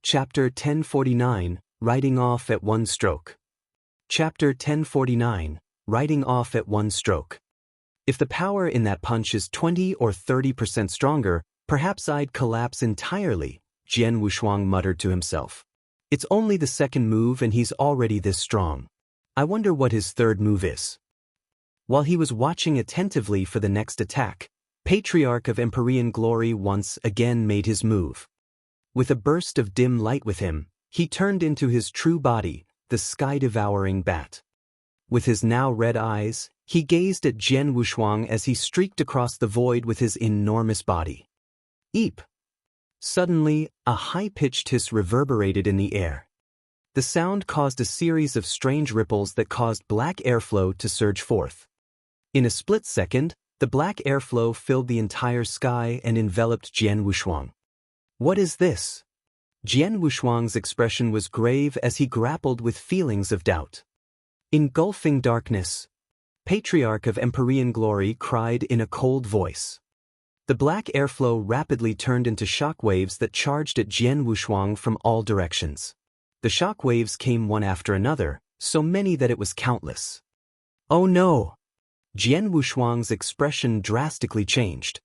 Chapter 1049, Riding Off at One Stroke. Chapter 1049, Riding Off at One Stroke. If the power in that punch is 20 or 30% stronger, perhaps I'd collapse entirely, Jian Wushuang muttered to himself. It's only the second move and he's already this strong. I wonder what his third move is. While he was watching attentively for the next attack, Patriarch of Empyrean Glory once again made his move. With a burst of dim light with him, he turned into his true body, the sky-devouring bat. With his now red eyes, he gazed at Jian Wushuang as he streaked across the void with his enormous body. Eep! Suddenly, a high-pitched hiss reverberated in the air. The sound caused a series of strange ripples that caused black airflow to surge forth. In a split second, the black airflow filled the entire sky and enveloped Jian Wushuang. What is this? Jian Wushuang's expression was grave as he grappled with feelings of doubt. Engulfing darkness, Patriarch of Empyrean Glory cried in a cold voice. The black airflow rapidly turned into shock waves that charged at Jian Wushuang from all directions. The shock waves came one after another, so many that it was countless. Oh no! Jian Wushuang's expression drastically changed.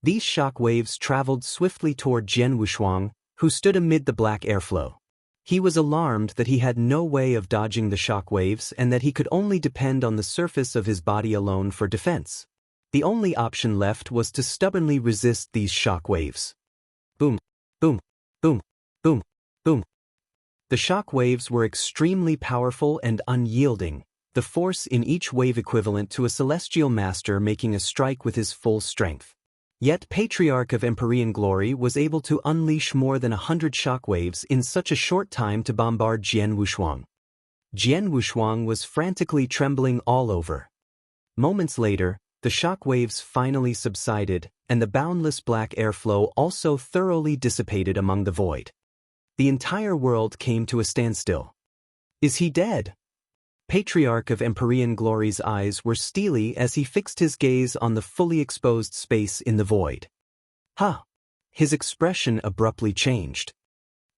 These shock waves traveled swiftly toward Jian Wushuang, who stood amid the black airflow. He was alarmed that he had no way of dodging the shock waves and that he could only depend on the surface of his body alone for defense. The only option left was to stubbornly resist these shock waves. Boom, boom, boom, boom, boom. The shock waves were extremely powerful and unyielding, the force in each wave equivalent to a celestial master making a strike with his full strength. Yet Patriarch of Empyrean Glory was able to unleash more than 100 shockwaves in such a short time to bombard Jian Wushuang. Jian Wushuang was frantically trembling all over. Moments later, the shockwaves finally subsided, and the boundless black airflow also thoroughly dissipated among the void. The entire world came to a standstill. Is he dead? Patriarch of Empyrean Glory's eyes were steely as he fixed his gaze on the fully exposed space in the void. Ha! His expression abruptly changed.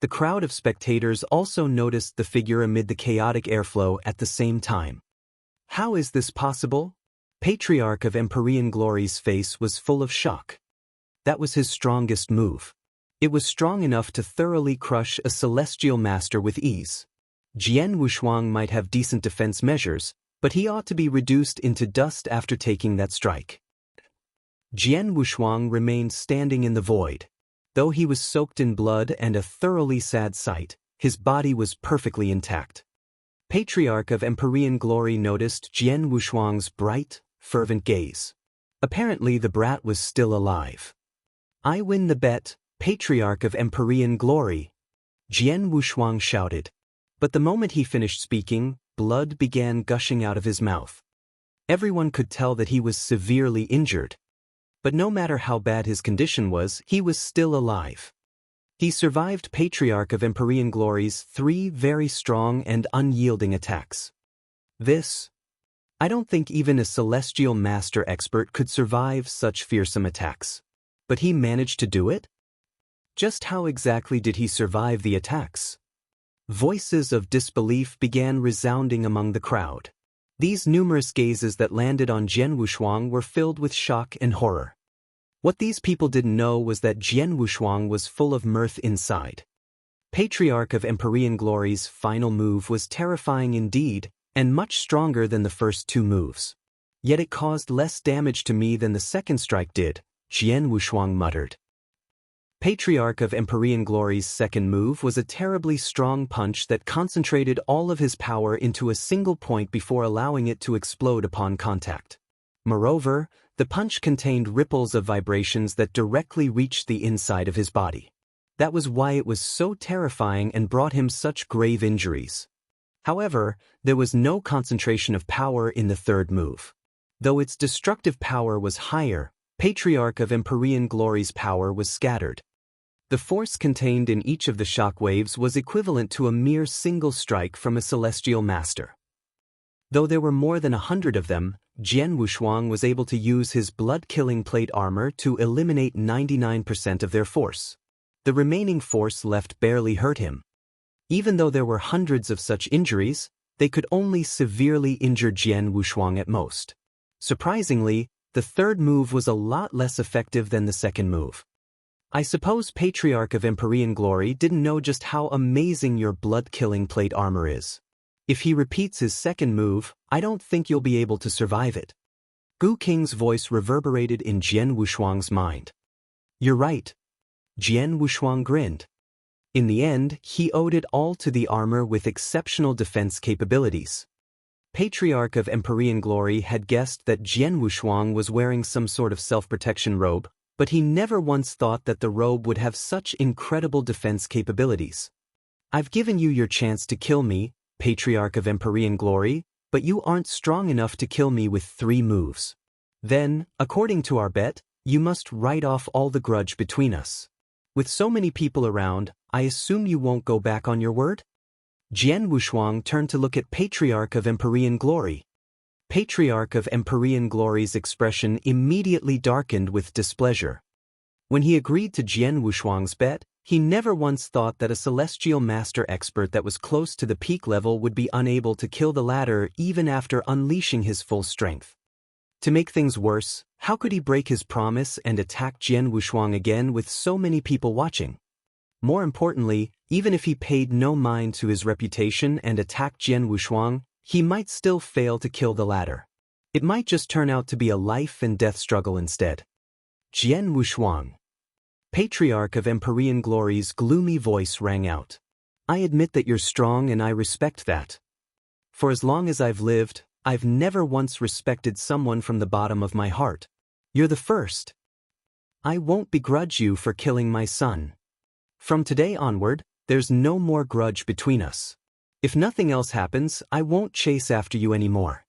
The crowd of spectators also noticed the figure amid the chaotic airflow at the same time. How is this possible? Patriarch of Empyrean Glory's face was full of shock. That was his strongest move. It was strong enough to thoroughly crush a celestial master with ease. Jian Wushuang might have decent defense measures, but he ought to be reduced into dust after taking that strike. Jian Wushuang remained standing in the void. Though he was soaked in blood and a thoroughly sad sight, his body was perfectly intact. Patriarch of Empyrean Glory noticed Jian Wushuang's bright, fervent gaze. Apparently the brat was still alive. I win the bet, Patriarch of Empyrean Glory, Jian Wushuang shouted. But the moment he finished speaking, blood began gushing out of his mouth. Everyone could tell that he was severely injured. But no matter how bad his condition was, he was still alive. He survived Patriarch of Empyrean Glory's 3 very strong and unyielding attacks. I don't think even a celestial master expert could survive such fearsome attacks. But he managed to do it? Just how exactly did he survive the attacks? Voices of disbelief began resounding among the crowd. These numerous gazes that landed on Jian Wushuang were filled with shock and horror. What these people didn't know was that Jian Wushuang was full of mirth inside. Patriarch of Empyrean Glory's final move was terrifying indeed, and much stronger than the first 2 moves. Yet it caused less damage to me than the second strike did, Jian Wushuang muttered. Patriarch of Empyrean Glory's second move was a terribly strong punch that concentrated all of his power into a single point before allowing it to explode upon contact. Moreover, the punch contained ripples of vibrations that directly reached the inside of his body. That was why it was so terrifying and brought him such grave injuries. However, there was no concentration of power in the third move. Though its destructive power was higher, Patriarch of Empyrean Glory's power was scattered. The force contained in each of the shockwaves was equivalent to a mere single strike from a celestial master. Though there were more than 100 of them, Jian Wushuang was able to use his blood-killing plate armor to eliminate 99% of their force. The remaining force left barely hurt him. Even though there were hundreds of such injuries, they could only severely injure Jian Wushuang at most. Surprisingly, the third move was a lot less effective than the second move. I suppose Patriarch of Empyrean Glory didn't know just how amazing your blood-killing plate armor is. If he repeats his second move, I don't think you'll be able to survive it. Gu Qing's voice reverberated in Jian Wushuang's mind. You're right. Jian Wushuang grinned. In the end, he owed it all to the armor with exceptional defense capabilities. Patriarch of Empyrean Glory had guessed that Jian Wushuang was wearing some sort of self-protection robe, but he never once thought that the robe would have such incredible defense capabilities. I've given you your chance to kill me, Patriarch of Empyrean Glory, but you aren't strong enough to kill me with 3 moves. Then, according to our bet, you must write off all the grudge between us. With so many people around, I assume you won't go back on your word? Jian Wushuang turned to look at Patriarch of Empyrean Glory. Patriarch of Empyrean Glory's expression immediately darkened with displeasure. When he agreed to Jian Wushuang's bet, he never once thought that a celestial master expert that was close to the peak level would be unable to kill the latter even after unleashing his full strength. To make things worse, how could he break his promise and attack Jian Wushuang again with so many people watching? More importantly, even if he paid no mind to his reputation and attacked Jian Wushuang, he might still fail to kill the latter. It might just turn out to be a life and death struggle instead. Jian Wushuang. Patriarch of Empyrean Glory's gloomy voice rang out. I admit that you're strong and I respect that. For as long as I've lived, I've never once respected someone from the bottom of my heart. You're the first. I won't begrudge you for killing my son. From today onward, there's no more grudge between us. If nothing else happens, I won't chase after you anymore.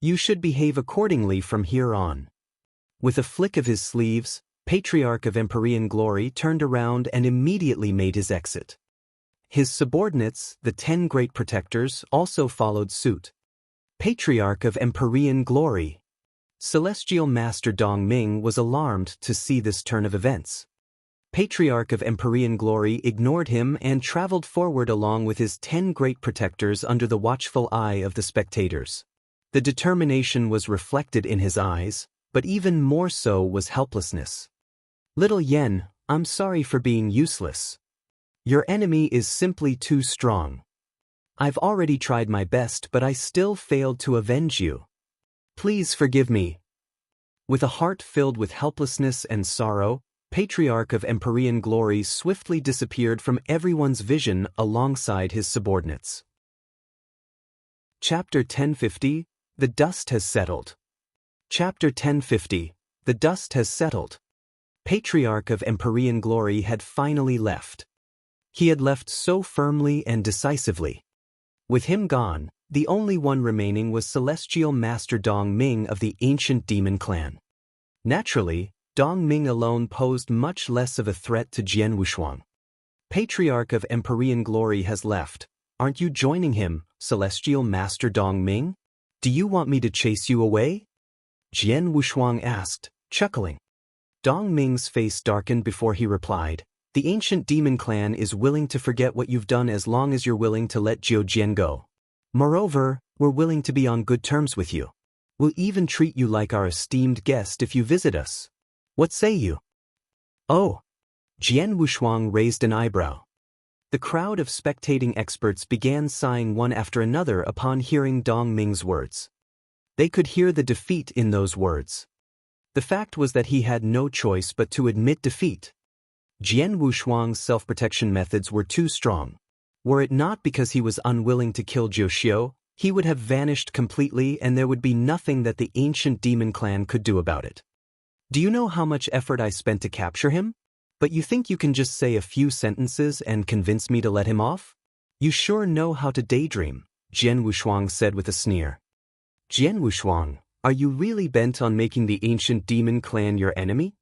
You should behave accordingly from here on. With a flick of his sleeves, Patriarch of Empyrean Glory turned around and immediately made his exit. His subordinates, the 10 Great Protectors, also followed suit. Patriarch of Empyrean Glory. Celestial Master Dong Ming was alarmed to see this turn of events. Patriarch of Empyrean Glory ignored him and traveled forward along with his 10 Great Protectors under the watchful eye of the spectators. The determination was reflected in his eyes, but even more so was helplessness. Little Yen, I'm sorry for being useless. Your enemy is simply too strong. I've already tried my best, but I still failed to avenge you. Please forgive me. With a heart filled with helplessness and sorrow, Patriarch of Empyrean Glory swiftly disappeared from everyone's vision alongside his subordinates. Chapter 1050, The Dust Has Settled. Chapter 1050, The Dust Has Settled. Patriarch of Empyrean Glory had finally left. He had left so firmly and decisively. With him gone, the only one remaining was Celestial Master Dong Ming of the ancient demon clan. Naturally, Dong Ming alone posed much less of a threat to Jian Wushuang. Patriarch of Empyrean Glory has left. Aren't you joining him, Celestial Master Dong Ming? Do you want me to chase you away? Jian Wushuang asked, chuckling. Dong Ming's face darkened before he replied, The ancient demon clan is willing to forget what you've done as long as you're willing to let Jiu Jian go. Moreover, we're willing to be on good terms with you. We'll even treat you like our esteemed guest if you visit us. What say you? Oh. Jian Wushuang raised an eyebrow. The crowd of spectating experts began sighing one after another upon hearing Dong Ming's words. They could hear the defeat in those words. The fact was that he had no choice but to admit defeat. Jian Wushuang's self-protection methods were too strong. Were it not because he was unwilling to kill Jiu Xiu, he would have vanished completely and there would be nothing that the ancient demon clan could do about it. Do you know how much effort I spent to capture him? But you think you can just say a few sentences and convince me to let him off? You sure know how to daydream, Jian Wushuang said with a sneer. Jian Wushuang, are you really bent on making the ancient demon clan your enemy?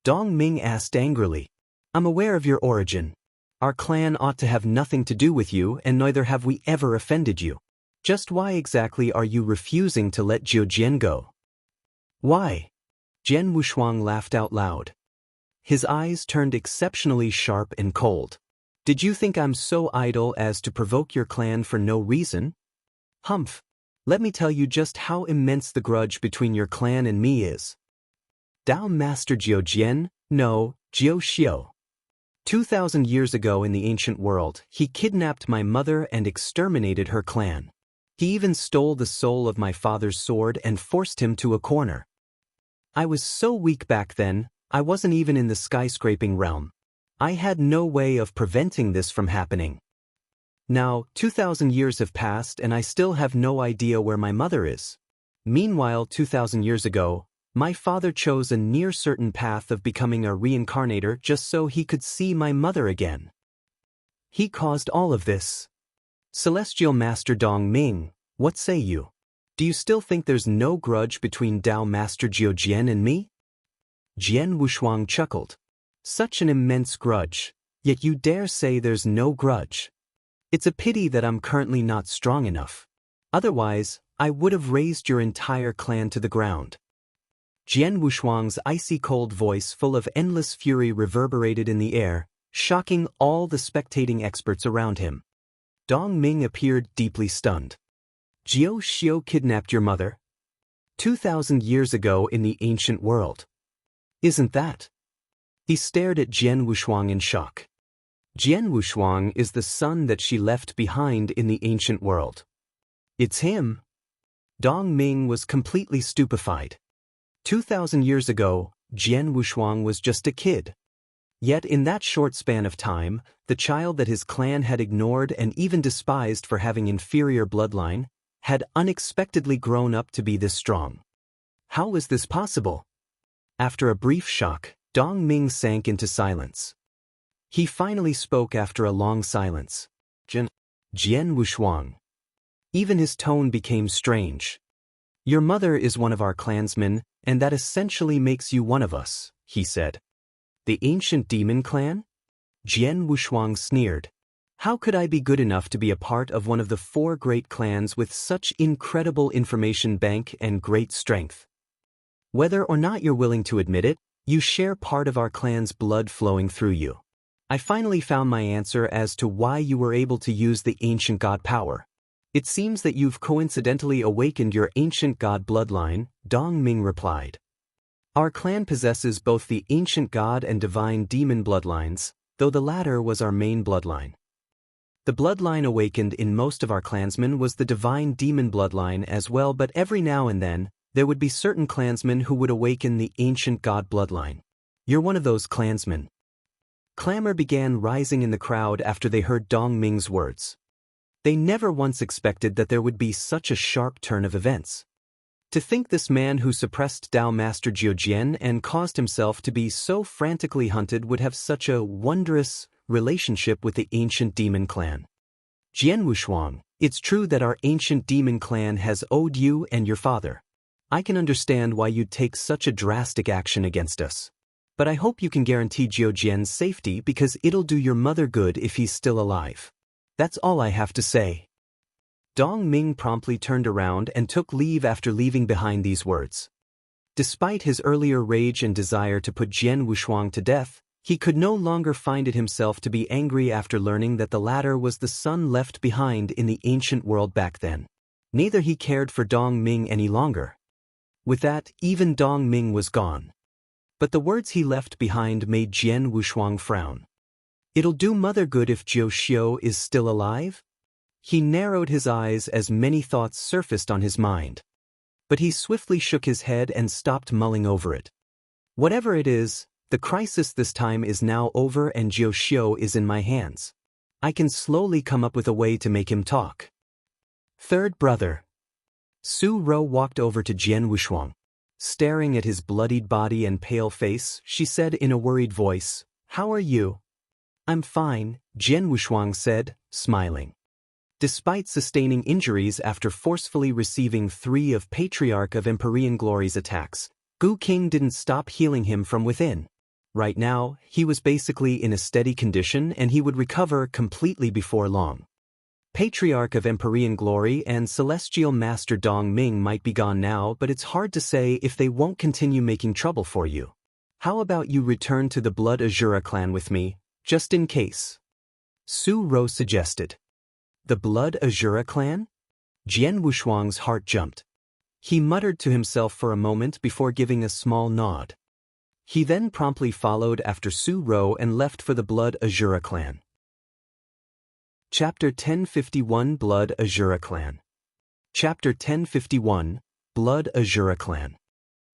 Dong Ming asked angrily. I'm aware of your origin. Our clan ought to have nothing to do with you and neither have we ever offended you. Just why exactly are you refusing to let Jiu Jian go? Why? Jian Wushuang laughed out loud. His eyes turned exceptionally sharp and cold. Did you think I'm so idle as to provoke your clan for no reason? Humph. Let me tell you just how immense the grudge between your clan and me is. Dao Master Jian, no, Jiu Xiu. 2,000 years ago in the ancient world, he kidnapped my mother and exterminated her clan. He even stole the soul of my father's sword and forced him to a corner. I was so weak back then, I wasn't even in the skyscraping realm. I had no way of preventing this from happening. Now, 2,000 years have passed and I still have no idea where my mother is. Meanwhile, 2,000 years ago, my father chose a near-certain path of becoming a reincarnator just so he could see my mother again. He caused all of this. Celestial Master Dong Ming, what say you? Do you still think there's no grudge between Dao Master Jian and me? Jian Wushuang chuckled. Such an immense grudge, yet you dare say there's no grudge. It's a pity that I'm currently not strong enough. Otherwise, I would have razed your entire clan to the ground. Jian Wushuang's icy cold voice full of endless fury reverberated in the air, shocking all the spectating experts around him. Dong Ming appeared deeply stunned. Jiu Xiu kidnapped your mother? 2,000 years ago in the ancient world. Isn't that? He stared at Jian Wushuang in shock. Jian Wushuang is the son that she left behind in the ancient world. It's him. Dong Ming was completely stupefied. 2,000 years ago, Jian Wushuang was just a kid. Yet in that short span of time, the child that his clan had ignored and even despised for having inferior bloodline, had unexpectedly grown up to be this strong. How was this possible? After a brief shock, Dong Ming sank into silence. He finally spoke after a long silence. Jian Wushuang. Even his tone became strange. Your mother is one of our clansmen, and that essentially makes you one of us, he said. The ancient demon clan? Jian Wushuang sneered. How could I be good enough to be a part of one of the 4 great clans with such incredible information bank and great strength? Whether or not you're willing to admit it, you share part of our clan's blood flowing through you. I finally found my answer as to why you were able to use the ancient god power. It seems that you've coincidentally awakened your ancient god bloodline, Dong Ming replied. Our clan possesses both the ancient god and divine demon bloodlines, though the latter was our main bloodline. The bloodline awakened in most of our clansmen was the divine demon bloodline as well, but every now and then, there would be certain clansmen who would awaken the ancient god bloodline. You're one of those clansmen. Clamor began rising in the crowd after they heard Dong Ming's words. They never once expected that there would be such a sharp turn of events. To think this man who suppressed Dao Master Jian and caused himself to be so frantically hunted would have such a wondrous relationship with the ancient demon clan. Jian Wushuang, it's true that our ancient demon clan has owed you and your father. I can understand why you'd take such a drastic action against us. But I hope you can guarantee Jian's safety because it'll do your mother good if he's still alive. That's all I have to say. Dong Ming promptly turned around and took leave after leaving behind these words. Despite his earlier rage and desire to put Jian Wushuang to death, he could no longer find it himself to be angry after learning that the latter was the son left behind in the ancient world back then. Neither he cared for Dong Ming any longer. With that, even Dong Ming was gone. But the words he left behind made Jian Wushuang frown. It'll do mother good if Jiu Xiu is still alive? He narrowed his eyes as many thoughts surfaced on his mind. But he swiftly shook his head and stopped mulling over it. Whatever it is, the crisis this time is now over and Jiu Xiu is in my hands. I can slowly come up with a way to make him talk. Third brother. Su Ro walked over to Jian Wushuang. Staring at his bloodied body and pale face, she said in a worried voice, "How are you?" "I'm fine," Jian Wushuang said, smiling. Despite sustaining injuries after forcefully receiving 3 of Patriarch of Empyrean Glory's attacks, Gu King didn't stop healing him from within. Right now, he was basically in a steady condition and he would recover completely before long. Patriarch of Empyrean Glory and Celestial Master Dong Ming might be gone now, but it's hard to say if they won't continue making trouble for you. How about you return to the Blood Azura clan with me, just in case? Su Ro suggested. The Blood Azura clan? Jian Wushuang's heart jumped. He muttered to himself for a moment before giving a small nod. He then promptly followed after Su Ro and left for the Blood Azura clan. Chapter 1051 Blood Azura Clan. Chapter 1051 Blood Azura Clan.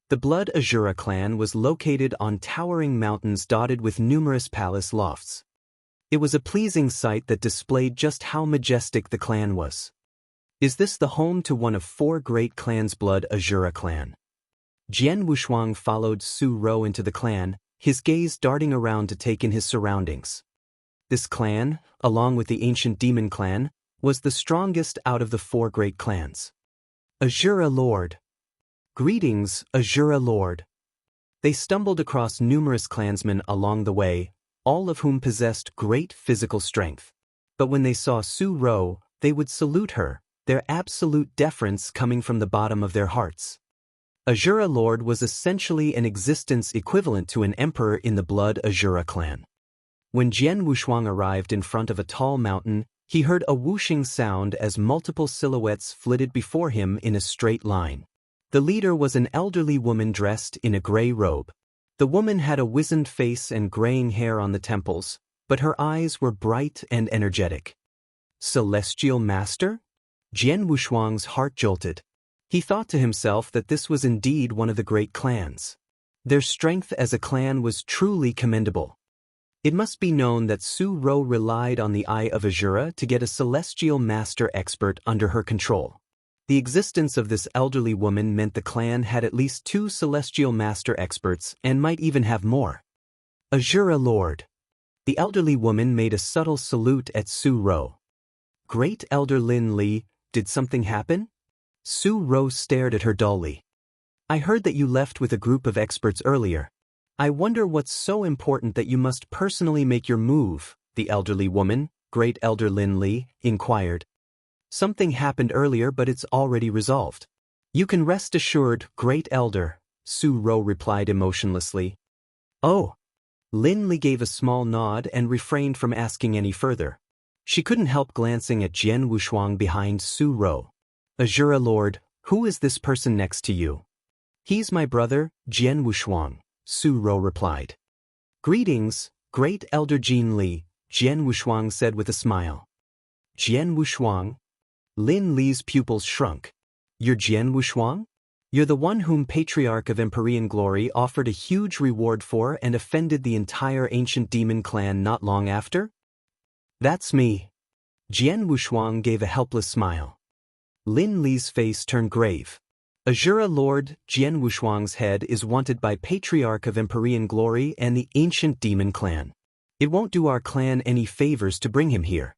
The Blood Azura clan was located on towering mountains dotted with numerous palace lofts. It was a pleasing sight that displayed just how majestic the clan was. Is this the home to one of 4 great clans, Blood Azura clan? Jian Wushuang followed Su Ro into the clan, his gaze darting around to take in his surroundings. This clan, along with the ancient demon clan, was the strongest out of the 4 great clans. Azura Lord. Greetings, Azura Lord. They stumbled across numerous clansmen along the way, all of whom possessed great physical strength. But when they saw Su Ro, they would salute her, their absolute deference coming from the bottom of their hearts. Azura Lord was essentially an existence equivalent to an emperor in the Blood Azura clan. When Jian Wushuang arrived in front of a tall mountain, he heard a whooshing sound as multiple silhouettes flitted before him in a straight line. The leader was an elderly woman dressed in a gray robe. The woman had a wizened face and graying hair on the temples, but her eyes were bright and energetic. Celestial Master? Jian Wushuang's heart jolted. He thought to himself that this was indeed one of the great clans. Their strength as a clan was truly commendable. It must be known that Su Ro relied on the Eye of Azura to get a Celestial Master expert under her control. The existence of this elderly woman meant the clan had at least 2 Celestial Master experts and might even have more. Azura Lord. The elderly woman made a subtle salute at Su Ro. Great Elder Lin Li, did something happen? Su Ro stared at her dully. I heard that you left with a group of experts earlier. I wonder what's so important that you must personally make your move, the elderly woman, Great Elder Lin Li, inquired. Something happened earlier, but it's already resolved. You can rest assured, Great Elder, Su Ro replied emotionlessly. Oh. Lin Li gave a small nod and refrained from asking any further. She couldn't help glancing at Jian Wushuang behind Su Ro. Azura Lord, who is this person next to you? He's my brother, Jian Wushuang, Su Ro replied. Greetings, Great Elder Jin Li, Jian Wushuang said with a smile. Jian Wushuang? Lin Li's pupils shrunk. You're Jian Wushuang? You're the one whom Patriarch of Empyrean Glory offered a huge reward for and offended the entire ancient demon clan not long after? That's me. Jian Wushuang gave a helpless smile. Lin Li's face turned grave. Azura Lord, Jian Wushuang's head is wanted by Patriarch of Empyrean Glory and the ancient demon clan. It won't do our clan any favors to bring him here.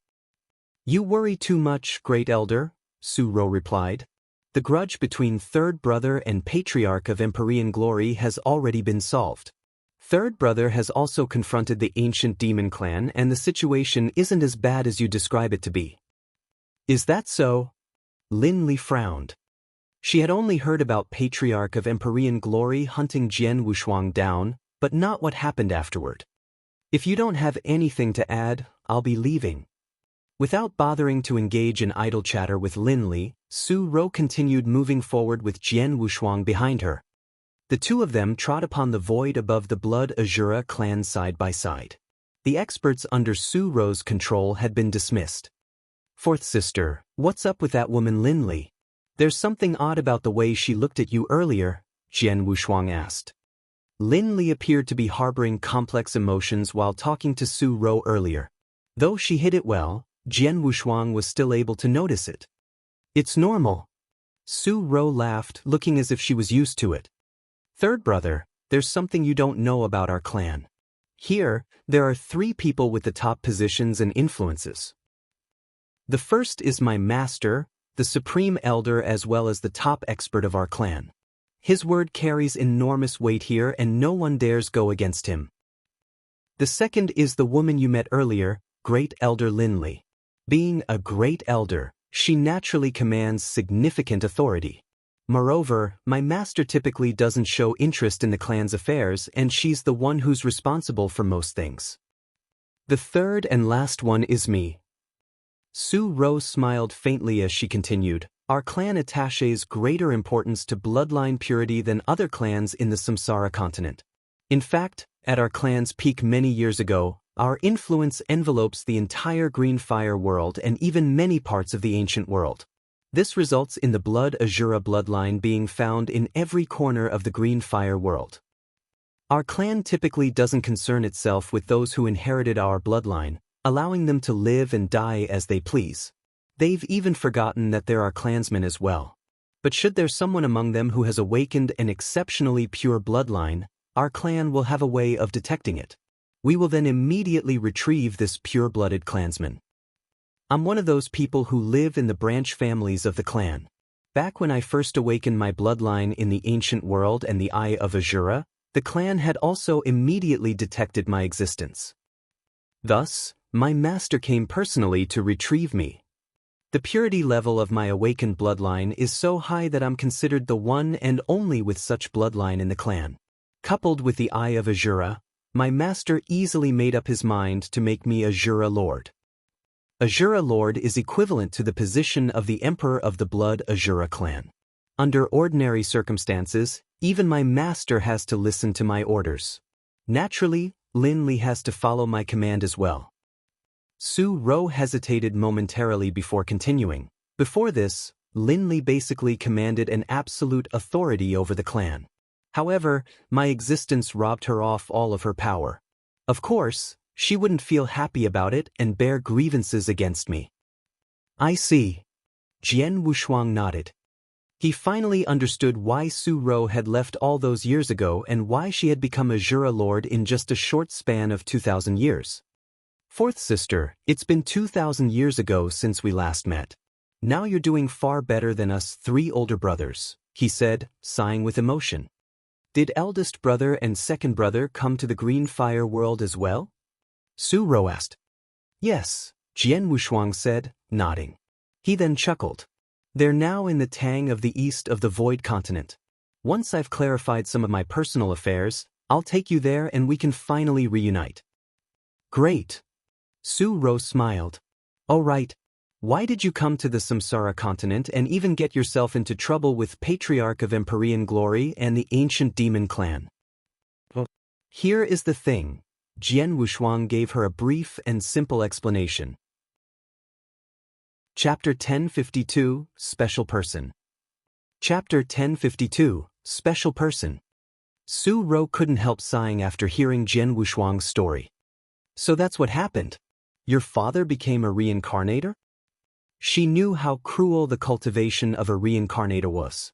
You worry too much, Great Elder, Su Ro replied. The grudge between Third Brother and Patriarch of Empyrean Glory has already been solved. Third Brother has also confronted the ancient demon clan and the situation isn't as bad as you describe it to be. Is that so? Lin Li frowned. She had only heard about Patriarch of Empyrean Glory hunting Jian Wushuang down, but not what happened afterward. If you don't have anything to add, I'll be leaving. Without bothering to engage in idle chatter with Lin Li, Su Ro continued moving forward with Jian Wushuang behind her. The 2 of them trod upon the void above the Blood Azura clan side by side. The experts under Su Ro's control had been dismissed. Fourth sister, what's up with that woman Lin Li? There's something odd about the way she looked at you earlier, Jian Wushuang asked. Lin Li appeared to be harboring complex emotions while talking to Su Ro earlier. Though she hid it well, Jian Wushuang was still able to notice it. It's normal. Su Ro laughed, looking as if she was used to it. Third Brother, there's something you don't know about our clan. Here, there are 3 people with the top positions and influences. The first is my master, the Supreme Elder as well as the top expert of our clan. His word carries enormous weight here and no one dares go against him. The second is the woman you met earlier, Great Elder Lin Li. Being a Great Elder, she naturally commands significant authority. Moreover, my master typically doesn't show interest in the clan's affairs, and she's the one who's responsible for most things. The third and last one is me. Su Rose smiled faintly as she continued. Our clan attaches greater importance to bloodline purity than other clans in the Samsara continent. In fact, at our clan's peak many years ago, our influence envelopes the entire Green Fire world and even many parts of the ancient world. This results in the Blood Azura bloodline being found in every corner of the Green Fire world. Our clan typically doesn't concern itself with those who inherited our bloodline, allowing them to live and die as they please. They've even forgotten that there are clansmen as well. But should there someone among them who has awakened an exceptionally pure bloodline, our clan will have a way of detecting it. We will then immediately retrieve this pure-blooded clansman. I'm one of those people who live in the branch families of the clan. Back when I first awakened my bloodline in the ancient world and the Eye of Azura, the clan had also immediately detected my existence. Thus, my master came personally to retrieve me. The purity level of my awakened bloodline is so high that I'm considered the one and only with such bloodline in the clan. Coupled with the Eye of Azura, my master easily made up his mind to make me Azura Lord. Azura Lord is equivalent to the position of the Emperor of the Blood Azura clan. Under ordinary circumstances, even my master has to listen to my orders. Naturally, Lin Li has to follow my command as well. Su Ro hesitated momentarily before continuing. Before this, Lin Li basically commanded an absolute authority over the clan. However, my existence robbed her of all of her power. Of course, she wouldn't feel happy about it and bear grievances against me. I see. Jian Wushuang nodded. He finally understood why Su Ro had left all those years ago and why she had become Azura Lord in just a short span of 2,000 years. Fourth sister, it's been 2,000 years ago since we last met. Now you're doing far better than us three older brothers, he said, sighing with emotion. Did eldest brother and second brother come to the Green Fire world as well? Su Ro asked. Yes, Jian Wushuang said, nodding. He then chuckled. They're now in the Tang of the east of the Void Continent. Once I've clarified some of my personal affairs, I'll take you there and we can finally reunite. Great. Su Ro smiled. All right. Why did you come to the Samsara continent and even get yourself into trouble with Patriarch of Empyrean Glory and the ancient demon clan? Well, here is the thing. Jian Wushuang gave her a brief and simple explanation. Chapter 1052, Special Person. Chapter 1052, Special Person. Su Ro couldn't help sighing after hearing Jian Wushuang's story. So that's what happened. Your father became a reincarnator? She knew how cruel the cultivation of a reincarnator was.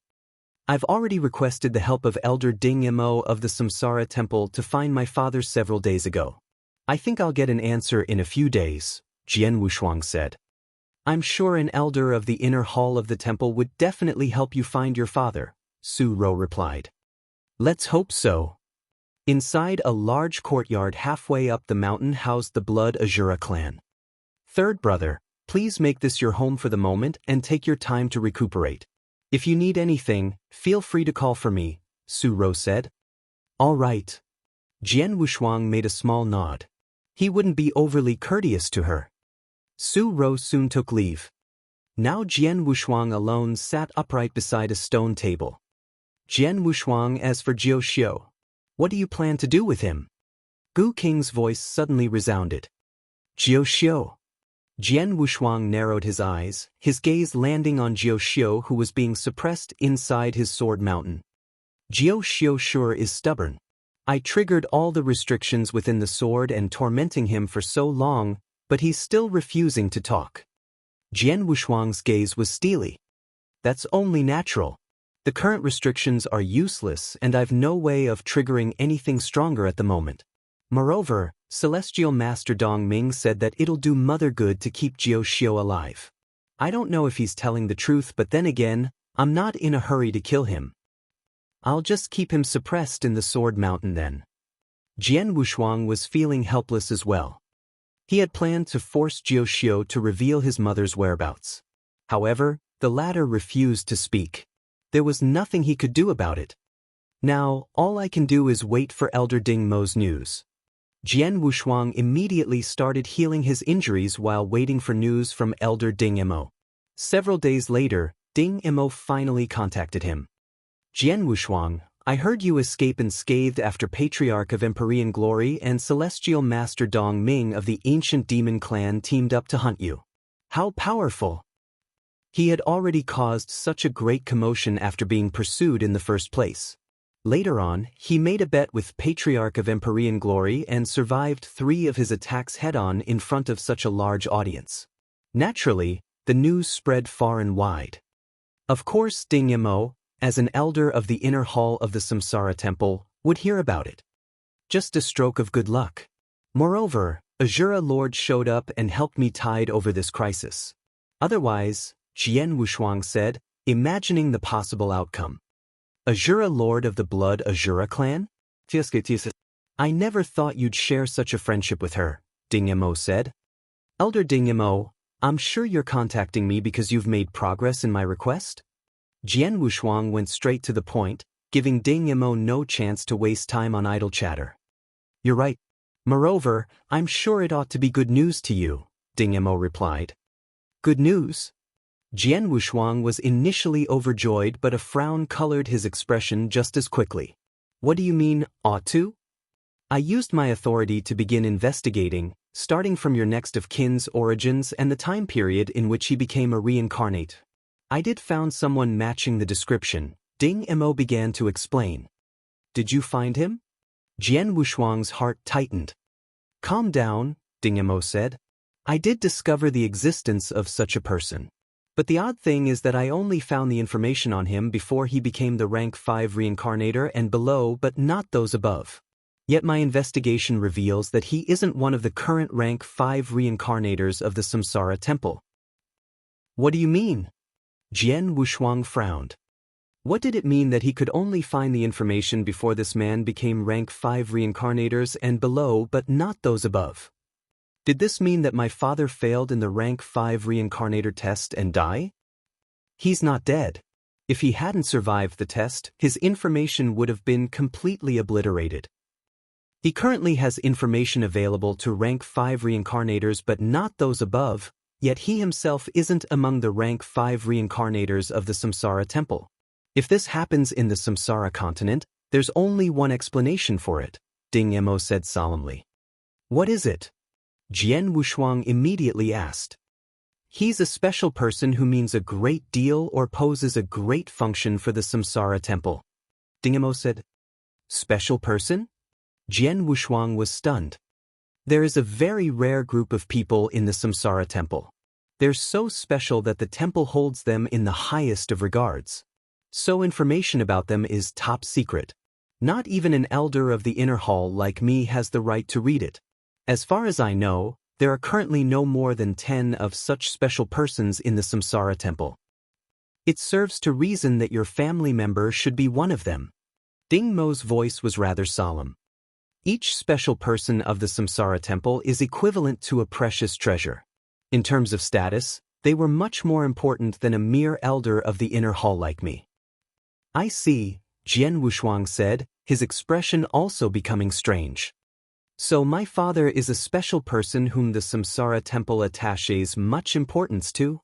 I've already requested the help of Elder Ding Mo of the Samsara Temple to find my father several days ago. I think I'll get an answer in a few days, Jian Wushuang said. I'm sure an elder of the inner hall of the temple would definitely help you find your father, Su Ro replied. Let's hope so. Inside a large courtyard halfway up the mountain housed the Blood Azura clan. Third brother, please make this your home for the moment and take your time to recuperate. If you need anything, feel free to call for me, Su Ro said. All right. Jian Wushuang made a small nod. He wouldn't be overly courteous to her. Su Ro soon took leave. Now Jian Wushuang alone sat upright beside a stone table. Jian Wushuang, as for Jiao Xiu, what do you plan to do with him? Gu Qing's voice suddenly resounded. Jiao Xiu. Jian Wushuang narrowed his eyes, his gaze landing on Jiao Xiu, who was being suppressed inside his sword mountain. Jiao Xiu sure is stubborn. I triggered all the restrictions within the sword and tormenting him for so long, but he's still refusing to talk. Jian Wushuang's gaze was steely. That's only natural. The current restrictions are useless and I've no way of triggering anything stronger at the moment. Moreover, Celestial Master Dong Ming said that it'll do mother good to keep Jiao Xiu alive. I don't know if he's telling the truth, but then again, I'm not in a hurry to kill him. I'll just keep him suppressed in the Sword Mountain then. Jian Wushuang was feeling helpless as well. He had planned to force Jiao Xiu to reveal his mother's whereabouts. However, the latter refused to speak. There was nothing he could do about it. Now, all I can do is wait for Elder Ding Mo's news. Jian Wushuang immediately started healing his injuries while waiting for news from Elder Ding Mo. Several days later, Ding Mo finally contacted him. Jian Wushuang, I heard you escape unscathed after Patriarch of Empyrean Glory and Celestial Master Dong Ming of the Ancient Demon Clan teamed up to hunt you. How powerful! He had already caused such a great commotion after being pursued in the first place. Later on, he made a bet with Patriarch of Empyrean Glory and survived 3 of his attacks head-on in front of such a large audience. Naturally, the news spread far and wide. Of course Ding Mo, as an elder of the inner hall of the Samsara Temple, would hear about it. Just a stroke of good luck. Moreover, Azura Lord showed up and helped me tide over this crisis. Otherwise, Jian Wushuang said, imagining the possible outcome. Azura Lord of the Blood Azura clan? I never thought you'd share such a friendship with her, Ding Mo said. Elder Ding Mo, I'm sure you're contacting me because you've made progress in my request? Jian Wushuang went straight to the point, giving Ding Mo no chance to waste time on idle chatter. You're right. Moreover, I'm sure it ought to be good news to you, Ding Mo replied. Good news? Jian Wushuang was initially overjoyed, but a frown colored his expression just as quickly. What do you mean, ought to? I used my authority to begin investigating, starting from your next of kin's origins and the time period in which he became a reincarnate. I did found someone matching the description, Ding Mo began to explain. Did you find him? Jian Wushuang's heart tightened. Calm down, Ding Mo said. I did discover the existence of such a person. But the odd thing is that I only found the information on him before he became the rank 5 reincarnator and below, but not those above. Yet my investigation reveals that he isn't one of the current rank 5 reincarnators of the Samsara Temple. What do you mean? Jian Wushuang frowned. What did it mean that he could only find the information before this man became rank 5 reincarnators and below but not those above? Did this mean that my father failed in the rank 5 reincarnator test and died? He's not dead. If he hadn't survived the test, his information would have been completely obliterated. He currently has information available to rank 5 reincarnators but not those above, yet he himself isn't among the rank 5 reincarnators of the Samsara Temple. If this happens in the Samsara continent, there's only one explanation for it, Ding Mo said solemnly. What is it? Jian Wushuang immediately asked. He's a special person who means a great deal or poses a great function for the Samsara Temple. Ding Mo said. Special person? Jian Wushuang was stunned. There is a very rare group of people in the Samsara Temple. They're so special that the temple holds them in the highest of regards. So information about them is top secret. Not even an elder of the inner hall like me has the right to read it. As far as I know, there are currently no more than 10 of such special persons in the Samsara Temple. It serves to reason that your family member should be one of them. Ding Mo's voice was rather solemn. Each special person of the Samsara Temple is equivalent to a precious treasure. In terms of status, they were much more important than a mere elder of the inner hall like me. I see, Jian Wushuang said, his expression also becoming strange. So my father is a special person whom the Samsara Temple attaches much importance to?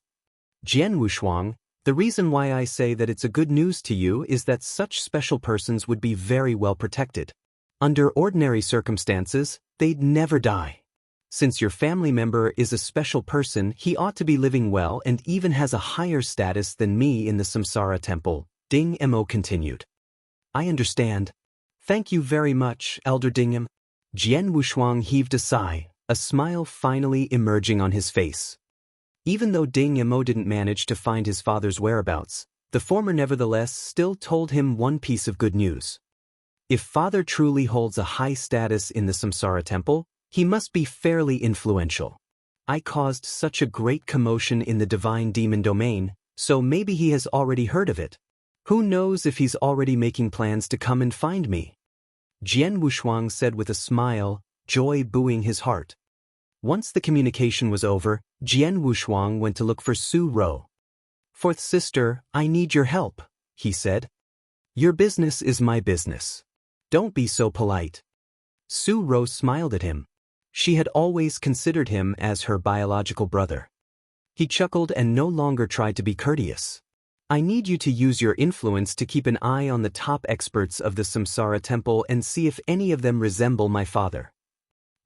Jian Wushuang, the reason why I say that it's a good news to you is that such special persons would be very well protected. Under ordinary circumstances, they'd never die. Since your family member is a special person, he ought to be living well and even has a higher status than me in the Samsara Temple, Ding Mo continued. I understand. Thank you very much, Elder Ding. Jian Wushuang heaved a sigh, a smile finally emerging on his face. Even though Ding Mo didn't manage to find his father's whereabouts, the former nevertheless still told him one piece of good news. If father truly holds a high status in the Samsara Temple, he must be fairly influential. I caused such a great commotion in the divine demon domain, so maybe he has already heard of it. Who knows if he's already making plans to come and find me? Jian Wushuang said with a smile, joy buoying his heart. Once the communication was over, Jian Wushuang went to look for Su Ro. Fourth sister, I need your help, he said. Your business is my business. Don't be so polite. Su Ro smiled at him. She had always considered him as her biological brother. He chuckled and no longer tried to be courteous. I need you to use your influence to keep an eye on the top experts of the Samsara temple and see if any of them resemble my father.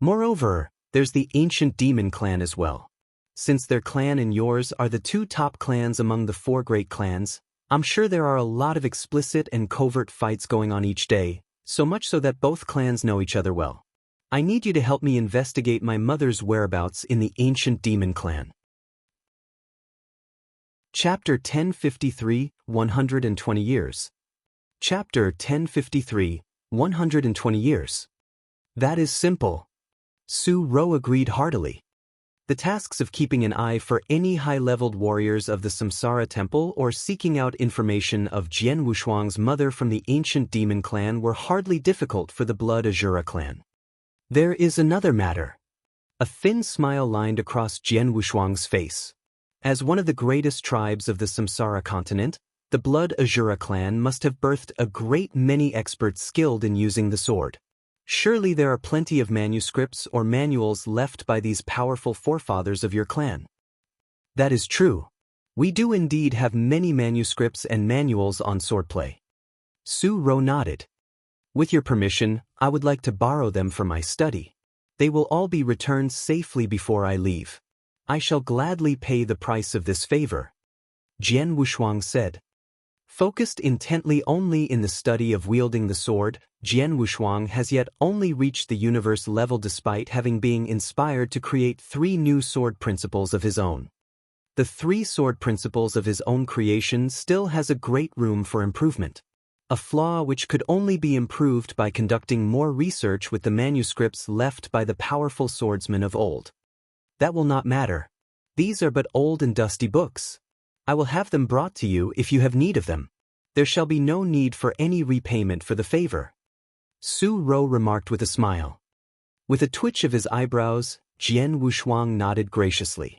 Moreover, there's the ancient demon clan as well. Since their clan and yours are the two top clans among the 4 great clans, I'm sure there are a lot of explicit and covert fights going on each day, so much so that both clans know each other well. I need you to help me investigate my mother's whereabouts in the ancient demon clan. Chapter 1053, 120 Years. Chapter 1053, 120 Years. That is simple. Su Ro agreed heartily. The tasks of keeping an eye for any high-leveled warriors of the Samsara temple or seeking out information of Jian Wushuang's mother from the ancient demon clan were hardly difficult for the Blood Azura clan. There is another matter. A thin smile lined across Jian Wushuang's face. As one of the greatest tribes of the Samsara continent, the Blood Azura clan must have birthed a great many experts skilled in using the sword. Surely there are plenty of manuscripts or manuals left by these powerful forefathers of your clan. That is true. We do indeed have many manuscripts and manuals on swordplay. Su Ro nodded. With your permission, I would like to borrow them for my study. They will all be returned safely before I leave. I shall gladly pay the price of this favor. Jian Wushuang said. Focused intently only in the study of wielding the sword, Jian Wushuang has yet only reached the universe level despite having been inspired to create 3 new sword principles of his own. The 3 sword principles of his own creation still has a great room for improvement. A flaw which could only be improved by conducting more research with the manuscripts left by the powerful swordsmen of old. That will not matter. These are but old and dusty books. I will have them brought to you if you have need of them. There shall be no need for any repayment for the favor. Su Ro remarked with a smile. With a twitch of his eyebrows, Jian Wushuang nodded graciously.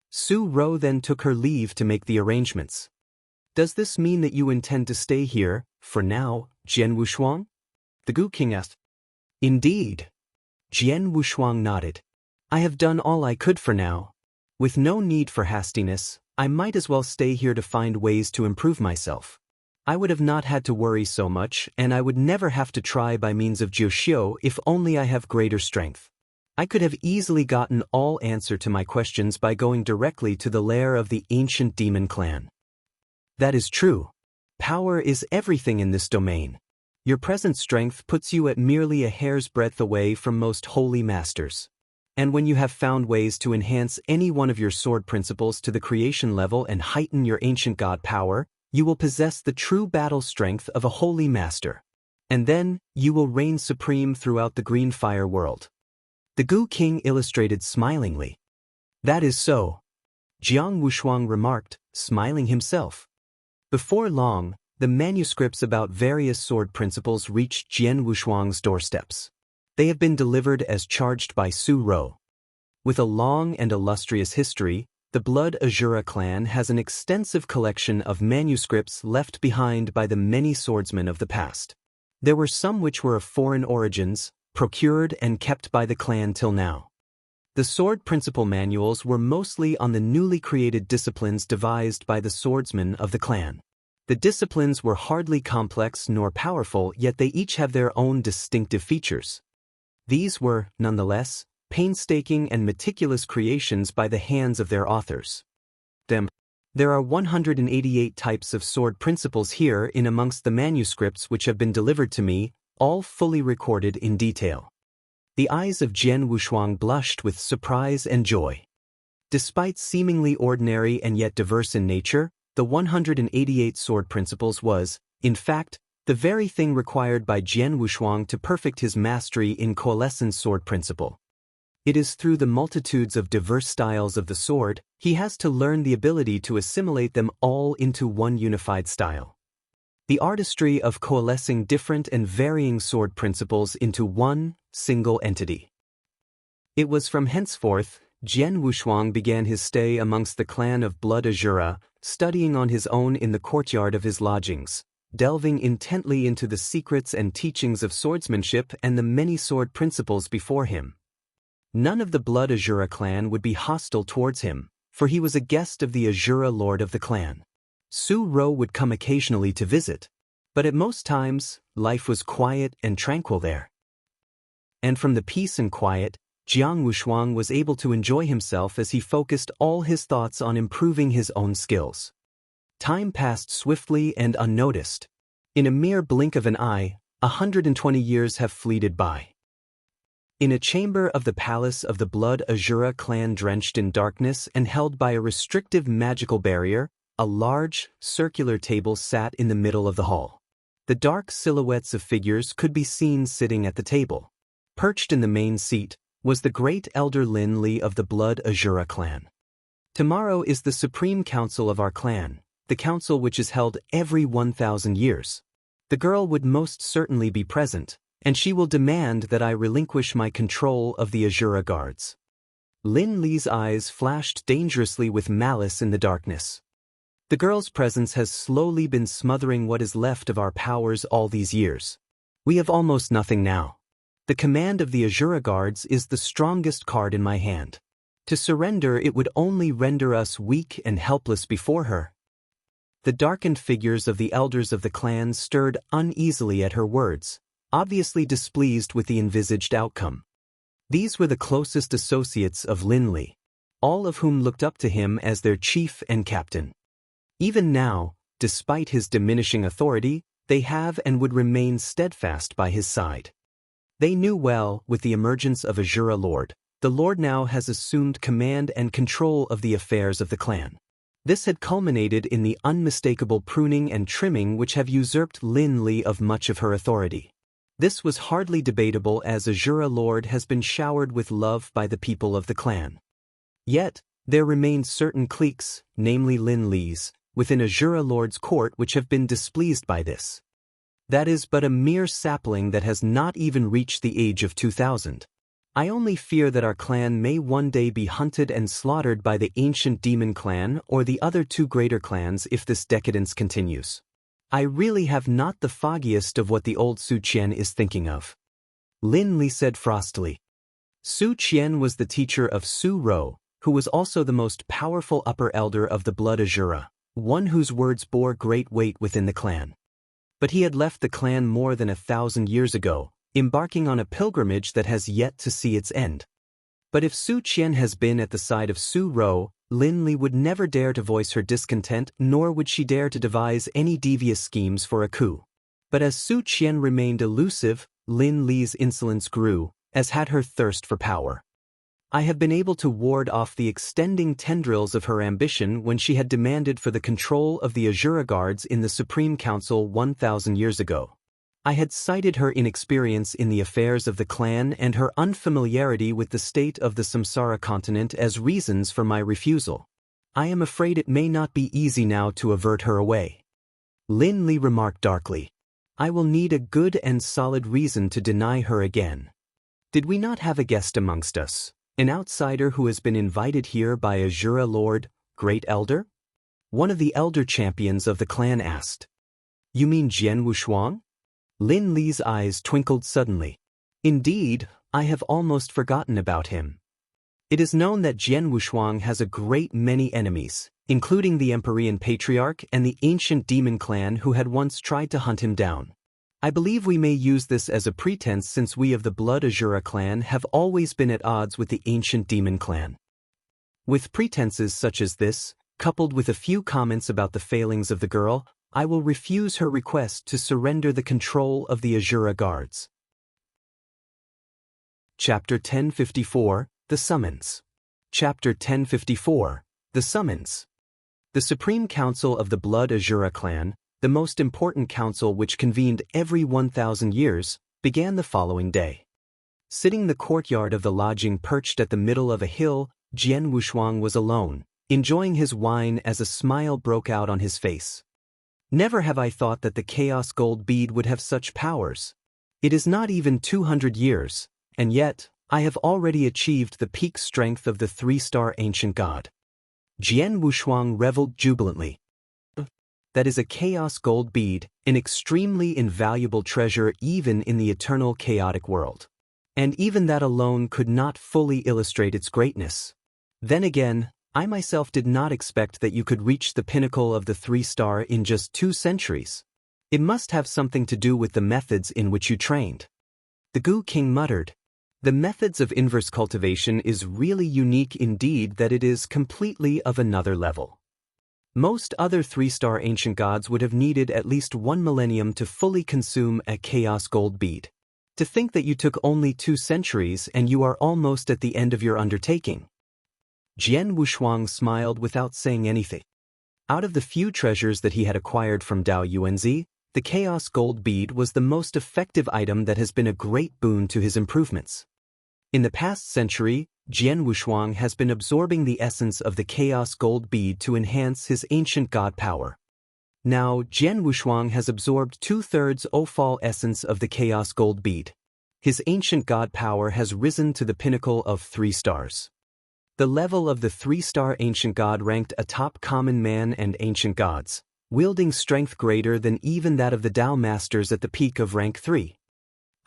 Su Ro then took her leave to make the arrangements. Does this mean that you intend to stay here, for now, Jian Wushuang? The Gu King asked. Indeed. Jian Wushuang nodded. I have done all I could for now. With no need for hastiness, I might as well stay here to find ways to improve myself. I would have not had to worry so much, and I would never have to try by means of Jiuxiu if only I have greater strength. I could have easily gotten all answer to my questions by going directly to the lair of the ancient demon clan. That is true. Power is everything in this domain. Your present strength puts you at merely a hair's breadth away from most holy masters. And when you have found ways to enhance any one of your sword principles to the creation level and heighten your ancient god power, you will possess the true battle strength of a holy master. And then, you will reign supreme throughout the green fire world. The Gu King illustrated smilingly. That is so. Jiang Wushuang remarked, smiling himself. Before long, the manuscripts about various sword principles reached Jian Wushuang's doorsteps. They have been delivered as charged by Su Ro. With a long and illustrious history, the Blood Azura clan has an extensive collection of manuscripts left behind by the many swordsmen of the past. There were some which were of foreign origins, procured and kept by the clan till now. The sword principle manuals were mostly on the newly created disciplines devised by the swordsmen of the clan. The disciplines were hardly complex nor powerful, yet they each have their own distinctive features. These were, nonetheless, painstaking and meticulous creations by the hands of their authors. There are 188 types of sword principles here in amongst the manuscripts which have been delivered to me, all fully recorded in detail. The eyes of Jian Wushuang blushed with surprise and joy. Despite seemingly ordinary and yet diverse in nature, the 188 sword principles was, in fact, the very thing required by Jian Wushuang to perfect his mastery in coalescence sword principle. It is through the multitudes of diverse styles of the sword, he has to learn the ability to assimilate them all into one unified style. The artistry of coalescing different and varying sword principles into one single entity. It was from henceforth, Jian Wushuang began his stay amongst the clan of Blood Azura, studying on his own in the courtyard of his lodgings, delving intently into the secrets and teachings of swordsmanship and the many sword principles before him. None of the Blood Azura clan would be hostile towards him, for he was a guest of the Azura lord of the clan. Su Ro would come occasionally to visit, but at most times, life was quiet and tranquil there. And from the peace and quiet, Jiang Wushuang was able to enjoy himself as he focused all his thoughts on improving his own skills. Time passed swiftly and unnoticed. In a mere blink of an eye, 120 years have fleeted by. In a chamber of the palace of the Blood Azura clan drenched in darkness and held by a restrictive magical barrier, a large, circular table sat in the middle of the hall. The dark silhouettes of figures could be seen sitting at the table. Perched in the main seat was the great elder Lin Li of the Blood Azura clan. Tomorrow is the supreme council of our clan, the council which is held every 1,000 years. The girl would most certainly be present, and she will demand that I relinquish my control of the Azura guards. Lin Li's eyes flashed dangerously with malice in the darkness. The girl's presence has slowly been smothering what is left of our powers all these years. We have almost nothing now. The command of the Azura guards is the strongest card in my hand. To surrender it would only render us weak and helpless before her. The darkened figures of the elders of the clan stirred uneasily at her words, obviously displeased with the envisaged outcome. These were the closest associates of Lin Li, all of whom looked up to him as their chief and captain. Even now, despite his diminishing authority, they have and would remain steadfast by his side. They knew well, with the emergence of Azura Lord, the Lord now has assumed command and control of the affairs of the clan. This had culminated in the unmistakable pruning and trimming which have usurped Lin Li of much of her authority. This was hardly debatable as Azura Lord has been showered with love by the people of the clan. Yet, there remained certain cliques, namely Lin Li's, within Azura Lord's court which have been displeased by this. That is but a mere sapling that has not even reached the age of 2000. I only fear that our clan may one day be hunted and slaughtered by the ancient demon clan or the other two greater clans if this decadence continues. I really have not the foggiest of what the old Su Qian is thinking of. Lin Li said frostily. Su Qian was the teacher of Su Ro, who was also the most powerful upper elder of the Blood Azura, one whose words bore great weight within the clan. But he had left the clan more than 1,000 years ago, embarking on a pilgrimage that has yet to see its end. But if Su Qian has been at the side of Su Ro, Lin Li would never dare to voice her discontent, nor would she dare to devise any devious schemes for a coup. But as Su Qian remained elusive, Lin Li's insolence grew, as had her thirst for power. I have been able to ward off the extending tendrils of her ambition when she had demanded for the control of the Azura guards in the Supreme Council 1,000 years ago. I had cited her inexperience in the affairs of the clan and her unfamiliarity with the state of the Samsara continent as reasons for my refusal. I am afraid it may not be easy now to avert her away. Lin Li remarked darkly. I will need a good and solid reason to deny her again. Did we not have a guest amongst us? An outsider who has been invited here by Azura Lord, Great Elder? One of the elder champions of the clan asked. You mean Jian Wushuang? Lin Li's eyes twinkled suddenly. Indeed, I have almost forgotten about him. It is known that Jian Wushuang has a great many enemies, including the Empyrean Patriarch and the ancient demon clan who had once tried to hunt him down. I believe we may use this as a pretense since we of the Blood Azura clan have always been at odds with the ancient demon clan. With pretenses such as this, coupled with a few comments about the failings of the girl, I will refuse her request to surrender the control of the Azura guards. Chapter 1054, The Summons. Chapter 1054, The Summons. The Supreme Council of the Blood Azura clan, the most important council which convened every 1,000 years, began the following day. Sitting in the courtyard of the lodging perched at the middle of a hill, Jian Wushuang was alone, enjoying his wine as a smile broke out on his face. Never have I thought that the Chaos Gold Bead would have such powers. It is not even 200 years, and yet, I have already achieved the peak strength of the 3-star ancient god. Jian Wushuang reveled jubilantly. That is a chaos gold bead, an extremely invaluable treasure even in the eternal chaotic world. And even that alone could not fully illustrate its greatness. Then again, I myself did not expect that you could reach the pinnacle of the 3-star in just 2 centuries. It must have something to do with the methods in which you trained. The Gu King muttered. The methods of inverse cultivation is really unique indeed that it is completely of another level. Most other 3-star ancient gods would have needed at least 1 millennium to fully consume a chaos gold bead. To think that you took only 2 centuries and you are almost at the end of your undertaking. Jian Wushuang smiled without saying anything. Out of the few treasures that he had acquired from Dao Yuanzi, the chaos gold bead was the most effective item that has been a great boon to his improvements. In the past century, Jian Wushuang has been absorbing the essence of the chaos gold bead to enhance his ancient god power. Now, Jian Wushuang has absorbed 2/3 Ofal essence of the chaos gold bead. His ancient god power has risen to the pinnacle of 3 stars. The level of the 3-star ancient god ranked atop common man and ancient gods, wielding strength greater than even that of the Dao masters at the peak of rank 3.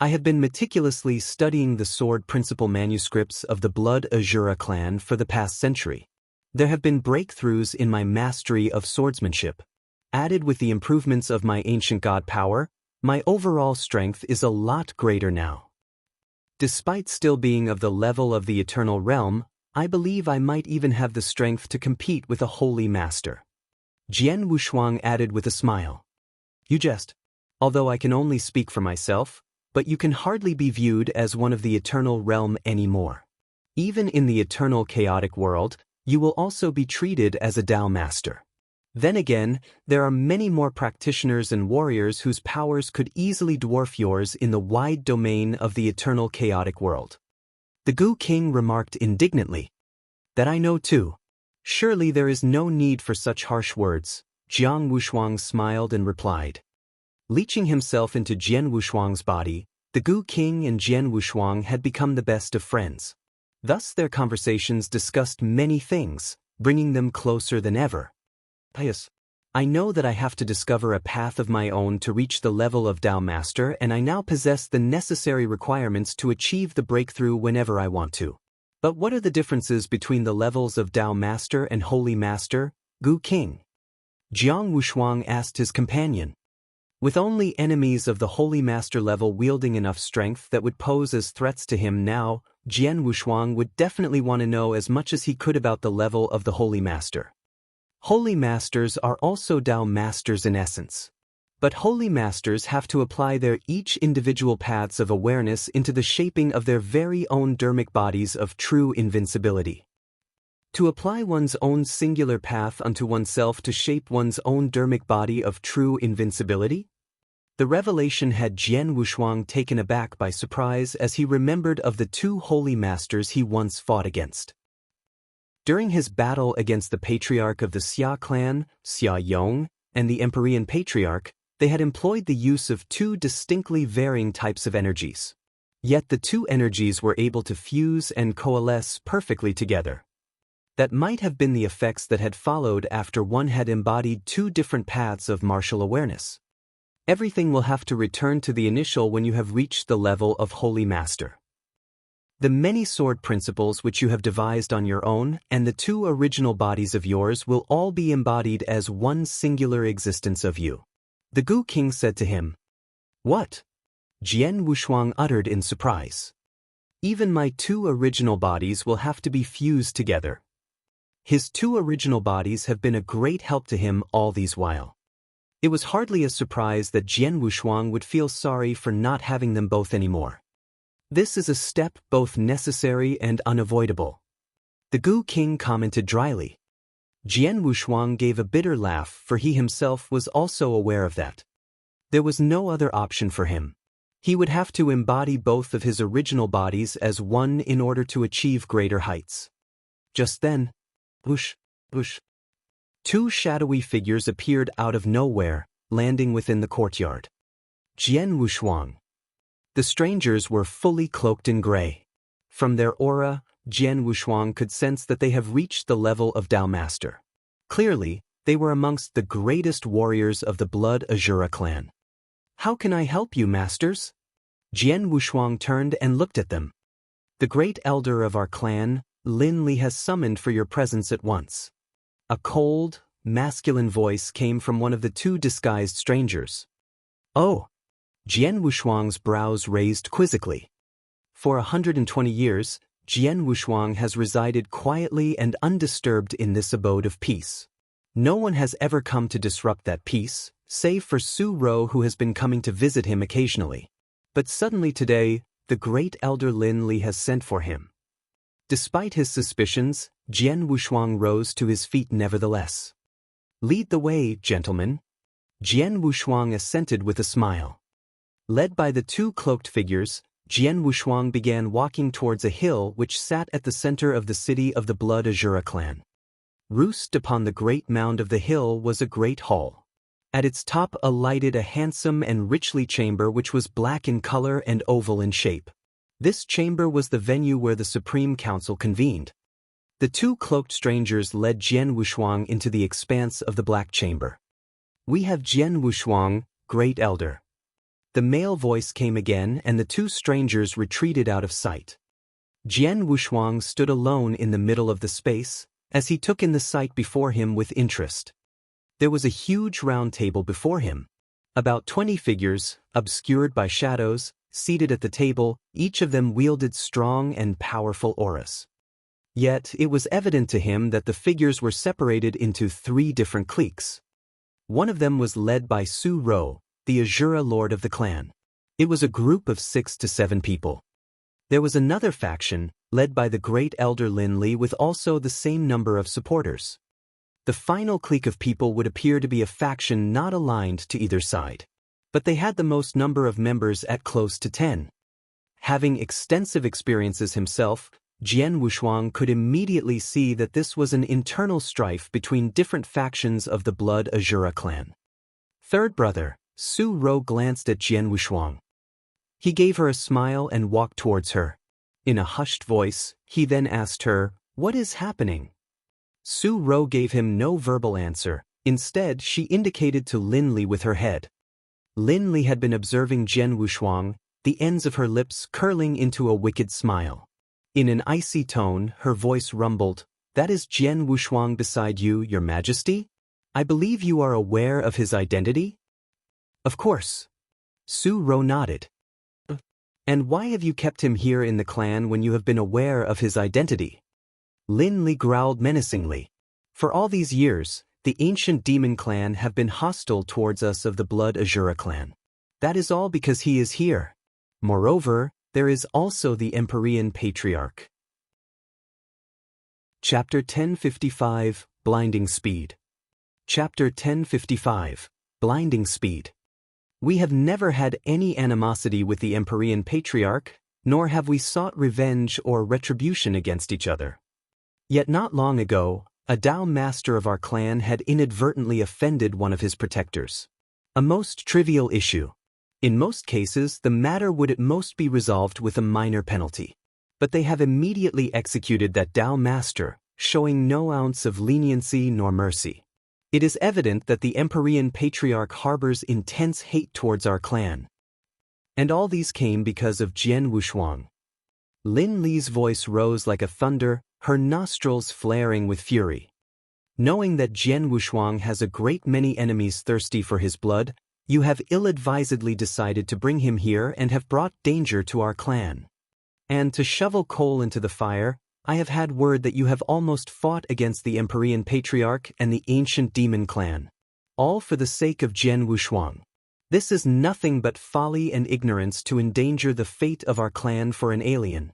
I have been meticulously studying the sword principle manuscripts of the Blood Azura clan for the past century. There have been breakthroughs in my mastery of swordsmanship. Added with the improvements of my ancient god power, my overall strength is a lot greater now. Despite still being of the level of the eternal realm, I believe I might even have the strength to compete with a holy master. Jian Wushuang added with a smile. You jest. Although I can only speak for myself, but you can hardly be viewed as one of the eternal realm anymore. Even in the eternal chaotic world, you will also be treated as a Dao master. Then again, there are many more practitioners and warriors whose powers could easily dwarf yours in the wide domain of the eternal chaotic world. The Gu King remarked indignantly. That I know too. Surely there is no need for such harsh words. Jiang Wushuang smiled and replied. Leeching himself into Jian Wushuang's body, the Gu King and Jian Wushuang had become the best of friends. Thus their conversations discussed many things, bringing them closer than ever. Pious. I know that I have to discover a path of my own to reach the level of Dao Master, and I now possess the necessary requirements to achieve the breakthrough whenever I want to. But what are the differences between the levels of Dao Master and Holy Master, Gu King? Jiang Wushuang asked his companion. With only enemies of the Holy Master level wielding enough strength that would pose as threats to him now, Jian Wushuang would definitely want to know as much as he could about the level of the Holy Master. Holy Masters are also Dao Masters in essence. But Holy Masters have to apply their each individual paths of awareness into the shaping of their very own dharmic bodies of true invincibility. To apply one's own singular path unto oneself to shape one's own dharmic body of true invincibility? The revelation had Jian Wushuang taken aback by surprise as he remembered of the 2 Holy Masters he once fought against. During his battle against the patriarch of the Xia clan, Xia Yong, and the Empyrean patriarch, they had employed the use of 2 distinctly varying types of energies. Yet the 2 energies were able to fuse and coalesce perfectly together. That might have been the effects that had followed after one had embodied 2 different paths of martial awareness. Everything will have to return to the initial when you have reached the level of Holy Master. The many sword principles which you have devised on your own and the 2 original bodies of yours will all be embodied as one singular existence of you. The Gu King said to him. What? Jian Wushuang uttered in surprise. Even my 2 original bodies will have to be fused together. His 2 original bodies have been a great help to him all these while. It was hardly a surprise that Jian Wushuang would feel sorry for not having them both anymore. This is a step both necessary and unavoidable. The Gu King commented dryly. Jian Wushuang gave a bitter laugh, for he himself was also aware of that. There was no other option for him. He would have to embody both of his original bodies as one in order to achieve greater heights. Just then, whoosh, whoosh. 2 shadowy figures appeared out of nowhere, landing within the courtyard. Jian Wushuang. The strangers were fully cloaked in gray. From their aura, Jian Wushuang could sense that they have reached the level of Dao Master. Clearly, they were amongst the greatest warriors of the Blood Azura clan. "How can I help you, masters?" Jian Wushuang turned and looked at them. "The great elder of our clan, Lin Li, has summoned for your presence at once." A cold, masculine voice came from one of the two disguised strangers. "Oh." Jian Wushuang's brows raised quizzically. For 120 years, Jian Wushuang has resided quietly and undisturbed in this abode of peace. No one has ever come to disrupt that peace, save for Su Ro, who has been coming to visit him occasionally. But suddenly today, the great elder Lin Li has sent for him. Despite his suspicions, Jian Wushuang rose to his feet nevertheless. "Lead the way, gentlemen." Jian Wushuang assented with a smile. Led by the two cloaked figures, Jian Wushuang began walking towards a hill which sat at the center of the city of the Blood Azura clan. Roosted upon the great mound of the hill was a great hall. At its top alighted a handsome and richly chamber which was black in color and oval in shape. This chamber was the venue where the Supreme Council convened. The two cloaked strangers led Jian Wushuang into the expanse of the black chamber. "We have Jian Wushuang, great elder." The male voice came again, and the two strangers retreated out of sight. Jian Wushuang stood alone in the middle of the space, as he took in the sight before him with interest. There was a huge round table before him. About 20 figures, obscured by shadows, seated at the table, each of them wielded strong and powerful auras. Yet it was evident to him that the figures were separated into 3 different cliques. One of them was led by Su Ro, the Azura lord of the clan. It was a group of 6 to 7 people. There was another faction, led by the great elder Lin Li, with also the same number of supporters. The final clique of people would appear to be a faction not aligned to either side. But they had the most number of members at close to 10. Having extensive experiences himself, Jian Wushuang could immediately see that this was an internal strife between different factions of the Blood Azura clan. Third brother, Su Ro, glanced at Jian Wushuang. He gave her a smile and walked towards her. In a hushed voice, he then asked her, "What is happening?" Su Ro gave him no verbal answer. Instead, she indicated to Lin Li with her head. Lin Li had been observing Jian Wushuang, the ends of her lips curling into a wicked smile. In an icy tone, her voice rumbled, "That is Jian Wushuang beside you, Your Majesty? I believe you are aware of his identity?" "Of course." Su Ro nodded. "And why have you kept him here in the clan when you have been aware of his identity?" Lin Li growled menacingly. "For all these years, the ancient demon clan have been hostile towards us of the Blood Azura clan. That is all because he is here. Moreover, there is also the Empyrean Patriarch." Chapter 1055, Blinding Speed. Chapter 1055, Blinding Speed. We have never had any animosity with the Empyrean Patriarch, nor have we sought revenge or retribution against each other. Yet not long ago, a Dao master of our clan had inadvertently offended one of his protectors. A most trivial issue. In most cases, the matter would at most be resolved with a minor penalty. But they have immediately executed that Dao master, showing no ounce of leniency nor mercy. It is evident that the Empyrean Patriarch harbors intense hate towards our clan. And all these came because of Jian Wushuang. Lin Li's voice rose like a thunder, her nostrils flaring with fury. Knowing that Jian Wushuang has a great many enemies thirsty for his blood, you have ill-advisedly decided to bring him here and have brought danger to our clan. And to shovel coal into the fire, I have had word that you have almost fought against the Empyrean Patriarch and the ancient demon clan. All for the sake of Jian Wushuang. This is nothing but folly and ignorance to endanger the fate of our clan for an alien.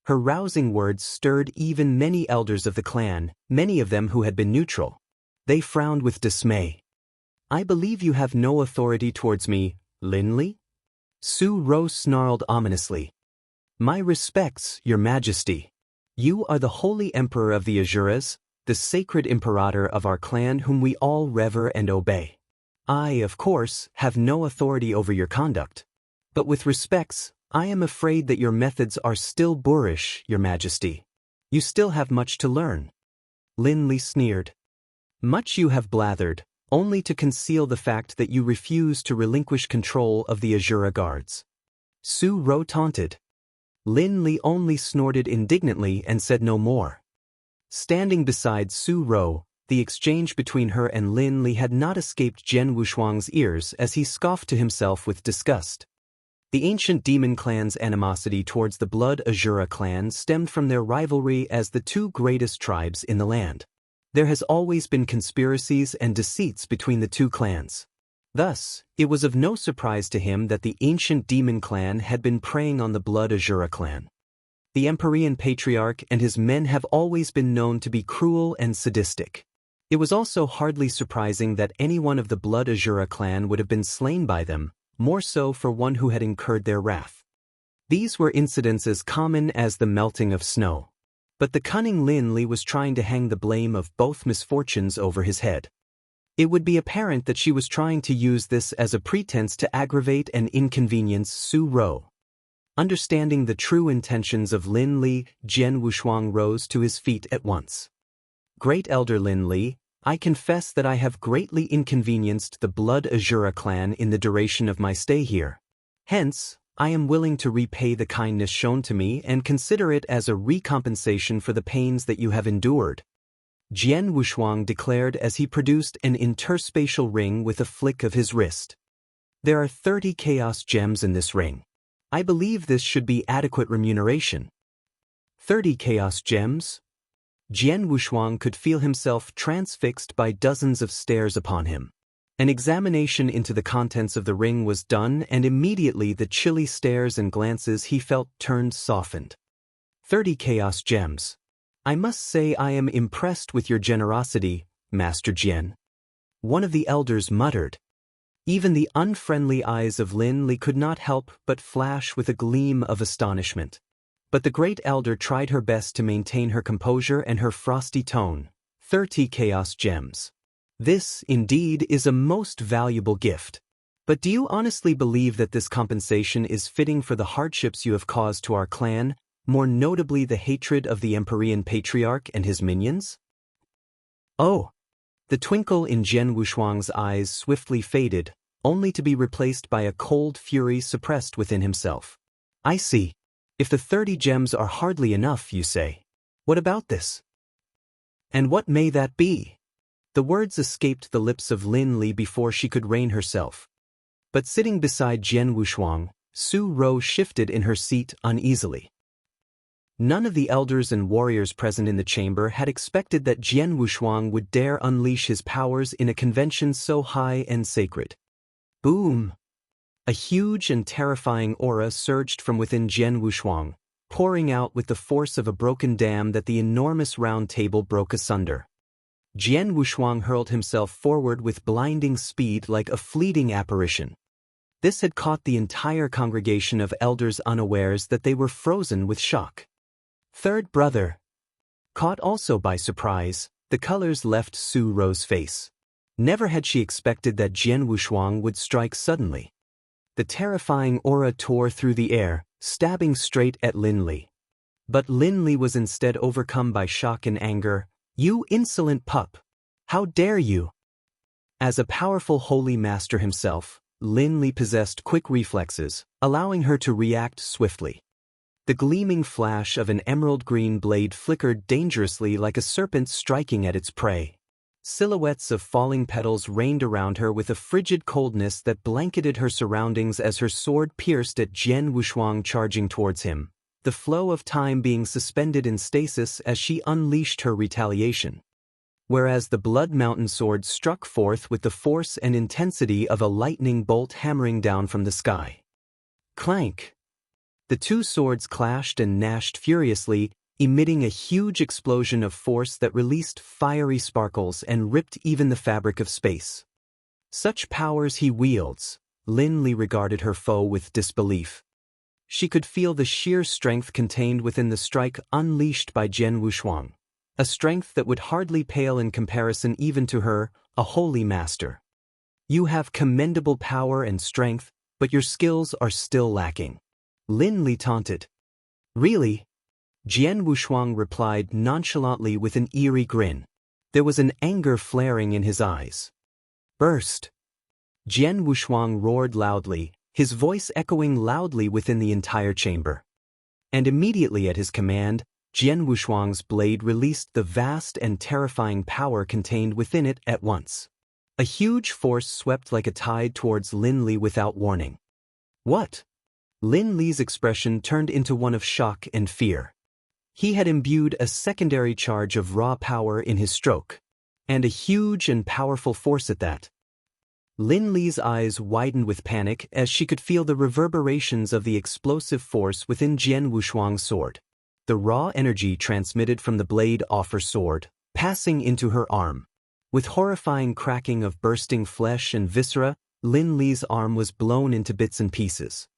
Her rousing words stirred even many elders of the clan, many of them who had been neutral. They frowned with dismay. "I believe you have no authority towards me, Lin Li?" Su Ro snarled ominously. "My respects, Your Majesty. You are the Holy Emperor of the Azuras, the sacred imperator of our clan whom we all revere and obey. I, of course, have no authority over your conduct. But with respects, I am afraid that your methods are still boorish, Your Majesty. You still have much to learn. Lin Li sneered. Much you have blathered, only to conceal the fact that you refuse to relinquish control of the Azura guards. Su Ro taunted. Lin Li only snorted indignantly and said no more. Standing beside Su Ro, the exchange between her and Lin Li had not escaped Jian Wushuang's ears as he scoffed to himself with disgust. The ancient demon clan's animosity towards the Blood Azura clan stemmed from their rivalry as the two greatest tribes in the land. There has always been conspiracies and deceits between the two clans. Thus, it was of no surprise to him that the ancient demon clan had been preying on the Blood Azura clan. The Empyrean Patriarch and his men have always been known to be cruel and sadistic. It was also hardly surprising that any one of the Blood Azura clan would have been slain by them, more so for one who had incurred their wrath. These were incidents as common as the melting of snow. But the cunning Lin Li was trying to hang the blame of both misfortunes over his head. It would be apparent that she was trying to use this as a pretense to aggravate and inconvenience Su Ro. Understanding the true intentions of Lin Li, Jian Wushuang rose to his feet at once. Great Elder Lin Li, I confess that I have greatly inconvenienced the Blood Azura clan in the duration of my stay here. Hence, I am willing to repay the kindness shown to me and consider it as a recompensation for the pains that you have endured. Jian Wushuang declared as he produced an interspatial ring with a flick of his wrist. There are 30 chaos gems in this ring. I believe this should be adequate remuneration. 30 chaos gems? Jian Wushuang could feel himself transfixed by dozens of stares upon him. An examination into the contents of the ring was done, and immediately the chilly stares and glances he felt turned softened. 30 chaos gems. I must say I am impressed with your generosity, Master Jian. One of the elders muttered. Even the unfriendly eyes of Lin Li could not help but flash with a gleam of astonishment. But the great elder tried her best to maintain her composure and her frosty tone. 30 chaos gems. This, indeed, is a most valuable gift. But do you honestly believe that this compensation is fitting for the hardships you have caused to our clan, more notably the hatred of the Empyrean Patriarch and his minions? Oh! The twinkle in Jian Wushuang's eyes swiftly faded, only to be replaced by a cold fury suppressed within himself. I see. If the 30 gems are hardly enough, you say. What about this? And what may that be? The words escaped the lips of Lin Li before she could rein herself. But sitting beside Jian Wushuang, Su Ro shifted in her seat uneasily. None of the elders and warriors present in the chamber had expected that Jian Wushuang would dare unleash his powers in a convention so high and sacred. Boom! A huge and terrifying aura surged from within Jian Wushuang, pouring out with the force of a broken dam that the enormous round table broke asunder. Jian Wushuang hurled himself forward with blinding speed like a fleeting apparition. This had caught the entire congregation of elders unawares that they were frozen with shock. Third brother. Caught also by surprise, the colors left Su Ro's face. Never had she expected that Jian Wushuang would strike suddenly. The terrifying aura tore through the air, stabbing straight at Lin Li. But Lin Li was instead overcome by shock and anger. You insolent pup! How dare you! As a powerful holy master himself, Lin Li possessed quick reflexes, allowing her to react swiftly. The gleaming flash of an emerald-green blade flickered dangerously like a serpent striking at its prey. Silhouettes of falling petals rained around her with a frigid coldness that blanketed her surroundings as her sword pierced at Jian Wushuang charging towards him, the flow of time being suspended in stasis as she unleashed her retaliation. Whereas the Blood Mountain sword struck forth with the force and intensity of a lightning bolt hammering down from the sky. Clank! The two swords clashed and gnashed furiously, emitting a huge explosion of force that released fiery sparkles and ripped even the fabric of space. Such powers he wields, Lin Li regarded her foe with disbelief. She could feel the sheer strength contained within the strike unleashed by Jian Wushuang, a strength that would hardly pale in comparison even to her, a holy master. You have commendable power and strength, but your skills are still lacking. Lin Li taunted. Really? Jian Wushuang replied nonchalantly with an eerie grin. There was an anger flaring in his eyes. Burst! Jian Wushuang roared loudly, his voice echoing loudly within the entire chamber. And immediately at his command, Jian Wushuang's blade released the vast and terrifying power contained within it at once. A huge force swept like a tide towards Lin Li without warning. What? Lin Li's expression turned into one of shock and fear. He had imbued a secondary charge of raw power in his stroke, and a huge and powerful force at that. Lin Li's eyes widened with panic as she could feel the reverberations of the explosive force within Jian Wushuang's sword. The raw energy transmitted from the blade off her sword, passing into her arm. With horrifying cracking of bursting flesh and viscera, Lin Li's arm was blown into bits and pieces.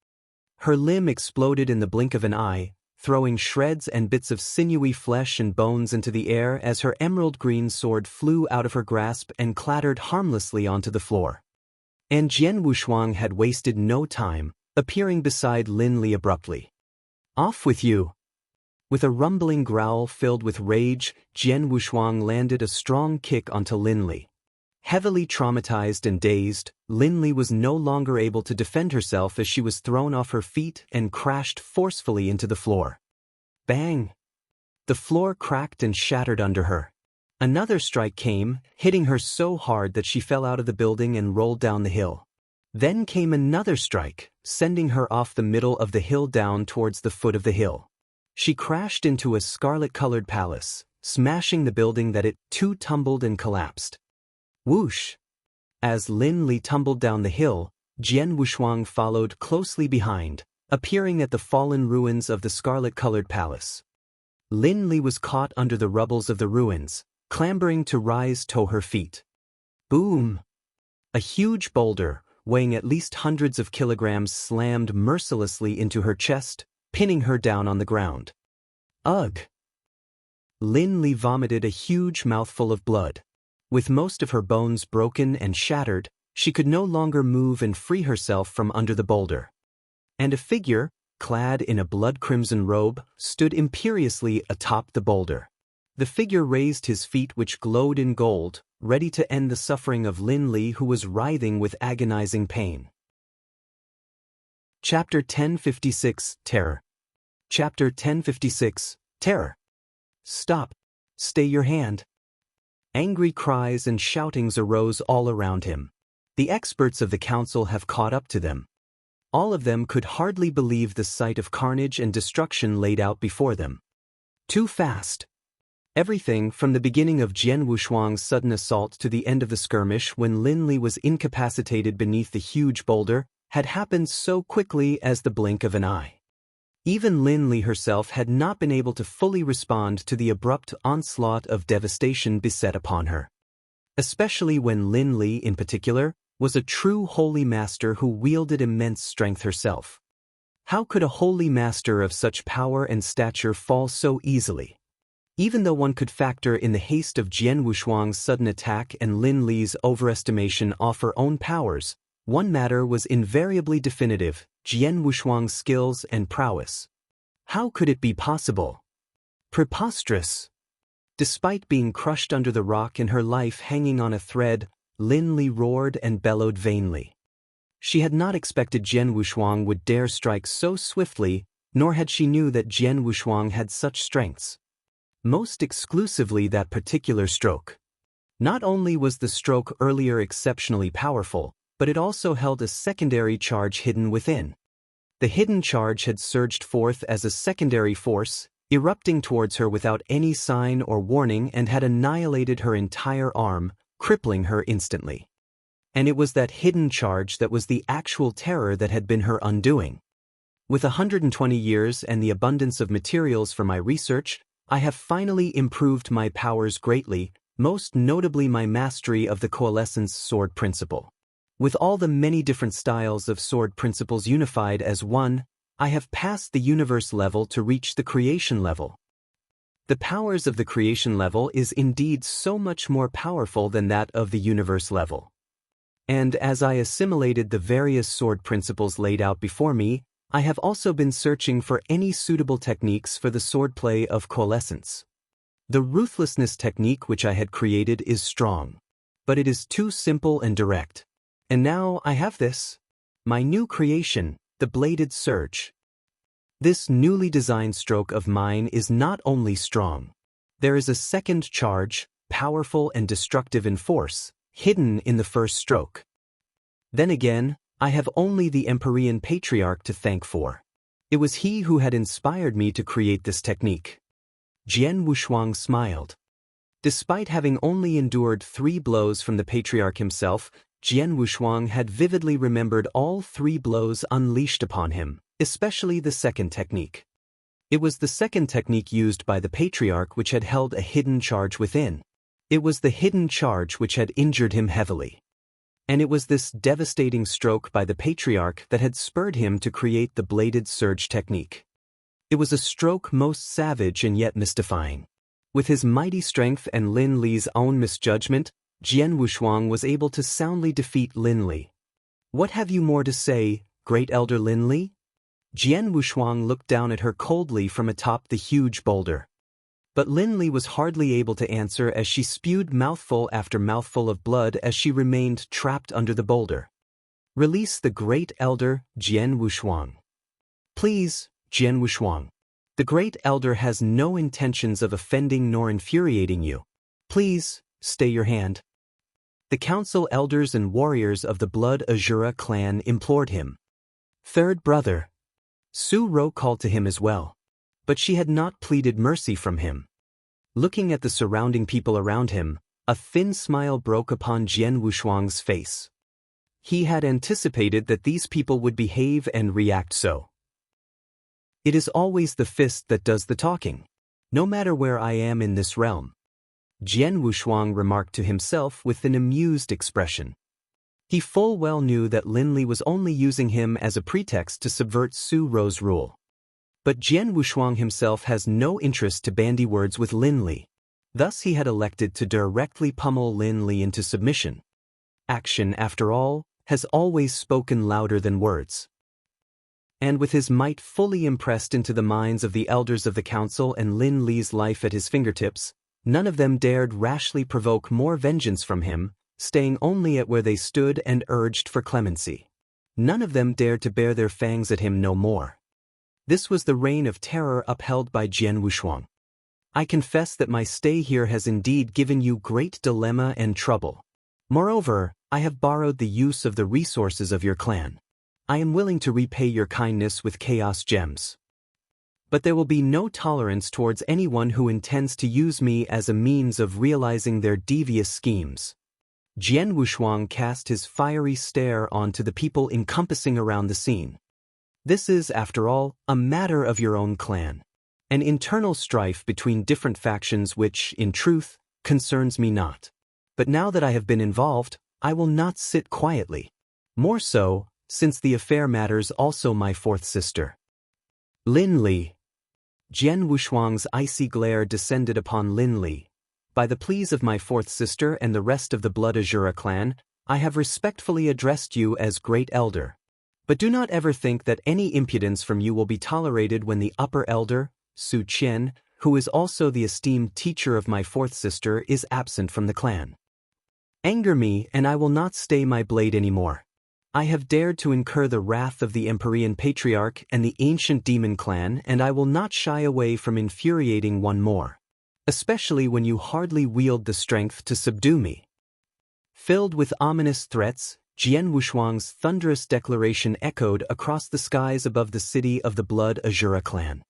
Her limb exploded in the blink of an eye, throwing shreds and bits of sinewy flesh and bones into the air as her emerald-green sword flew out of her grasp and clattered harmlessly onto the floor. And Jian Wushuang had wasted no time, appearing beside Lin Li abruptly. Off with you! With a rumbling growl filled with rage, Jian Wushuang landed a strong kick onto Lin Li. Heavily traumatized and dazed, Lin Li was no longer able to defend herself as she was thrown off her feet and crashed forcefully into the floor. Bang! The floor cracked and shattered under her. Another strike came, hitting her so hard that she fell out of the building and rolled down the hill. Then came another strike, sending her off the middle of the hill down towards the foot of the hill. She crashed into a scarlet-colored palace, smashing the building that it too tumbled and collapsed. Whoosh! As Lin Li tumbled down the hill, Jian Wushuang followed closely behind, appearing at the fallen ruins of the scarlet-colored palace. Lin Li was caught under the rubbles of the ruins, clambering to rise to her feet. Boom! A huge boulder, weighing at least hundreds of kilograms, slammed mercilessly into her chest, pinning her down on the ground. Ugh! Lin Li vomited a huge mouthful of blood. With most of her bones broken and shattered, she could no longer move and free herself from under the boulder. And a figure, clad in a blood-crimson robe, stood imperiously atop the boulder. The figure raised his feet which glowed in gold, ready to end the suffering of Lin Li, who was writhing with agonizing pain. Chapter 1056, Terror. Chapter 1056, Terror. Stop! Stay your hand! Angry cries and shoutings arose all around him. The experts of the council have caught up to them. All of them could hardly believe the sight of carnage and destruction laid out before them. Too fast. Everything from the beginning of Jian Wushuang's sudden assault to the end of the skirmish when Lin Li was incapacitated beneath the huge boulder had happened so quickly as the blink of an eye. Even Lin Li herself had not been able to fully respond to the abrupt onslaught of devastation beset upon her. Especially when Lin Li, in particular, was a true holy master who wielded immense strength herself. How could a holy master of such power and stature fall so easily? Even though one could factor in the haste of Jian Wushuang's sudden attack and Lin Li's overestimation of her own powers, one matter was invariably definitive: Jian Wushuang's skills and prowess. How could it be possible? Preposterous! Despite being crushed under the rock and her life hanging on a thread, Lin Li roared and bellowed vainly. She had not expected Jian Wushuang would dare strike so swiftly, nor had she knew that Jian Wushuang had such strengths. Most exclusively that particular stroke. Not only was the stroke earlier exceptionally powerful, but it also held a secondary charge hidden within. The hidden charge had surged forth as a secondary force, erupting towards her without any sign or warning, and had annihilated her entire arm, crippling her instantly. And it was that hidden charge that was the actual terror that had been her undoing. With 120 years and the abundance of materials for my research, I have finally improved my powers greatly, most notably my mastery of the coalescence sword principle. With all the many different styles of sword principles unified as one, I have passed the universe level to reach the creation level. The powers of the creation level is indeed so much more powerful than that of the universe level. And as I assimilated the various sword principles laid out before me, I have also been searching for any suitable techniques for the swordplay of coalescence. The ruthlessness technique which I had created is strong, but it is too simple and direct. And now I have this. My new creation, the bladed surge. This newly designed stroke of mine is not only strong. There is a second charge, powerful and destructive in force, hidden in the first stroke. Then again, I have only the Empyrean Patriarch to thank for. It was he who had inspired me to create this technique. Jian Wushuang smiled. Despite having only endured 3 blows from the Patriarch himself, Jian Wushuang had vividly remembered all 3 blows unleashed upon him, especially the second technique. It was the second technique used by the Patriarch which had held a hidden charge within. It was the hidden charge which had injured him heavily. And it was this devastating stroke by the Patriarch that had spurred him to create the bladed surge technique. It was a stroke most savage and yet mystifying. With his mighty strength and Lin Li's own misjudgment, Jian Wushuang was able to soundly defeat Lin Li. What have you more to say, Great Elder Lin Li? Jian Wushuang looked down at her coldly from atop the huge boulder. But Lin Li was hardly able to answer as she spewed mouthful after mouthful of blood as she remained trapped under the boulder. Release the Great Elder, Jian Wushuang. Please, Jian Wushuang. The Great Elder has no intentions of offending nor infuriating you. Please, stay your hand. The council elders and warriors of the Blood Azura clan implored him. Third brother. Su Ro called to him as well. But she had not pleaded mercy from him. Looking at the surrounding people around him, a thin smile broke upon Jian Wushuang's face. He had anticipated that these people would behave and react so. It is always the fist that does the talking, no matter where I am in this realm. Jian Wushuang remarked to himself with an amused expression. He full well knew that Lin Li was only using him as a pretext to subvert Su Ro's rule. But Jian Wushuang himself has no interest to bandy words with Lin Li. Thus he had elected to directly pummel Lin Li into submission. Action, after all, has always spoken louder than words. And with his might fully impressed into the minds of the elders of the council and Lin Li's life at his fingertips, none of them dared rashly provoke more vengeance from him, staying only at where they stood and urged for clemency. None of them dared to bare their fangs at him no more. This was the reign of terror upheld by Jian Wushuang. I confess that my stay here has indeed given you great dilemma and trouble. Moreover, I have borrowed the use of the resources of your clan. I am willing to repay your kindness with chaos gems. But there will be no tolerance towards anyone who intends to use me as a means of realizing their devious schemes. Jian Wushuang cast his fiery stare onto the people encompassing around the scene. This is, after all, a matter of your own clan. An internal strife between different factions which, in truth, concerns me not. But now that I have been involved, I will not sit quietly. More so, since the affair matters also my fourth sister. Lin Li. Jian Wushuang's icy glare descended upon Lin Li. By the pleas of my fourth sister and the rest of the Blood Azura clan, I have respectfully addressed you as Great Elder. But do not ever think that any impudence from you will be tolerated when the upper elder, Su Qian, who is also the esteemed teacher of my fourth sister, is absent from the clan. Anger me and I will not stay my blade anymore. I have dared to incur the wrath of the Empyrean Patriarch and the ancient demon clan, and I will not shy away from infuriating one more. Especially when you hardly wield the strength to subdue me. Filled with ominous threats, Jian Wushuang's thunderous declaration echoed across the skies above the city of the Blood Azura clan.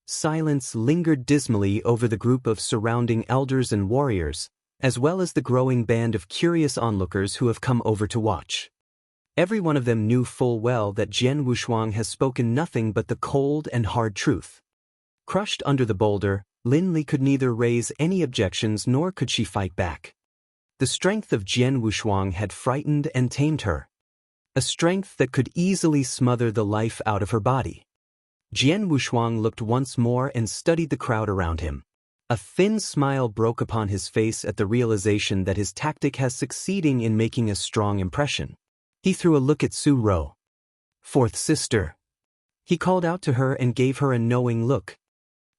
Silence lingered dismally over the group of surrounding elders and warriors, as well as the growing band of curious onlookers who have come over to watch. Every one of them knew full well that Jian Wushuang has spoken nothing but the cold and hard truth. Crushed under the boulder, Lin Li could neither raise any objections nor could she fight back. The strength of Jian Wushuang had frightened and tamed her. A strength that could easily smother the life out of her body. Jian Wushuang looked once more and studied the crowd around him. A thin smile broke upon his face at the realization that his tactic has succeeding in making a strong impression. He threw a look at Su Ro. Fourth sister. He called out to her and gave her a knowing look.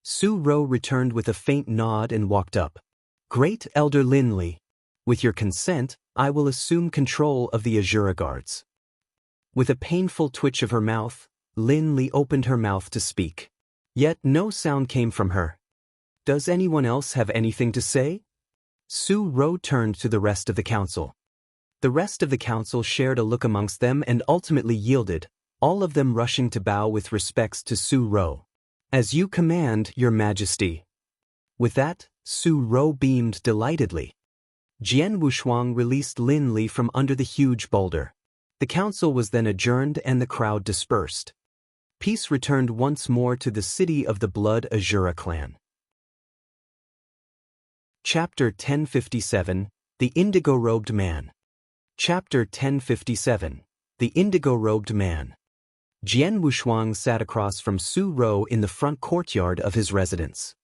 Su Ro returned with a faint nod and walked up. Great Elder Linley, with your consent, I will assume control of the Azura guards. With a painful twitch of her mouth, Linley opened her mouth to speak. Yet no sound came from her. Does anyone else have anything to say? Su Ro turned to the rest of the council. The rest of the council shared a look amongst them and ultimately yielded, all of them rushing to bow with respects to Su Ro. As you command, Your Majesty. With that, Su Ro beamed delightedly. Jian Wushuang released Linley from under the huge boulder. The council was then adjourned and the crowd dispersed. Peace returned once more to the city of the Blood Azura clan. Chapter 1057, The Indigo-Robed Man. Chapter 1057, The Indigo-Robed Man. Jian Wushuang sat across from Su Ro in the front courtyard of his residence.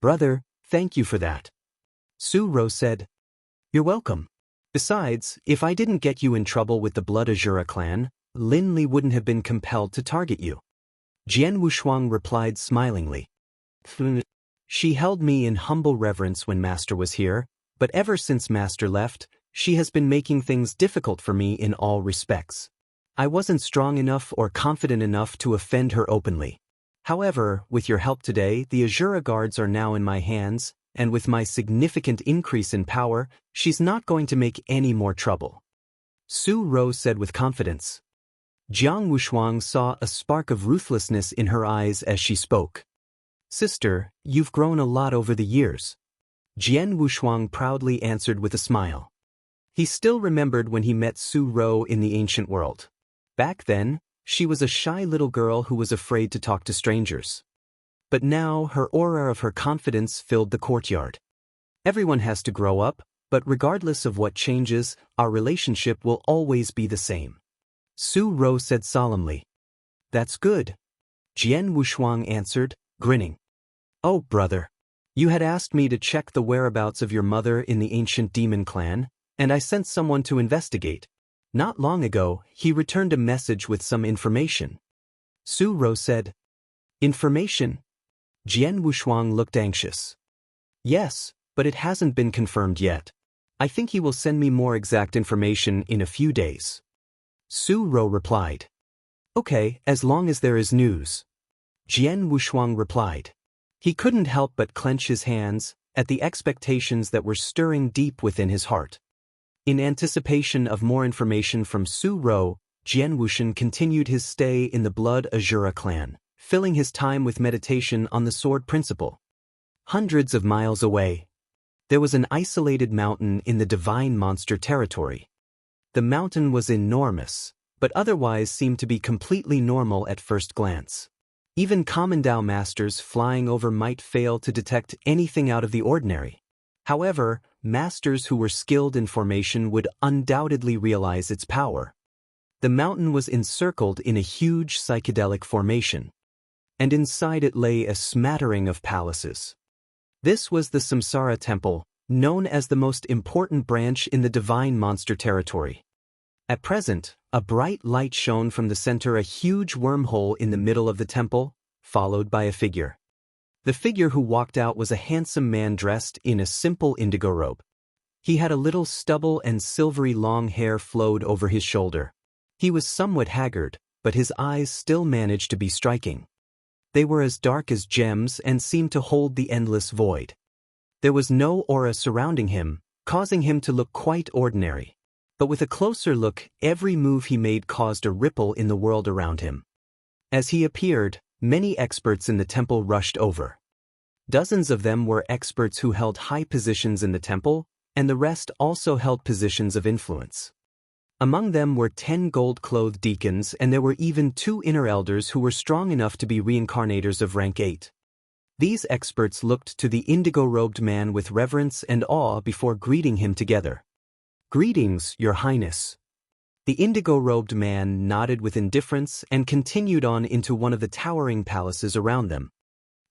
Brother, thank you for that. Su Ro said. You're welcome. Besides, if I didn't get you in trouble with the Blood Azura clan, Linley wouldn't have been compelled to target you. Jian Wushuang replied smilingly. She held me in humble reverence when Master was here, but ever since Master left, she has been making things difficult for me in all respects. I wasn't strong enough or confident enough to offend her openly. However, with your help today, the Azura guards are now in my hands, and with my significant increase in power, she's not going to make any more trouble. Su Ro said with confidence. Jiang Wushuang saw a spark of ruthlessness in her eyes as she spoke. Sister, you've grown a lot over the years. Jian Wushuang proudly answered with a smile. He still remembered when he met Su Ro in the ancient world. Back then, she was a shy little girl who was afraid to talk to strangers. But now her aura of her confidence filled the courtyard. Everyone has to grow up, but regardless of what changes, our relationship will always be the same. Su Ro said solemnly. That's good. Jian Wushuang answered, grinning. Oh, brother. You had asked me to check the whereabouts of your mother in the ancient demon clan, and I sent someone to investigate. Not long ago, he returned a message with some information. Su Ro said. Information? Jian Wushuang looked anxious. Yes, but it hasn't been confirmed yet. I think he will send me more exact information in a few days. Su Ro replied. Okay, as long as there is news. Jian Wushuang replied. He couldn't help but clench his hands at the expectations that were stirring deep within his heart. In anticipation of more information from Su Ro, Jian Wushan continued his stay in the Blood Azura clan, filling his time with meditation on the sword principle. Hundreds of miles away, there was an isolated mountain in the divine monster territory. The mountain was enormous, but otherwise seemed to be completely normal at first glance. Even common Dao masters flying over might fail to detect anything out of the ordinary. However, masters who were skilled in formation would undoubtedly realize its power. The mountain was encircled in a huge psychedelic formation, and inside it lay a smattering of palaces. This was the Samsara Temple, known as the most important branch in the divine monster territory. At present, a bright light shone from the center, a huge wormhole in the middle of the temple, followed by a figure. The figure who walked out was a handsome man dressed in a simple indigo robe. He had a little stubble and silvery long hair flowed over his shoulder. He was somewhat haggard, but his eyes still managed to be striking. They were as dark as gems and seemed to hold the endless void. There was no aura surrounding him, causing him to look quite ordinary. But with a closer look, every move he made caused a ripple in the world around him. As he appeared, many experts in the temple rushed over. Dozens of them were experts who held high positions in the temple, and the rest also held positions of influence. Among them were 10 gold-clothed deacons, and there were even 2 inner elders who were strong enough to be reincarnators of rank 8. These experts looked to the indigo-robed man with reverence and awe before greeting him together. Greetings, Your Highness. The indigo-robed man nodded with indifference and continued on into one of the towering palaces around them.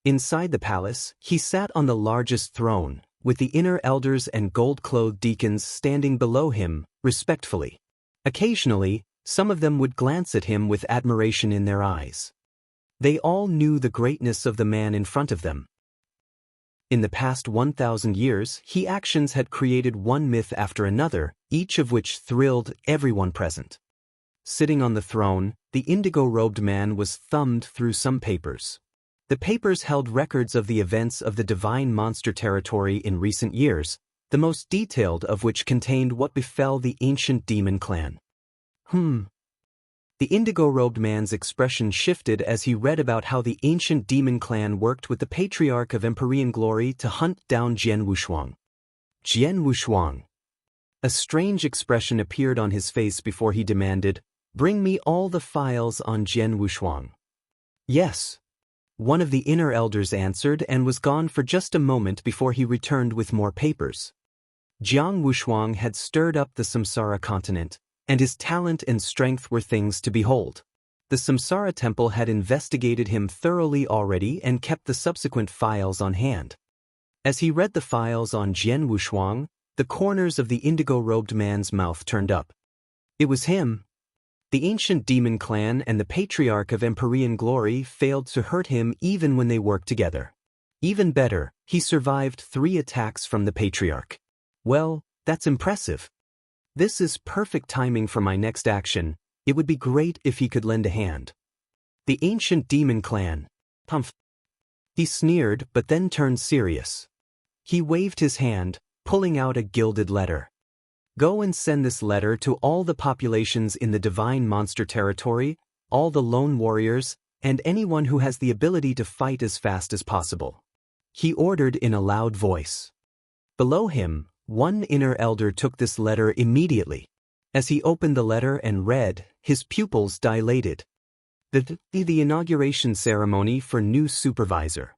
Inside the palace, he sat on the largest throne, with the inner elders and gold-clothed deacons standing below him, respectfully. Occasionally, some of them would glance at him with admiration in their eyes. They all knew the greatness of the man in front of them. In the past 1,000 years, his actions had created one myth after another, each of which thrilled everyone present. Sitting on the throne, the indigo-robed man was thumbed through some papers. The papers held records of the events of the divine monster territory in recent years, the most detailed of which contained what befell the ancient demon clan. The indigo-robed man's expression shifted as he read about how the ancient demon clan worked with the patriarch of Empyrean glory to hunt down Jian Wushuang. Jian Wushuang. A strange expression appeared on his face before he demanded, "Bring me all the files on Jian Wushuang." "Yes." One of the inner elders answered and was gone for just a moment before he returned with more papers. Jiang Wushuang had stirred up the Samsara continent, and his talent and strength were things to behold. The Samsara temple had investigated him thoroughly already and kept the subsequent files on hand. As he read the files on Jian Wushuang, the corners of the indigo-robed man's mouth turned up. It was him. The ancient demon clan and the patriarch of Empyrean glory failed to hurt him even when they worked together. Even better, he survived 3 attacks from the patriarch. Well, that's impressive. This is perfect timing for my next action. It would be great if he could lend a hand. The ancient demon clan. Pumph. He sneered but then turned serious. He waved his hand, pulling out a gilded letter. "Go and send this letter to all the populations in the divine monster territory, all the lone warriors, and anyone who has the ability to fight as fast as possible," he ordered in a loud voice. Below him, one inner elder took this letter immediately. As he opened the letter and read, his pupils dilated. The inauguration ceremony for new supervisor.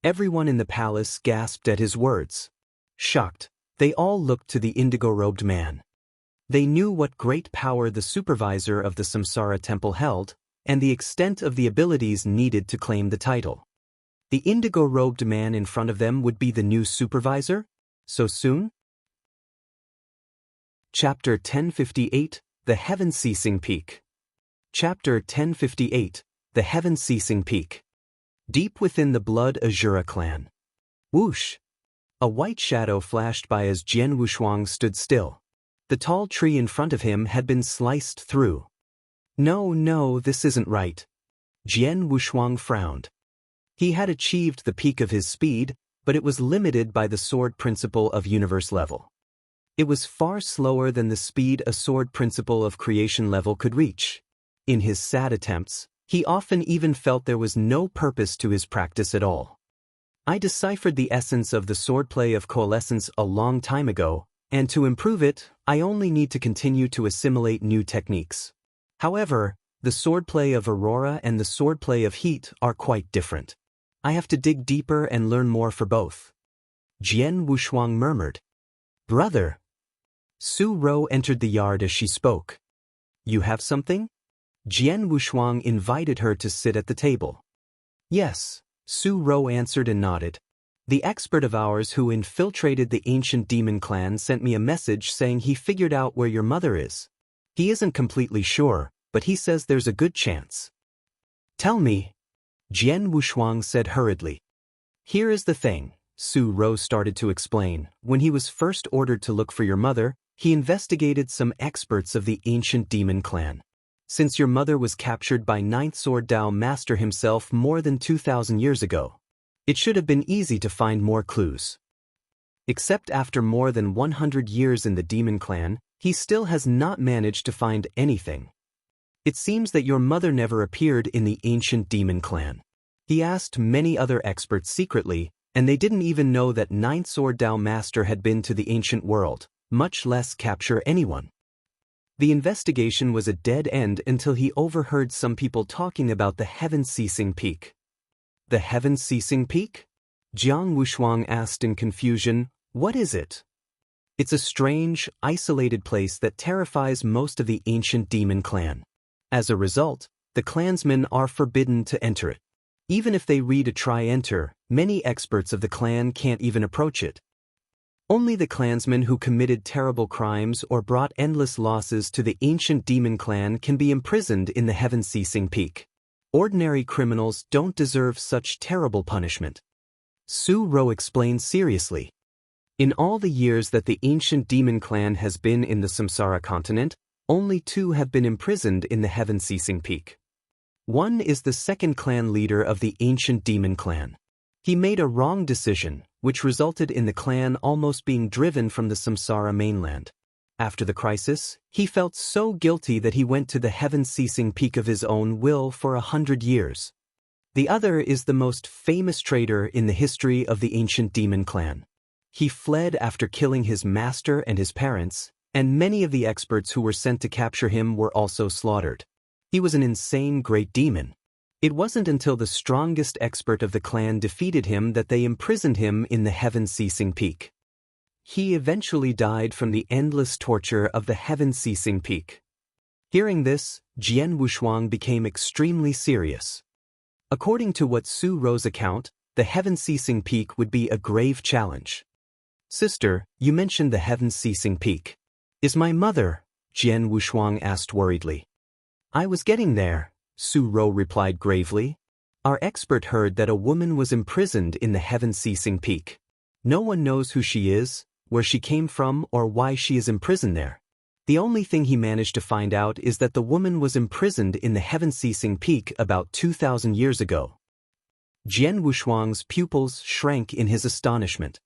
Everyone in the palace gasped at his words. Shocked, they all looked to the indigo-robed man. They knew what great power the supervisor of the Samsara temple held, and the extent of the abilities needed to claim the title. The indigo-robed man in front of them would be the new supervisor? So soon? Chapter 1058, The Heaven-Ceasing Peak. Chapter 1058, The Heaven-Ceasing Peak. Deep within the Blood Azura clan. Whoosh! A white shadow flashed by as Jian Wushuang stood still. The tall tree in front of him had been sliced through. No, this isn't right. Jian Wushuang frowned. He had achieved the peak of his speed, but it was limited by the sword principle of universe level. It was far slower than the speed a sword principle of creation level could reach. In his sad attempts, he often even felt there was no purpose to his practice at all. I deciphered the essence of the swordplay of coalescence a long time ago, and to improve it, I only need to continue to assimilate new techniques. However, the swordplay of aurora and the swordplay of heat are quite different. I have to dig deeper and learn more for both. Jian Wushuang murmured. Brother. Su Rou entered the yard as she spoke. You have something? Jian Wushuang invited her to sit at the table. Yes. Su Rou answered and nodded. The expert of ours who infiltrated the ancient demon clan sent me a message saying he figured out where your mother is. He isn't completely sure, but he says there's a good chance. Tell me. Jian Wushuang said hurriedly. Here is the thing, Su Rou started to explain. When he was first ordered to look for your mother, he investigated some experts of the ancient demon clan. Since your mother was captured by Ninth Sword Dao Master himself more than 2,000 years ago, it should have been easy to find more clues. Except after more than 100 years in the demon clan, he still has not managed to find anything. It seems that your mother never appeared in the ancient demon clan. He asked many other experts secretly, and they didn't even know that Ninth Sword Dao Master had been to the ancient world, much less capture anyone. The investigation was a dead end until he overheard some people talking about the Heaven-Ceasing Peak. The Heaven-Ceasing Peak? Jiang Wushuang asked in confusion, what is it? It's a strange, isolated place that terrifies most of the ancient demon clan. As a result, the clansmen are forbidden to enter it. Even if they read a try-enter, many experts of the clan can't even approach it. Only the clansmen who committed terrible crimes or brought endless losses to the ancient demon clan can be imprisoned in the Heaven-Ceasing Peak. Ordinary criminals don't deserve such terrible punishment. Su-ro explained seriously. In all the years that the ancient demon clan has been in the Samsara continent, only 2 have been imprisoned in the heaven-ceasing peak. One is the second clan leader of the ancient demon clan. He made a wrong decision, which resulted in the clan almost being driven from the Samsara mainland. After the crisis, he felt so guilty that he went to the heaven-ceasing peak of his own will for 100 years. The other is the most famous traitor in the history of the ancient demon clan. He fled after killing his master and his parents, and many of the experts who were sent to capture him were also slaughtered. He was an insane great demon. It wasn't until the strongest expert of the clan defeated him that they imprisoned him in the heaven-ceasing peak. He eventually died from the endless torture of the heaven-ceasing peak. Hearing this, Jian Wushuang became extremely serious. According to what Su-ro's account, the heaven-ceasing peak would be a grave challenge. Sister, you mentioned the heaven-ceasing peak. Is my mother? Jian Wushuang asked worriedly. I was getting there, Su-ro replied gravely. Our expert heard that a woman was imprisoned in the heaven-ceasing peak. No one knows who she is, where she came from, or why she is imprisoned there. The only thing he managed to find out is that the woman was imprisoned in the heaven-ceasing peak about 2,000 years ago. Jian Wushuang's pupils shrank in his astonishment.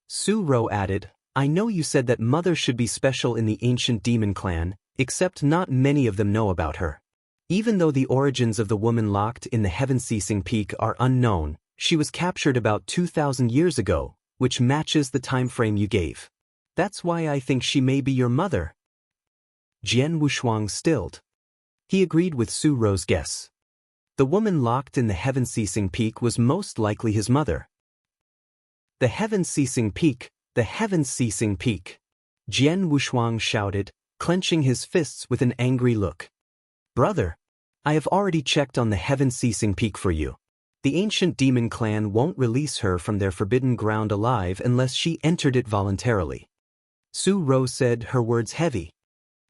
Su-ro added, I know you said that mother should be special in the ancient demon clan, except not many of them know about her. Even though the origins of the woman locked in the heaven-ceasing peak are unknown, she was captured about 2,000 years ago, which matches the time frame you gave. That's why I think she may be your mother. Jian Wushuang stilled. He agreed with Su-ro's guess. The woman locked in the heaven-ceasing peak was most likely his mother. The heaven-ceasing peak, the heaven-ceasing peak. Jian Wushuang shouted, clenching his fists with an angry look. Brother, I have already checked on the heaven-ceasing peak for you. The ancient demon clan won't release her from their forbidden ground alive unless she entered it voluntarily. Su-ro said, her words heavy.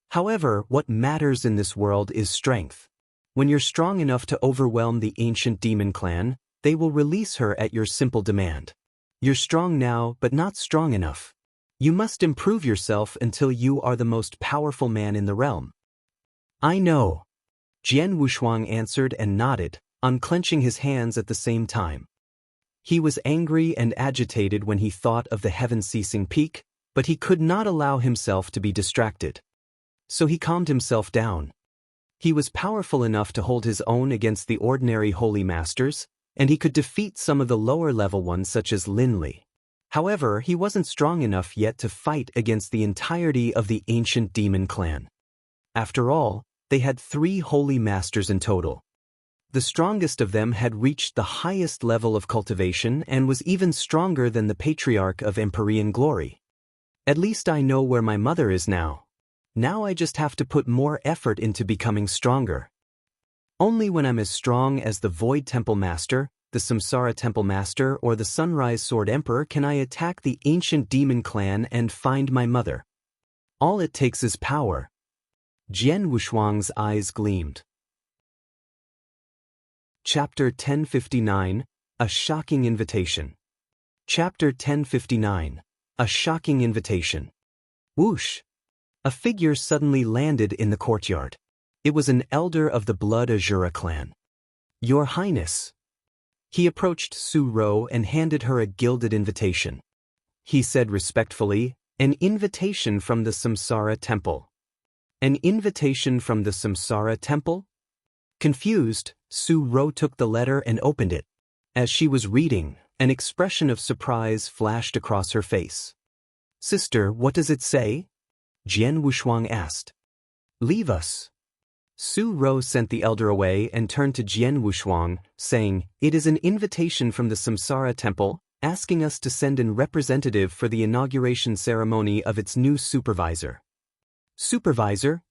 However, what matters in this world is strength. When you're strong enough to overwhelm the ancient demon clan, they will release her at your simple demand. You're strong now, but not strong enough. You must improve yourself until you are the most powerful man in the realm. I know. Jian Wushuang answered and nodded, unclenching his hands at the same time. He was angry and agitated when he thought of the heaven-ceasing peak, but he could not allow himself to be distracted. So he calmed himself down. He was powerful enough to hold his own against the ordinary holy masters, and he could defeat some of the lower-level ones such as Lin Li. However, he wasn't strong enough yet to fight against the entirety of the ancient demon clan. After all, they had 3 holy masters in total. The strongest of them had reached the highest level of cultivation and was even stronger than the patriarch of Empyrean glory. At least I know where my mother is now. Now I just have to put more effort into becoming stronger. Only when I'm as strong as the Void Temple Master, the Samsara Temple Master, or the Sunrise Sword Emperor can I attack the ancient demon clan and find my mother. All it takes is power. Jian Wushuang's eyes gleamed. Chapter 1059, A Shocking Invitation. Chapter 1059, A Shocking Invitation. Whoosh! A figure suddenly landed in the courtyard. It was an elder of the Blood Azura clan. Your Highness. He approached Su-ro and handed her a gilded invitation. He said respectfully, an invitation from the Samsara Temple. An invitation from the Samsara Temple? Confused, Su-ro took the letter and opened it. As she was reading, an expression of surprise flashed across her face. Sister, what does it say? Jian Wushuang asked. Leave us. Su-ro sent the elder away and turned to Jian Wushuang, saying, It is an invitation from the Samsara Temple, asking us to send in representative for the inauguration ceremony of its new supervisor. Supervisor?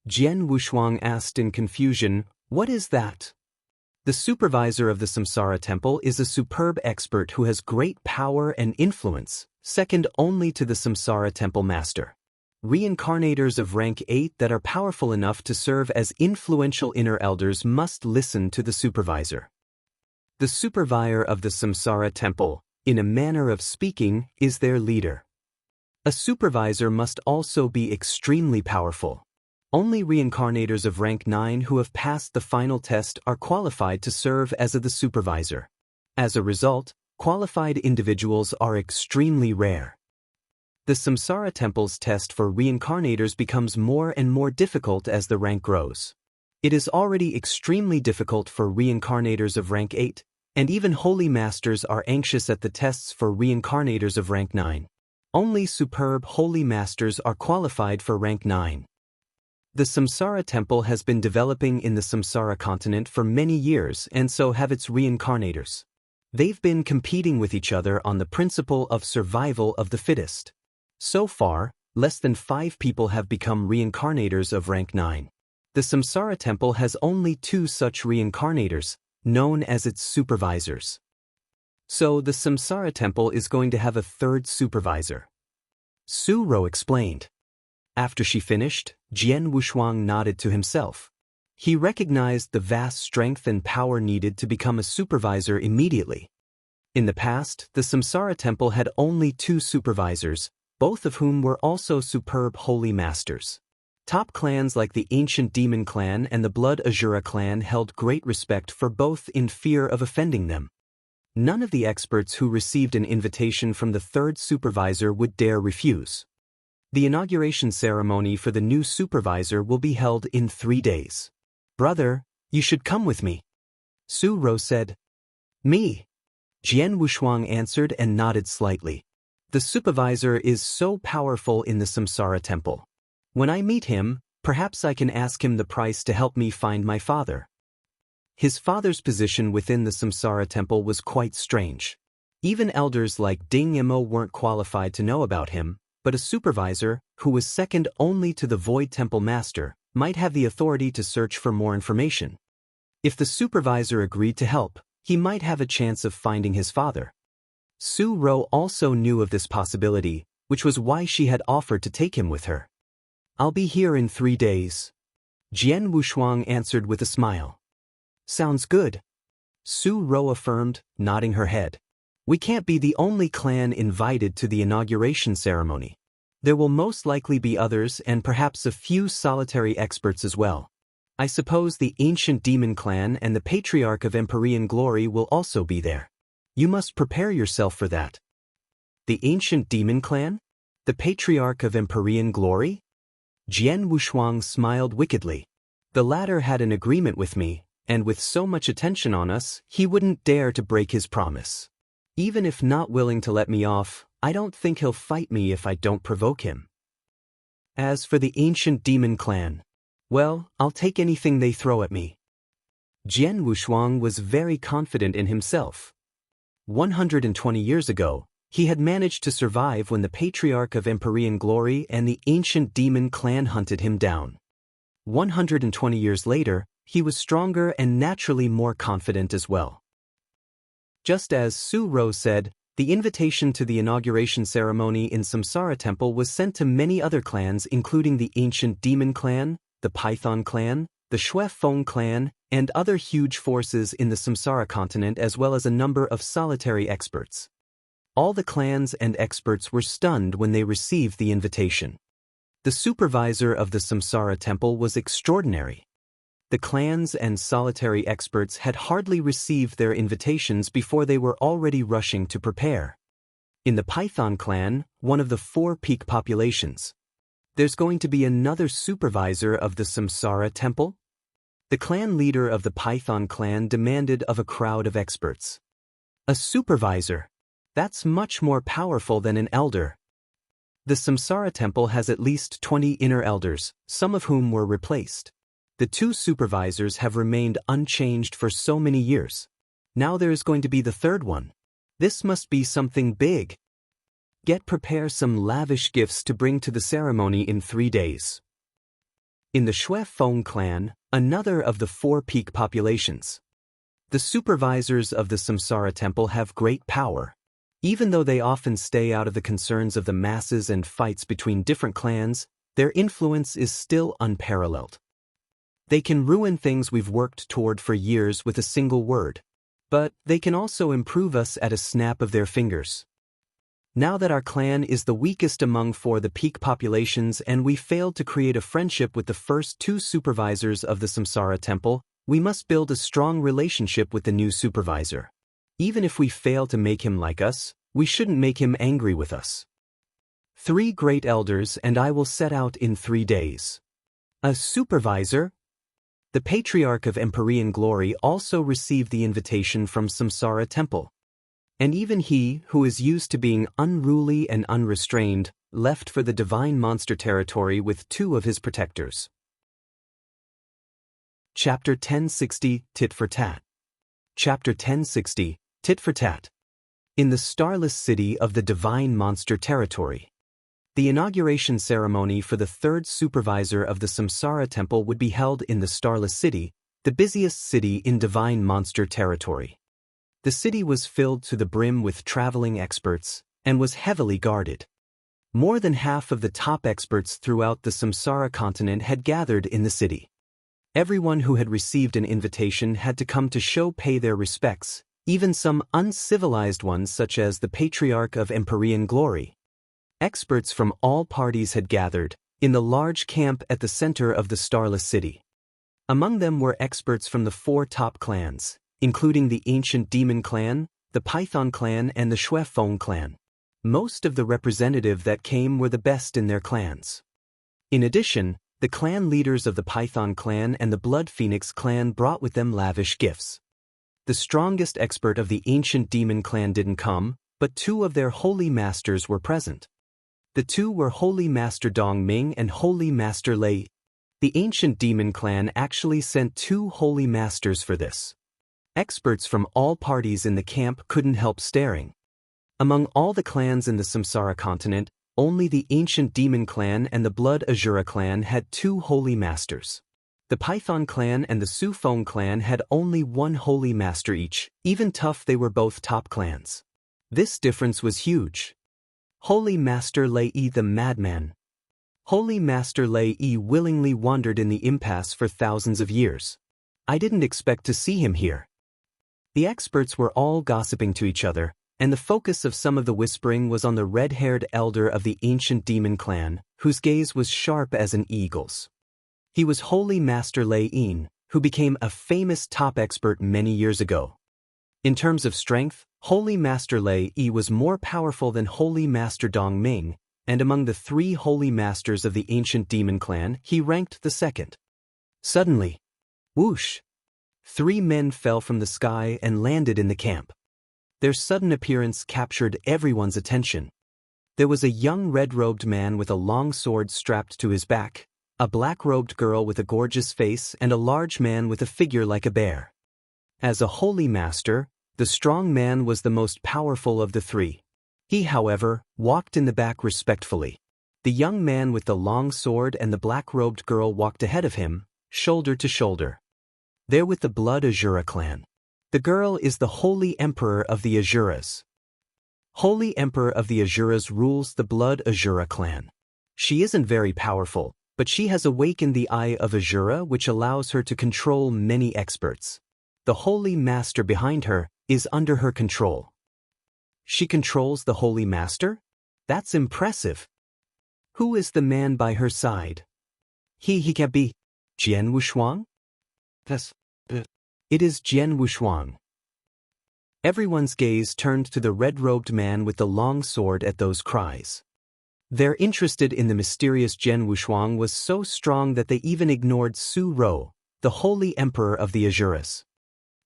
Jian Wushuang asked in confusion, What is that? The supervisor of the Samsara Temple is a superb expert who has great power and influence, second only to the Samsara Temple Master. Reincarnators of rank 8 that are powerful enough to serve as influential inner elders must listen to the supervisor. The supervisor of the Samsara temple, in a manner of speaking, is their leader. A supervisor must also be extremely powerful. Only reincarnators of rank 9 who have passed the final test are qualified to serve as the supervisor. As a result, qualified individuals are extremely rare. The Samsara temple's test for reincarnators becomes more and more difficult as the rank grows. It is already extremely difficult for reincarnators of rank 8, and even holy masters are anxious at the tests for reincarnators of rank 9. Only superb holy masters are qualified for rank 9. The Samsara temple has been developing in the Samsara continent for many years, and so have its reincarnators. They've been competing with each other on the principle of survival of the fittest. So far, less than 5 people have become reincarnators of rank 9. The Samsara temple has only 2 such reincarnators, known as its supervisors. So the Samsara temple is going to have a 3rd supervisor. Su Ro explained. After she finished, Jian Wushuang nodded to himself. He recognized the vast strength and power needed to become a supervisor immediately. In the past, the Samsara temple had only 2 supervisors, both of whom were also superb holy masters. Top clans like the Ancient Demon Clan and the Blood Azura clan held great respect for both in fear of offending them. None of the experts who received an invitation from the 3rd supervisor would dare refuse. The inauguration ceremony for the new supervisor will be held in 3 days. Brother, you should come with me. Su Ro said. Me? Jian Wushuang answered and nodded slightly. The supervisor is so powerful in the Samsara temple. When I meet him, perhaps I can ask him the price to help me find my father. His father's position within the Samsara temple was quite strange. Even elders like Ding Mo weren't qualified to know about him, but a supervisor, who was second only to the Void Temple Master, might have the authority to search for more information. If the supervisor agreed to help, he might have a chance of finding his father. Su Ro also knew of this possibility, which was why she had offered to take him with her. I'll be here in 3 days. Jian Wushuang answered with a smile. Sounds good. Su Ro affirmed, nodding her head. We can't be the only clan invited to the inauguration ceremony. There will most likely be others and perhaps a few solitary experts as well. I suppose the Ancient Demon Clan and the Patriarch of Empyrean Glory will also be there. You must prepare yourself for that. The Ancient Demon Clan? The Patriarch of Empyrean Glory? Jian Wushuang smiled wickedly. The latter had an agreement with me, and with so much attention on us, he wouldn't dare to break his promise. Even if not willing to let me off, I don't think he'll fight me if I don't provoke him. As for the Ancient Demon Clan, well, I'll take anything they throw at me. Jian Wushuang was very confident in himself. 120 years ago, he had managed to survive when the Patriarch of Empyrean Glory and the Ancient Demon Clan hunted him down. 120 years later, he was stronger and naturally more confident as well. Just as Su Ro said, the invitation to the inauguration ceremony in Samsara Temple was sent to many other clans including the Ancient Demon Clan, the Python Clan, the Shui Feng Clan, and other huge forces in the Samsara continent as well as a number of solitary experts. All the clans and experts were stunned when they received the invitation. The supervisor of the Samsara Temple was extraordinary. The clans and solitary experts had hardly received their invitations before they were already rushing to prepare. In the Python clan, one of the 4 peak populations, there's going to be another supervisor of the Samsara temple? The clan leader of the Python clan demanded of a crowd of experts. A supervisor? That's much more powerful than an elder. The Samsara temple has at least 20 inner elders, some of whom were replaced. The 2 supervisors have remained unchanged for so many years. Now there is going to be the 3rd one. This must be something big. Prepare some lavish gifts to bring to the ceremony in 3 days. In the Shui Feng clan, another of the 4 peak populations, the supervisors of the Samsara temple have great power. Even though they often stay out of the concerns of the masses and fights between different clans, Their influence is still unparalleled. They can ruin things we've worked toward for years with a single word. But they can also improve us at a snap of their fingers. Now that our clan is the weakest among the peak populations and we failed to create a friendship with the first two supervisors of the Samsara Temple, we must build a strong relationship with the new supervisor. Even if we fail to make him like us, we shouldn't make him angry with us. 3 great elders and I will set out in 3 days. A supervisor? The Patriarch of Empyrean Glory also received the invitation from Samsara Temple. And even he, who is used to being unruly and unrestrained, left for the divine monster territory with 2 of his protectors. Chapter 1060, Tit for Tat. Chapter 1060, Tit for Tat. In the starless city of the divine monster territory. The inauguration ceremony for the 3rd supervisor of the Samsara Temple would be held in the Starless City, the busiest city in divine monster territory. The city was filled to the brim with traveling experts, and was heavily guarded. More than half of the top experts throughout the Samsara continent had gathered in the city. Everyone who had received an invitation had to come to pay their respects, even some uncivilized ones such as the Patriarch of Empyrean Glory. Experts from all parties had gathered, in the large camp at the center of the Starless City. Among them were experts from the 4 top clans, including the Ancient Demon Clan, the Python Clan and the Shuefeng Clan. Most of the representatives that came were the best in their clans. In addition, the clan leaders of the Python Clan and the Blood Phoenix Clan brought with them lavish gifts. The strongest expert of the Ancient Demon Clan didn't come, but 2 of their holy masters were present. The 2 were Holy Master Dong Ming and Holy Master Lei. The Ancient Demon Clan actually sent 2 holy masters for this. Experts from all parties in the camp couldn't help staring. Among all the clans in the Samsara continent, only the Ancient Demon Clan and the Blood Azura Clan had 2 holy masters. The Python Clan and the Shuefeng Clan had only 1 holy master each, even tough they were both top clans. This difference was huge. Holy Master Lei the Madman. Holy Master Lei willingly wandered in the impasse for thousands of years. I didn't expect to see him here. The experts were all gossiping to each other, and the focus of some of the whispering was on the red-haired elder of the Ancient Demon Clan, whose gaze was sharp as an eagle's. He was Holy Master Lei, who became a famous top expert many years ago. In terms of strength, Holy Master Lei was more powerful than Holy Master Dong Ming, and among the 3 holy masters of the Ancient Demon Clan, he ranked the 2nd. Suddenly, whoosh! 3 men fell from the sky and landed in the camp. Their sudden appearance captured everyone's attention. There was a young red-robed man with a long sword strapped to his back, a black-robed girl with a gorgeous face and a large man with a figure like a bear. As a holy master, the strong man was the most powerful of the 3. He, however, walked in the back respectfully. The young man with the long sword and the black-robed girl walked ahead of him, shoulder to shoulder. They're with the Blood Azura clan. The girl is the Holy Emperor of the Azuras. Holy Emperor of the Azuras rules the Blood Azura clan. She isn't very powerful, but she has awakened the Eye of Azura, which allows her to control many experts. The Holy Master behind her is under her control. She controls the Holy Master? That's impressive. Who is the man by her side? He can be Jian Wushuang? It is Jian Wushuang. Everyone's gaze turned to the red-robed man with the long sword at those cries. Their interest in the mysterious Jian Wushuang was so strong that they even ignored Su Rou, the Holy Emperor of the Azuras.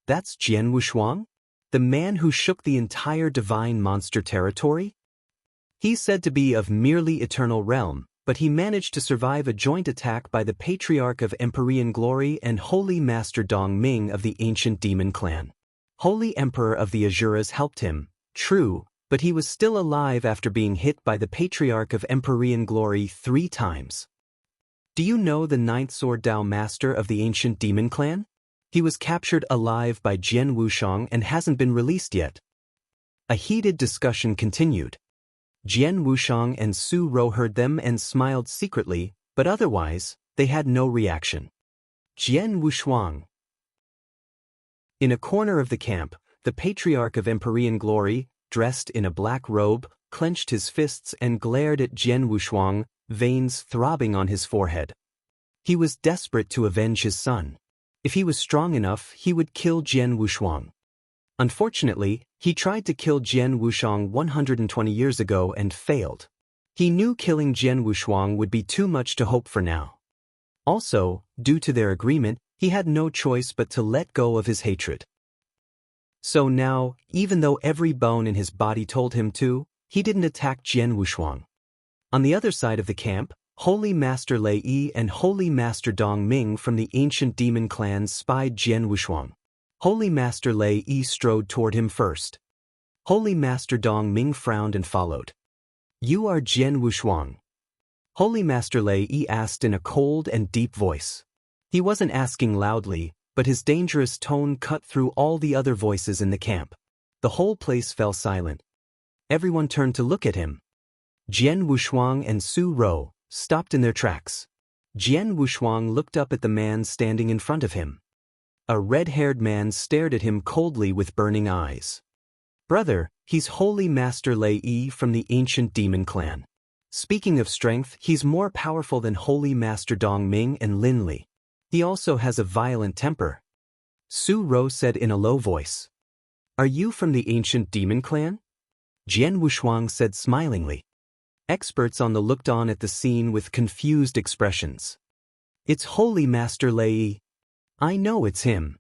That's Jian Wushuang? The man who shook the entire divine monster territory? He's said to be of merely eternal realm, but he managed to survive a joint attack by the Patriarch of Empyrean Glory and Holy Master Dong Ming of the Ancient Demon Clan. Holy Emperor of the Azuras helped him, true, but he was still alive after being hit by the Patriarch of Empyrean Glory 3 times. Do you know the 9th Sword Dao Master of the Ancient Demon Clan? He was captured alive by Jian Wushuang and hasn't been released yet. A heated discussion continued. Jian Wushuang and Su Rou heard them and smiled secretly, But otherwise, they had no reaction. Jian Wushuang. In a corner of the camp, the patriarch of Empyrean glory, dressed in a black robe, clenched his fists and glared at Jian Wushuang, veins throbbing on his forehead. He was desperate to avenge his son. If he was strong enough, he would kill Jian Wushuang. Unfortunately, he tried to kill Jian Wushuang 120 years ago and failed. He knew killing Jian Wushuang would be too much to hope for now. Also, due to their agreement, he had no choice but to let go of his hatred. So now, even though every bone in his body told him to, he didn't attack Jian Wushuang. On the other side of the camp, Holy Master Lei Yi and Holy Master Dong Ming from the ancient demon clans spied Jian Wushuang. Holy Master Lei Yi strode toward him first. Holy Master Dong Ming frowned and followed. "You are Jian Wushuang?" Holy Master Lei Yi asked in a cold and deep voice. He wasn't asking loudly, but his dangerous tone cut through all the other voices in the camp. The whole place fell silent. Everyone turned to look at him. Jian Wushuang and Su Rou stopped in their tracks. Jian Wushuang looked up at the man standing in front of him. A red-haired man stared at him coldly with burning eyes. "Brother, he's Holy Master Lei Yi from the ancient demon clan. Speaking of strength, he's more powerful than Holy Master Dong Ming and Lin Li. He also has a violent temper." Su Rou said in a low voice. "Are you from the ancient demon clan?" Jian Wushuang said smilingly. Experts on the looked on at the scene with confused expressions. "It's Holy Master Lei Yi. I know it's him.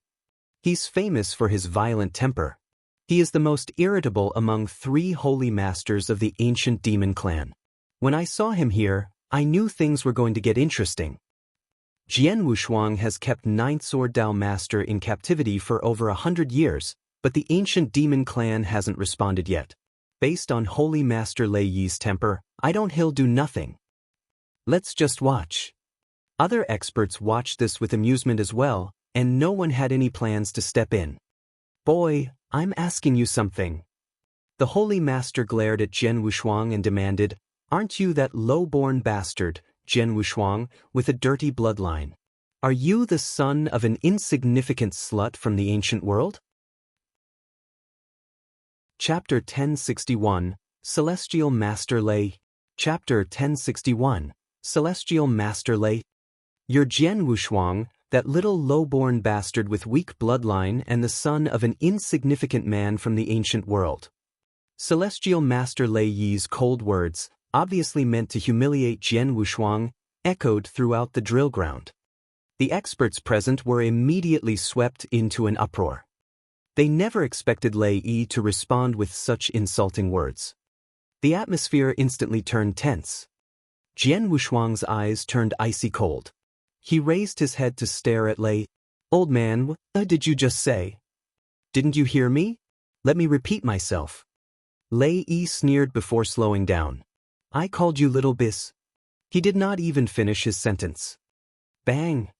He's famous for his violent temper. He is the most irritable among 3 holy masters of the ancient demon clan. When I saw him here, I knew things were going to get interesting." Jian Wushuang has kept 9th Sword Dao Master in captivity for over 100 years, but the ancient demon clan hasn't responded yet. Based on Holy Master Lei Yi's temper, I don't he'll do nothing. Let's just watch. Other experts watched this with amusement as well, and no one had any plans to step in. "Boy, I'm asking you something." The Holy Master glared at Jian Wushuang and demanded, "Aren't you that low-born bastard, Jian Wushuang, with a dirty bloodline? Are you the son of an insignificant slut from the ancient world?" Chapter 1061, Celestial Master Lei. Chapter 1061, Celestial Master Lei. "You're Jian Wushuang, that little low-born bastard with weak bloodline and the son of an insignificant man from the ancient world." Celestial Master Lei Yi's cold words, obviously meant to humiliate Jian Wushuang, echoed throughout the drill ground. The experts present were immediately swept into an uproar. They never expected Lei Yi to respond with such insulting words. The atmosphere instantly turned tense. Jian Wushuang's eyes turned icy cold. He raised his head to stare at Lei. "Old man, what did you just say? Didn't you hear me? Let me repeat myself." Lei Yi sneered before slowing down. "I called you little bis." He did not even finish his sentence. Bang!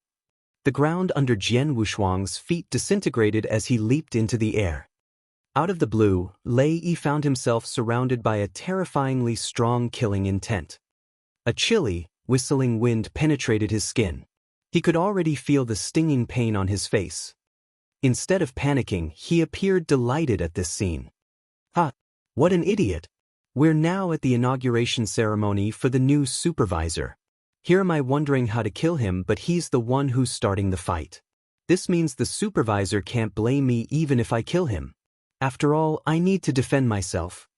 The ground under Jian Wushuang's feet disintegrated as he leaped into the air. Out of the blue, Lei Yi found himself surrounded by a terrifyingly strong killing intent. A chilly, whistling wind penetrated his skin. He could already feel the stinging pain on his face. Instead of panicking, he appeared delighted at this scene. "Ha! What an idiot! We're now at the inauguration ceremony for the new supervisor. Here am I wondering how to kill him, but he's the one who's starting the fight. This means the supervisor can't blame me even if I kill him. After all, I need to defend myself."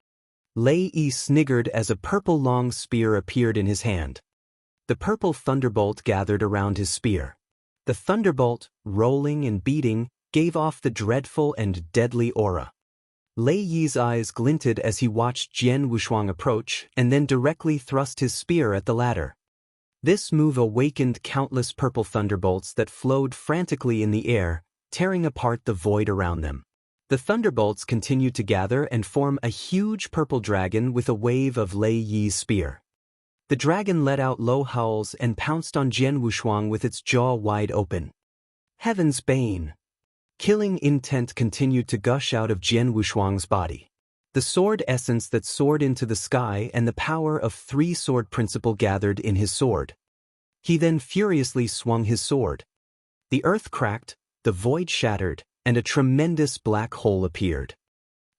Lei Yi sniggered as a purple long spear appeared in his hand. The purple thunderbolt gathered around his spear. The thunderbolt, rolling and beating, gave off the dreadful and deadly aura. Lei Yi's eyes glinted as he watched Jian Wushuang approach and then directly thrust his spear at the latter. This move awakened countless purple thunderbolts that flowed frantically in the air, tearing apart the void around them. The thunderbolts continued to gather and form a huge purple dragon with a wave of Lei Yi's spear. The dragon let out low howls and pounced on Jian Wushuang with its jaw wide open. Heaven's bane! Killing intent continued to gush out of Jian Wushuang's body. The sword essence that soared into the sky and the power of 3 sword principle gathered in his sword. He then furiously swung his sword. The earth cracked, the void shattered, and a tremendous black hole appeared.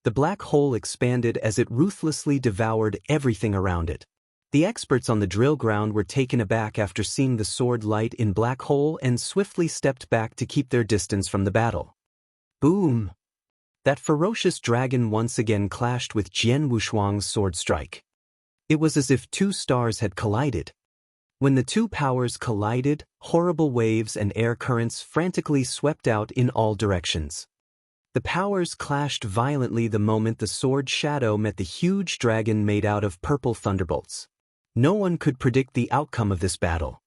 The black hole expanded as it ruthlessly devoured everything around it. The experts on the drill ground were taken aback after seeing the sword light in black hole and swiftly stepped back to keep their distance from the battle. Boom! That ferocious dragon once again clashed with Jian Wushuang's sword strike. It was as if two stars had collided. When the two powers collided, horrible waves and air currents frantically swept out in all directions. The powers clashed violently the moment the sword shadow met the huge dragon made out of purple thunderbolts. No one could predict the outcome of this battle.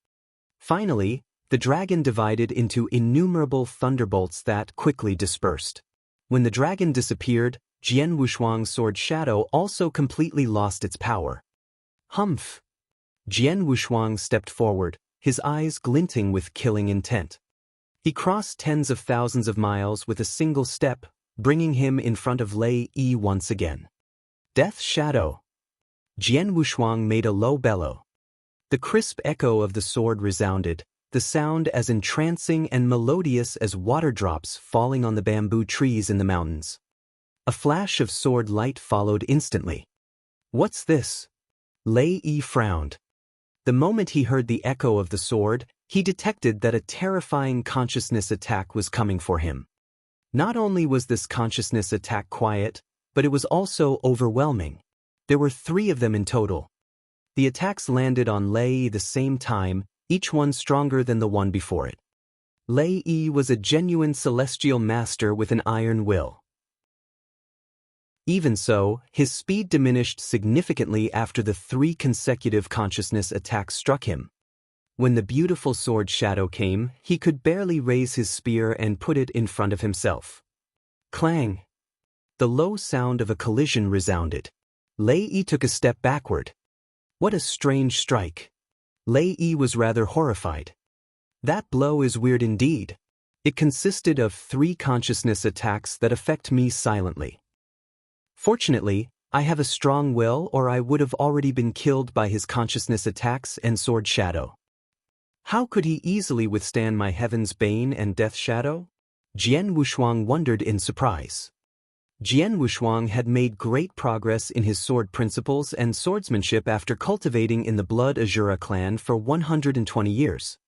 Finally, the dragon divided into innumerable thunderbolts that quickly dispersed. When the dragon disappeared, Jian Wushuang's sword shadow also completely lost its power. Humph! Jian Wushuang stepped forward, his eyes glinting with killing intent. He crossed tens of thousands of miles with a single step, bringing him in front of Lei Yi once again. Death Shadow! Jian Wushuang made a low bellow. The crisp echo of the sword resounded, the sound as entrancing and melodious as water drops falling on the bamboo trees in the mountains. A flash of sword light followed instantly. What's this? Lei Yi frowned. The moment he heard the echo of the sword, he detected that a terrifying consciousness attack was coming for him. Not only was this consciousness attack quiet, but it was also overwhelming. There were 3 of them in total. The attacks landed on Lei Yi the same time, each one stronger than the one before it. Lei Yi was a genuine celestial master with an iron will. Even so, his speed diminished significantly after the 3 consecutive consciousness attacks struck him. When the beautiful sword shadow came, he could barely raise his spear and put it in front of himself. Clang! The low sound of a collision resounded. Lei Yi took a step backward. What a strange strike! Lei Yi was rather horrified. That blow is weird indeed. It consisted of 3 consciousness attacks that affect me silently. Fortunately, I have a strong will, or I would have already been killed by his consciousness attacks and sword shadow. How could he easily withstand my Heaven's Bane and Death Shadow? Jian Wushuang wondered in surprise. Jian Wushuang had made great progress in his sword principles and swordsmanship after cultivating in the Blood Azura clan for 120 years.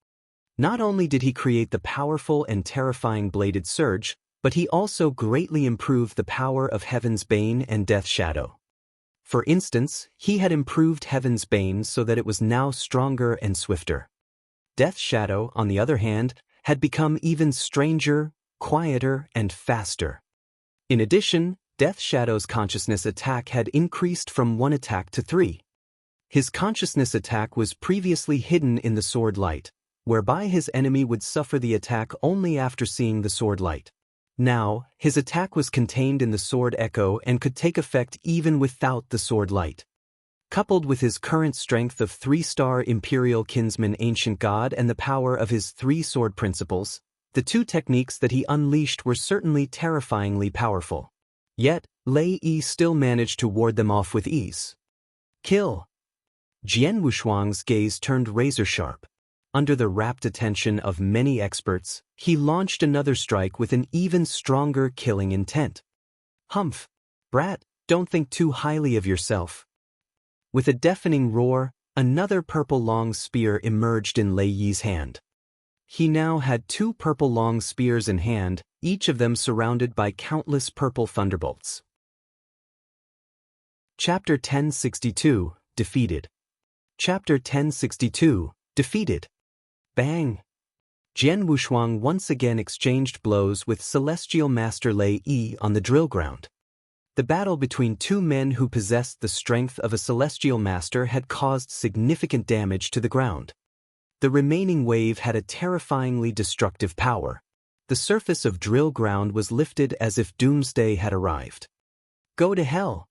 Not only did he create the powerful and terrifying bladed surge, but he also greatly improved the power of Heaven's Bane and Death Shadow. For instance, he had improved Heaven's Bane so that it was now stronger and swifter. Death Shadow, on the other hand, had become even stranger, quieter, and faster. In addition, Death Shadow's consciousness attack had increased from 1 attack to 3. His consciousness attack was previously hidden in the sword light, whereby his enemy would suffer the attack only after seeing the sword light. Now, his attack was contained in the sword echo and could take effect even without the sword light. Coupled with his current strength of 3-star Imperial Kinsman Ancient God and the power of his 3 sword principles, the 2 techniques that he unleashed were certainly terrifyingly powerful. Yet, Lei Yi still managed to ward them off with ease. Kill! Jian Wushuang's gaze turned razor-sharp. Under the rapt attention of many experts, he launched another strike with an even stronger killing intent. Humph! Brat, don't think too highly of yourself. With a deafening roar, another purple long spear emerged in Lei Yi's hand. He now had 2 purple long spears in hand, each of them surrounded by countless purple thunderbolts. Chapter 1062, Defeated. Chapter 1062, Defeated. Bang! Jian Wushuang once again exchanged blows with Celestial Master Lei Yi on the drill ground. The battle between 2 men who possessed the strength of a Celestial Master had caused significant damage to the ground. The remaining wave had a terrifyingly destructive power. The surface of drill ground was lifted as if doomsday had arrived. Go to hell!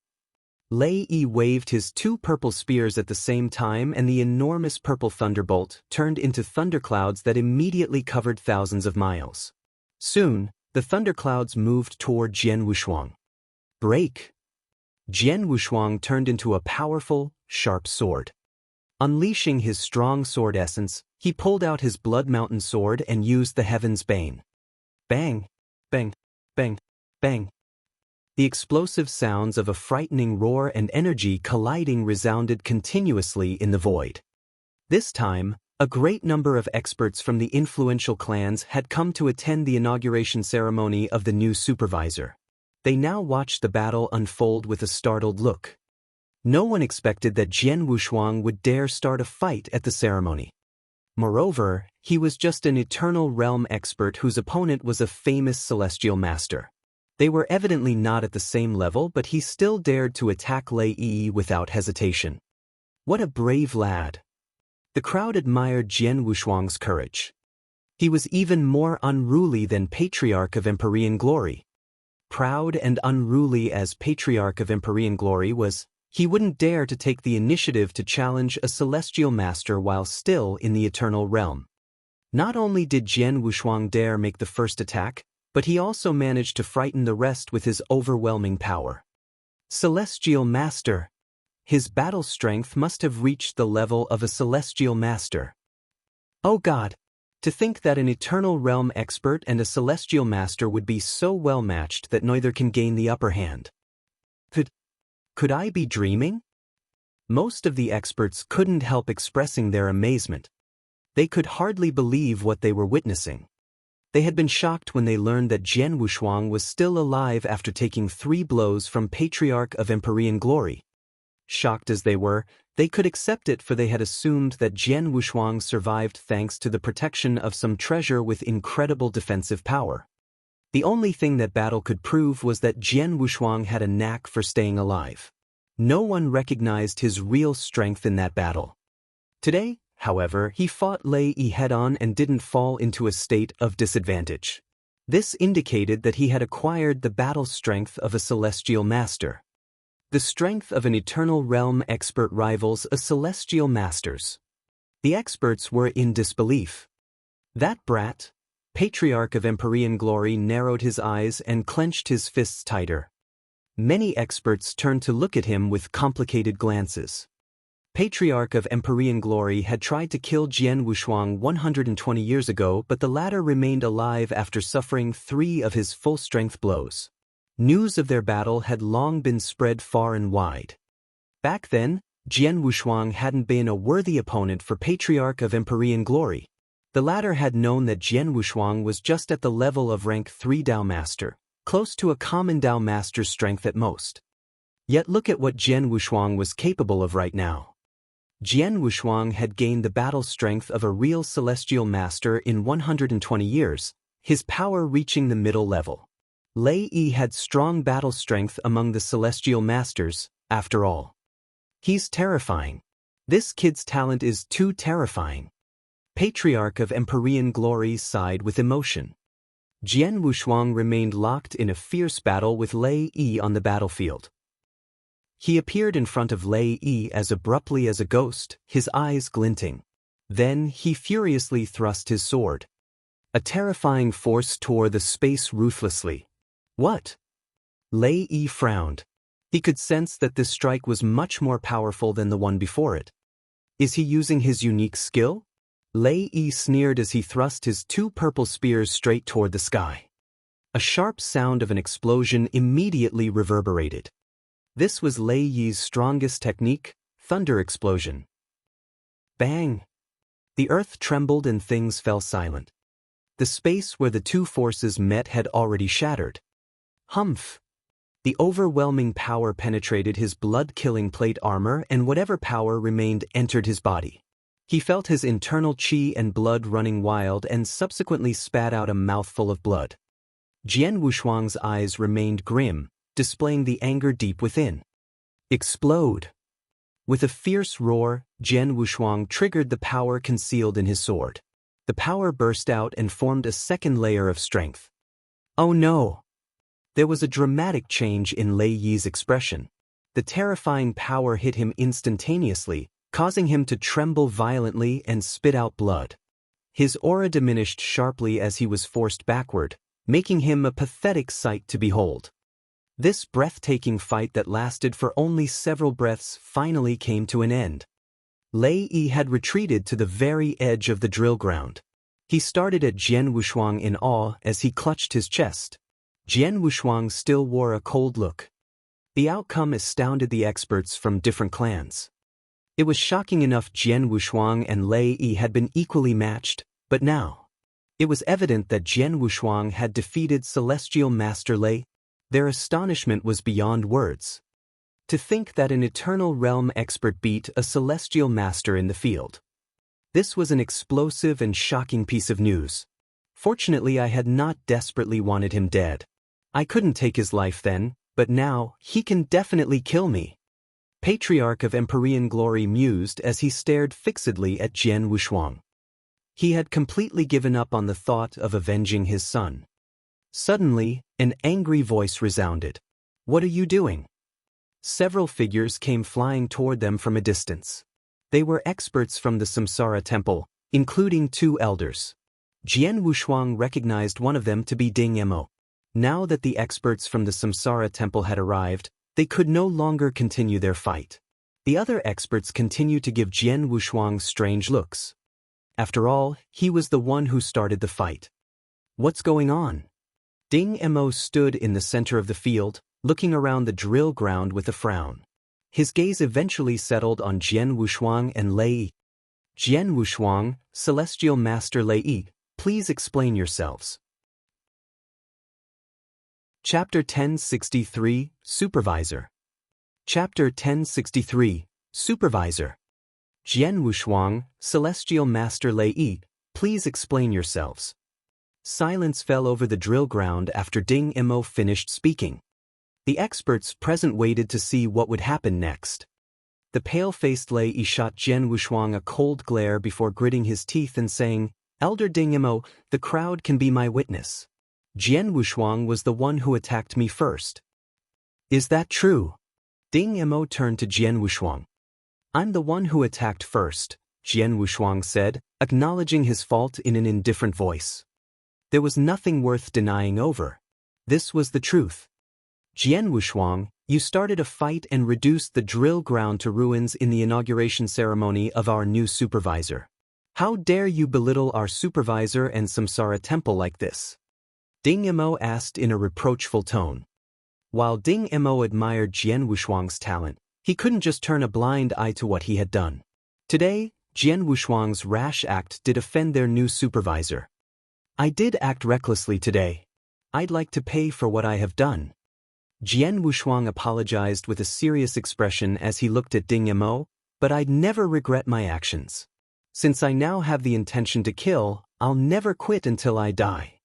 Lei Yi waved his 2 purple spears at the same time, and the enormous purple thunderbolt turned into thunderclouds that immediately covered thousands of miles. Soon, the thunderclouds moved toward Jian Wushuang. Break! Jian Wushuang turned into a powerful, sharp sword. Unleashing his strong sword essence, He pulled out his Blood Mountain sword and used the Heaven's Bane. Bang! Bang! Bang! Bang! The explosive sounds of a frightening roar and energy colliding resounded continuously in the void. This time, a great number of experts from the influential clans had come to attend the inauguration ceremony of the new supervisor. They now watched the battle unfold with a startled look. No one expected that Jian Wushuang would dare start a fight at the ceremony. Moreover, he was just an Eternal Realm expert whose opponent was a famous celestial master. They were evidently not at the same level, but he still dared to attack Lei Yi without hesitation. What a brave lad! The crowd admired Jian Wushuang's courage. He was even more unruly than Patriarch of Empyrean Glory. Proud and unruly as Patriarch of Empyrean Glory was, he wouldn't dare to take the initiative to challenge a celestial master while still in the Eternal Realm. Not only did Jian Wushuang dare make the first attack, but he also managed to frighten the rest with his overwhelming power. Celestial Master! His battle strength must have reached the level of a celestial master. Oh God! To think that an Eternal Realm expert and a celestial master would be so well matched that neither can gain the upper hand. Could I be dreaming? Most of the experts couldn't help expressing their amazement. They could hardly believe what they were witnessing. They had been shocked when they learned that Jian Wushuang was still alive after taking 3 blows from Patriarch of Empyrean Glory. Shocked as they were, they could accept it, for they had assumed that Jian Wushuang survived thanks to the protection of some treasure with incredible defensive power. The only thing that battle could prove was that Jian Wushuang had a knack for staying alive. No one recognized his real strength in that battle. Today, however, he fought Lei Yi head-on and didn't fall into a state of disadvantage. This indicated that he had acquired the battle strength of a celestial master. The strength of an Eternal Realm expert rivals a celestial master's. The experts were in disbelief. That brat, Patriarch of Empyrean Glory, narrowed his eyes and clenched his fists tighter. Many experts turned to look at him with complicated glances. Patriarch of Empyrean Glory had tried to kill Jian Wushuang 120 years ago, but the latter remained alive after suffering 3 of his full-strength blows. News of their battle had long been spread far and wide. Back then, Jian Wushuang hadn't been a worthy opponent for Patriarch of Empyrean Glory. The latter had known that Jian Wushuang was just at the level of rank 3 Dao Master, close to a common Dao Master's strength at most. Yet look at what Jian Wushuang was capable of right now. Jian Wushuang had gained the battle strength of a real celestial master in 120 years, his power reaching the middle level. Lei Yi had strong battle strength among the celestial masters, after all. He's terrifying. This kid's talent is too terrifying. Patriarch of Empyrean Glory sighed with emotion. Jian Wushuang remained locked in a fierce battle with Lei Yi on the battlefield. He appeared in front of Lei Yi as abruptly as a ghost, his eyes glinting. Then he furiously thrust his sword. A terrifying force tore the space ruthlessly. What? Lei Yi frowned. He could sense that this strike was much more powerful than the one before it. Is he using his unique skill? Lei Yi sneered as he thrust his 2 purple spears straight toward the sky. A sharp sound of an explosion immediately reverberated. This was Lei Yi's strongest technique, thunder explosion. Bang! The earth trembled and things fell silent. The space where the 2 forces met had already shattered. Humph! The overwhelming power penetrated his blood-killing plate armor, and whatever power remained entered his body. He felt his internal chi and blood running wild and subsequently spat out a mouthful of blood. Jian Wushuang's eyes remained grim, displaying the anger deep within. Explode! With a fierce roar, Jian Wushuang triggered the power concealed in his sword. The power burst out and formed a second layer of strength. Oh no! There was a dramatic change in Lei Yi's expression. The terrifying power hit him instantaneously, causing him to tremble violently and spit out blood. His aura diminished sharply as he was forced backward, making him a pathetic sight to behold. This breathtaking fight that lasted for only several breaths finally came to an end. Lei Yi had retreated to the very edge of the drill ground. He started at Jian Wushuang in awe as he clutched his chest. Jian Wushuang still wore a cold look. The outcome astounded the experts from different clans. It was shocking enough Jian Wushuang and Lei Yi had been equally matched, but now it was evident that Jian Wushuang had defeated Celestial Master Lei. Their astonishment was beyond words. To think that an Eternal Realm expert beat a Celestial Master in the field. This was an explosive and shocking piece of news. Fortunately, I had not desperately wanted him dead. I couldn't take his life then, but now, he can definitely kill me. Patriarch of Empyrean Glory mused as he stared fixedly at Jian Wushuang. He had completely given up on the thought of avenging his son. Suddenly, an angry voice resounded. "What are you doing?" Several figures came flying toward them from a distance. They were experts from the Samsara Temple, including 2 elders. Jian Wushuang recognized one of them to be Ding Mo. Now that the experts from the Samsara Temple had arrived, they could no longer continue their fight. The other experts continued to give Jian Wushuang strange looks. After all, he was the one who started the fight. What's going on? Ding Mo stood in the center of the field, looking around the drill ground with a frown. His gaze eventually settled on Jian Wushuang and Lei Yi. Jian Wushuang, Celestial Master Lei Yi, please explain yourselves. Chapter 1063, Supervisor. Chapter 1063, Supervisor. Jian Wushuang, Celestial Master Lei Yi, please explain yourselves. Silence fell over the drill ground after Ding Mo finished speaking. The experts present waited to see what would happen next. The pale-faced Lei Yi shot Jian Wushuang a cold glare before gritting his teeth and saying, "Elder Ding Mo, the crowd can be my witness. Jian Wushuang was the one who attacked me first." "Is that true?" Ding Mo turned to Jian Wushuang. "I'm the one who attacked first," Jian Wushuang said, acknowledging his fault in an indifferent voice. There was nothing worth denying over. This was the truth. "Jian Wushuang, you started a fight and reduced the drill ground to ruins in the inauguration ceremony of our new supervisor. How dare you belittle our supervisor and Samsara Temple like this?" Ding Mo asked in a reproachful tone. While Ding Mo admired Jian Wushuang's talent, he couldn't just turn a blind eye to what he had done. Today, Jian Wushuang's rash act did offend their new supervisor. "I did act recklessly today. I'd like to pay for what I have done." Jian Wushuang apologized with a serious expression as he looked at Ding Mo, "But I'd never regret my actions. Since I now have the intention to kill, I'll never quit until I die."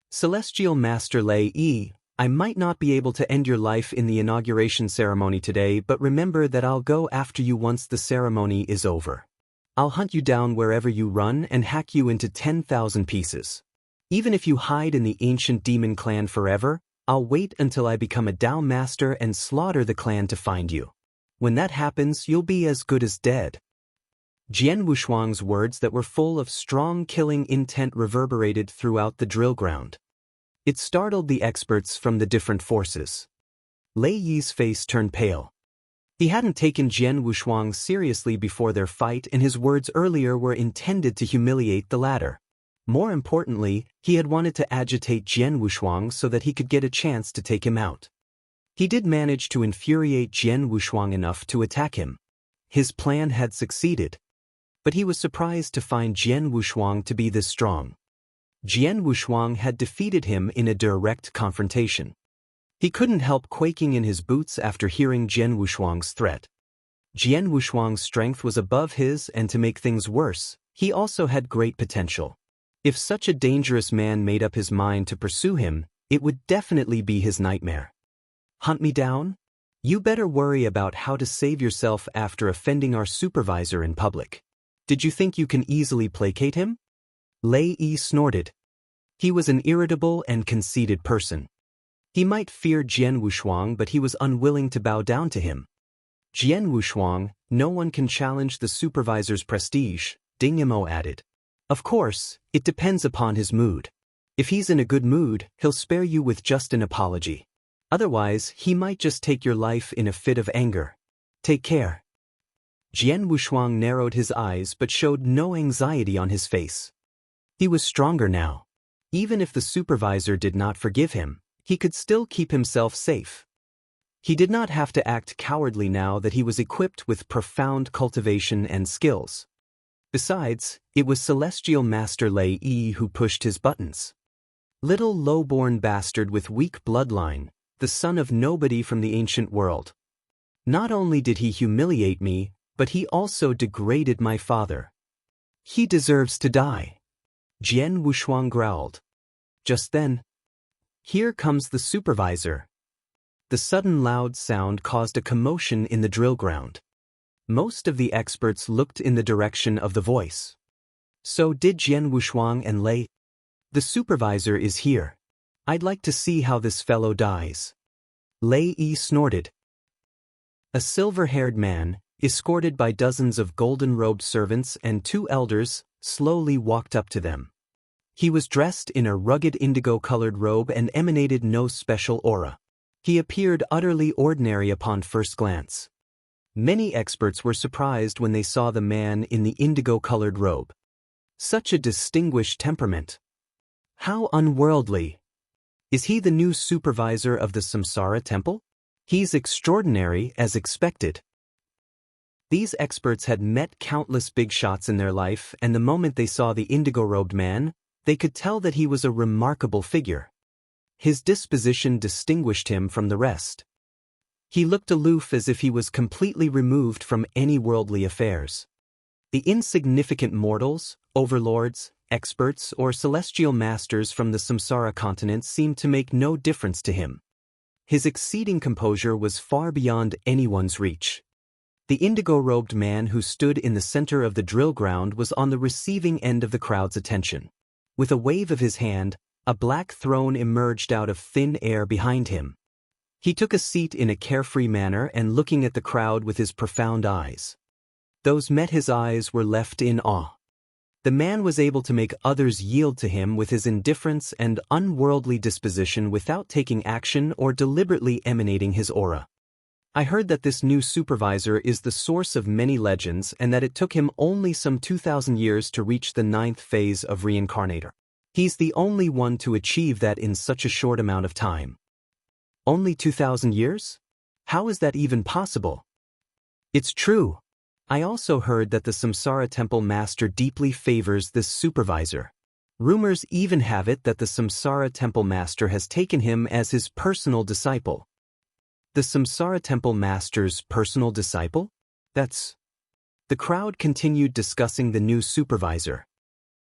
"Celestial Master Lei Yi, I might not be able to end your life in the inauguration ceremony today, but remember that I'll go after you once the ceremony is over. I'll hunt you down wherever you run and hack you into 10,000 pieces. Even if you hide in the ancient demon clan forever, I'll wait until I become a Dao Master and slaughter the clan to find you. When that happens, you'll be as good as dead." Jian Wushuang's words that were full of strong killing intent reverberated throughout the drill ground. It startled the experts from the different forces. Lei Yi's face turned pale. He hadn't taken Jian Wushuang seriously before their fight, and his words earlier were intended to humiliate the latter. More importantly, he had wanted to agitate Jian Wushuang so that he could get a chance to take him out. He did manage to infuriate Jian Wushuang enough to attack him. His plan had succeeded. But he was surprised to find Jian Wushuang to be this strong. Jian Wushuang had defeated him in a direct confrontation. He couldn't help quaking in his boots after hearing Jian Wushuang's threat. Jian Wushuang's strength was above his, and to make things worse, he also had great potential. If such a dangerous man made up his mind to pursue him, it would definitely be his nightmare. "Hunt me down? You better worry about how to save yourself after offending our supervisor in public. Did you think you can easily placate him?" Lei Yi snorted. He was an irritable and conceited person. He might fear Jian Wushuang, but he was unwilling to bow down to him. "Jian Wushuang, no one can challenge the supervisor's prestige," Ding Mo added. "Of course, it depends upon his mood. If he's in a good mood, he'll spare you with just an apology. Otherwise, he might just take your life in a fit of anger. Take care." Jian Wushuang narrowed his eyes but showed no anxiety on his face. He was stronger now. Even if the supervisor did not forgive him, he could still keep himself safe. He did not have to act cowardly now that he was equipped with profound cultivation and skills. Besides, it was Celestial Master Lei Yi who pushed his buttons. Little low-born bastard with weak bloodline, the son of nobody from the ancient world. Not only did he humiliate me, but he also degraded my father. He deserves to die. Jian Wushuang growled. Just then, here comes the supervisor. The sudden loud sound caused a commotion in the drill ground. Most of the experts looked in the direction of the voice. So did Jian Wushuang and Lei. The supervisor is here. I'd like to see how this fellow dies. Lei Yi snorted. A silver-haired man, escorted by dozens of golden-robed servants and 2 elders, slowly walked up to them. He was dressed in a rugged indigo-colored robe and emanated no special aura. He appeared utterly ordinary upon first glance. Many experts were surprised when they saw the man in the indigo-colored robe. Such a distinguished temperament. How unworldly. Is he the new supervisor of the Samsara Temple? He's extraordinary as expected. These experts had met countless big shots in their life, and the moment they saw the indigo-robed man, they could tell that he was a remarkable figure. His disposition distinguished him from the rest. He looked aloof as if he was completely removed from any worldly affairs. The insignificant mortals, overlords, experts, or celestial masters from the Samsara continent seemed to make no difference to him. His exceeding composure was far beyond anyone's reach. The indigo-robed man who stood in the center of the drill ground was on the receiving end of the crowd's attention. With a wave of his hand, a black throne emerged out of thin air behind him. He took a seat in a carefree manner and looking at the crowd with his profound eyes. Those met his eyes were left in awe. The man was able to make others yield to him with his indifference and unworldly disposition without taking action or deliberately emanating his aura. I heard that this new supervisor is the source of many legends and that it took him only some 2,000 years to reach the 9th phase of reincarnator. He's the only one to achieve that in such a short amount of time. Only 2,000 years? How is that even possible? It's true. I also heard that the Samsara Temple Master deeply favors this supervisor. Rumors even have it that the Samsara Temple Master has taken him as his personal disciple. The Samsara Temple Master's personal disciple? The crowd continued discussing the new supervisor.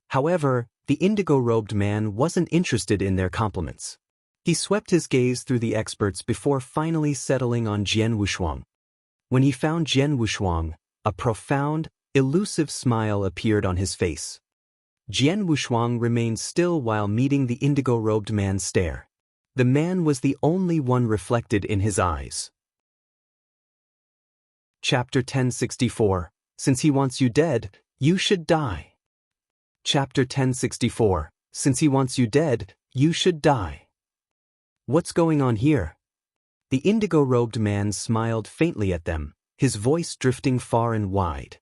However, the indigo-robed man wasn't interested in their compliments. He swept his gaze through the experts before finally settling on Jian Wushuang. When he found Jian Wushuang, a profound, elusive smile appeared on his face. Jian Wushuang remained still while meeting the indigo-robed man's stare. The man was the only one reflected in his eyes. Chapter 1064. Since he wants you dead, you should die. Chapter 1064. Since he wants you dead, you should die. What's going on here? The indigo-robed man smiled faintly at them, his voice drifting far and wide.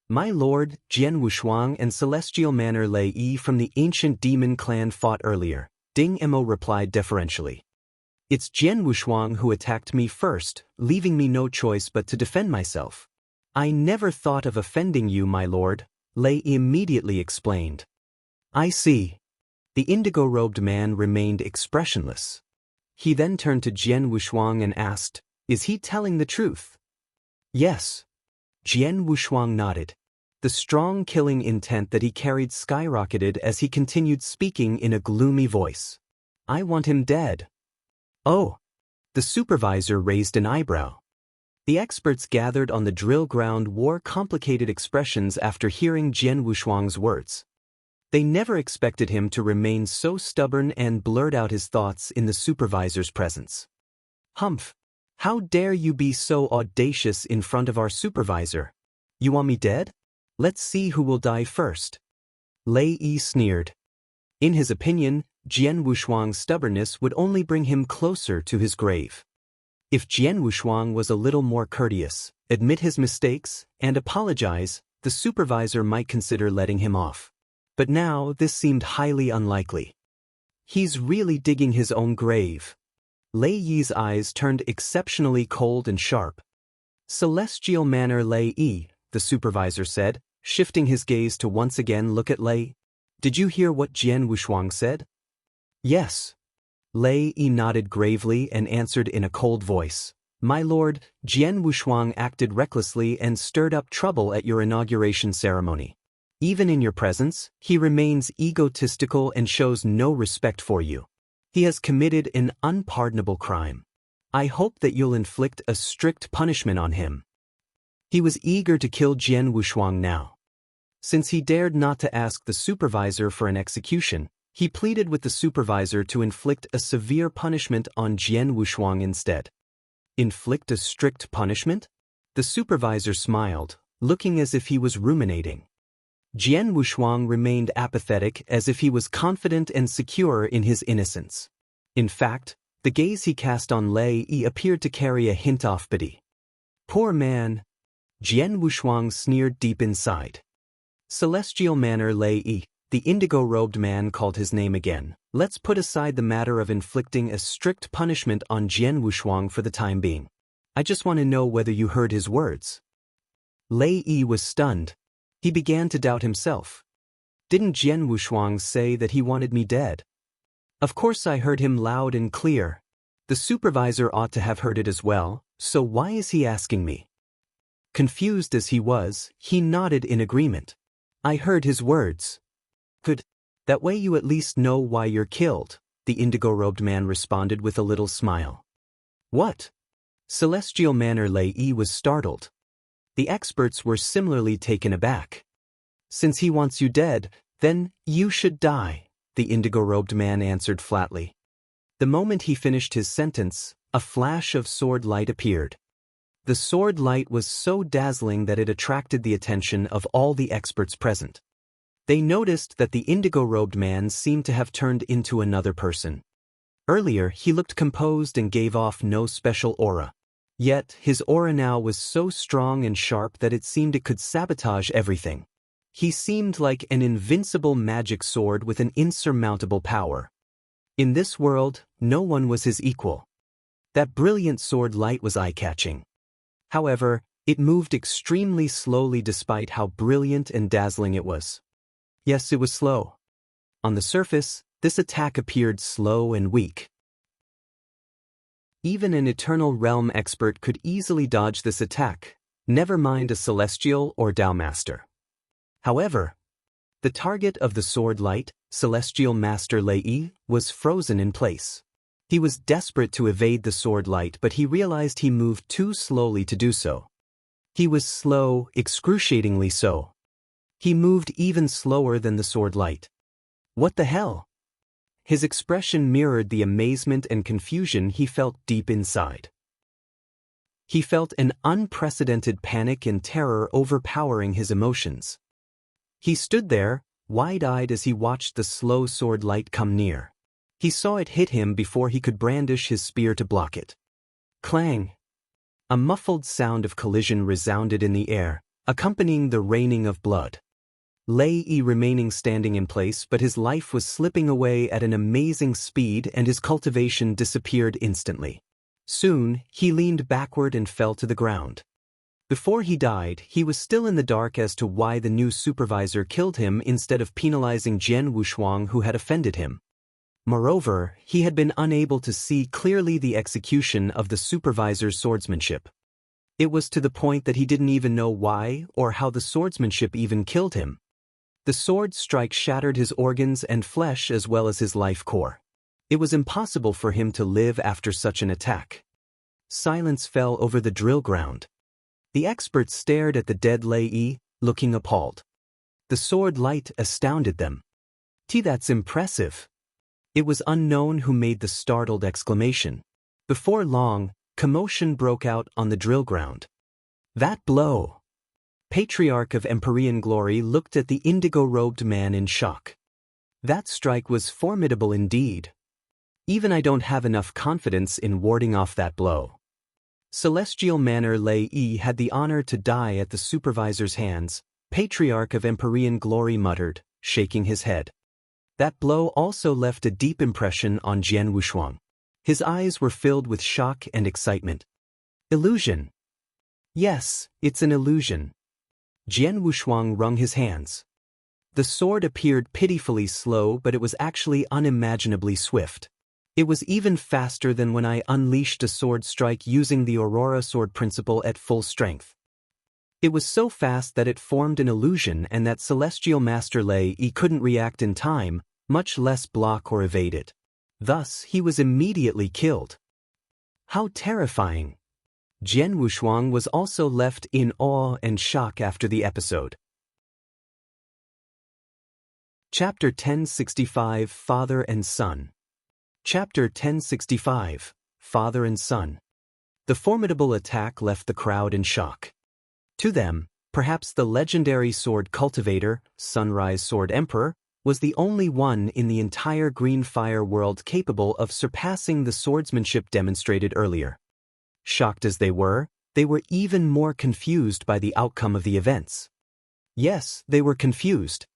My lord, Jian Wushuang and Celestial Manor Lei Yi from the ancient demon clan fought earlier, Ding Mo replied deferentially. It's Jian Wushuang who attacked me first, leaving me no choice but to defend myself. I never thought of offending you, my lord, Lei immediately explained. I see. The indigo-robed man remained expressionless. He then turned to Jian Wushuang and asked, is he telling the truth? Yes. Jian Wushuang nodded. The strong killing intent that he carried skyrocketed as he continued speaking in a gloomy voice. I want him dead. Oh. The supervisor raised an eyebrow. The experts gathered on the drill ground wore complicated expressions after hearing Jian Wushuang's words. They never expected him to remain so stubborn and blurt out his thoughts in the supervisor's presence. Humph! How dare you be so audacious in front of our supervisor? You want me dead? Let's see who will die first. Lei Yi sneered. In his opinion, Jian Wushuang's stubbornness would only bring him closer to his grave. If Jian Wushuang was a little more courteous, admit his mistakes, and apologize, the supervisor might consider letting him off. But now this seemed highly unlikely. He's really digging his own grave. Lei Yi's eyes turned exceptionally cold and sharp. Celestial manner Lei Yi, the supervisor said, shifting his gaze to once again look at Lei. Did you hear what Jian Wushuang said? Yes. Lei Yi nodded gravely and answered in a cold voice. My lord, Jian Wushuang acted recklessly and stirred up trouble at your inauguration ceremony. Even in your presence, he remains egotistical and shows no respect for you. He has committed an unpardonable crime. I hope that you'll inflict a strict punishment on him. He was eager to kill Jian Wushuang now. Since he dared not to ask the supervisor for an execution, he pleaded with the supervisor to inflict a severe punishment on Jian Wushuang instead. Inflict a strict punishment? The supervisor smiled, looking as if he was ruminating. Jian Wushuang remained apathetic as if he was confident and secure in his innocence. In fact, the gaze he cast on Lei Yi appeared to carry a hint of pity. Poor man. Jian Wushuang sneered deep inside. Celestial manner Lei Yi, the indigo-robed man called his name again. Let's put aside the matter of inflicting a strict punishment on Jian Wushuang for the time being. I just want to know whether you heard his words. Lei Yi was stunned. He began to doubt himself. Didn't Jian Wushuang say that he wanted me dead? Of course I heard him loud and clear. The supervisor ought to have heard it as well, so why is he asking me? Confused as he was, he nodded in agreement. I heard his words. Good. That way you at least know why you're killed, the indigo-robed man responded with a little smile. What? Celestial manner Lei Yi was startled. The experts were similarly taken aback. Since he wants you dead, then you should die, the indigo-robed man answered flatly. The moment he finished his sentence, a flash of sword light appeared. The sword light was so dazzling that it attracted the attention of all the experts present. They noticed that the indigo-robed man seemed to have turned into another person. Earlier, he looked composed and gave off no special aura. Yet, his aura now was so strong and sharp that it seemed it could sabotage everything. He seemed like an invincible magic sword with an insurmountable power. In this world, no one was his equal. That brilliant sword light was eye-catching. However, it moved extremely slowly despite how brilliant and dazzling it was. Yes, it was slow. On the surface, this attack appeared slow and weak. Even an Eternal Realm expert could easily dodge this attack, never mind a Celestial or Tao Master. However, the target of the sword light, Celestial Master Lei Yi, was frozen in place. He was desperate to evade the sword light, but he realized he moved too slowly to do so. He was slow, excruciatingly so. He moved even slower than the sword light. What the hell? His expression mirrored the amazement and confusion he felt deep inside. He felt an unprecedented panic and terror overpowering his emotions. He stood there, wide-eyed as he watched the slow sword light come near. He saw it hit him before he could brandish his spear to block it. Clang! A muffled sound of collision resounded in the air, accompanying the raining of blood. Lei Yi remaining standing in place, but his life was slipping away at an amazing speed and his cultivation disappeared instantly. Soon, he leaned backward and fell to the ground. Before he died, he was still in the dark as to why the new supervisor killed him instead of penalizing Jian Wushuang who had offended him. Moreover, he had been unable to see clearly the execution of the supervisor's swordsmanship. It was to the point that he didn't even know why or how the swordsmanship even killed him. The sword strike shattered his organs and flesh as well as his life core. It was impossible for him to live after such an attack. Silence fell over the drill ground. The experts stared at the dead Lei Yi, looking appalled. The sword light astounded them. That's impressive. It was unknown who made the startled exclamation. Before long, commotion broke out on the drill ground. That blow! Patriarch of Empyrean Glory looked at the indigo-robed man in shock. That strike was formidable indeed. Even I don't have enough confidence in warding off that blow. Celestial Manor Lei had the honor to die at the supervisor's hands, Patriarch of Empyrean Glory muttered, shaking his head. That blow also left a deep impression on Jian Wushuang. His eyes were filled with shock and excitement. Illusion. Yes, it's an illusion. Jian Wushuang wrung his hands. The sword appeared pitifully slow, but it was actually unimaginably swift. It was even faster than when I unleashed a sword strike using the Aurora sword principle at full strength. It was so fast that it formed an illusion and that Celestial Master Lei couldn't react in time, much less block or evade it. Thus, he was immediately killed. How terrifying! Jian Wushuang was also left in awe and shock after the episode. Chapter 1065 Father and Son. Chapter 1065 Father and Son. The formidable attack left the crowd in shock. To them, perhaps the legendary sword cultivator, Sunrise Sword Emperor, was the only one in the entire Green Fire world capable of surpassing the swordsmanship demonstrated earlier. Shocked as they were even more confused by the outcome of the events. Yes, they were confused.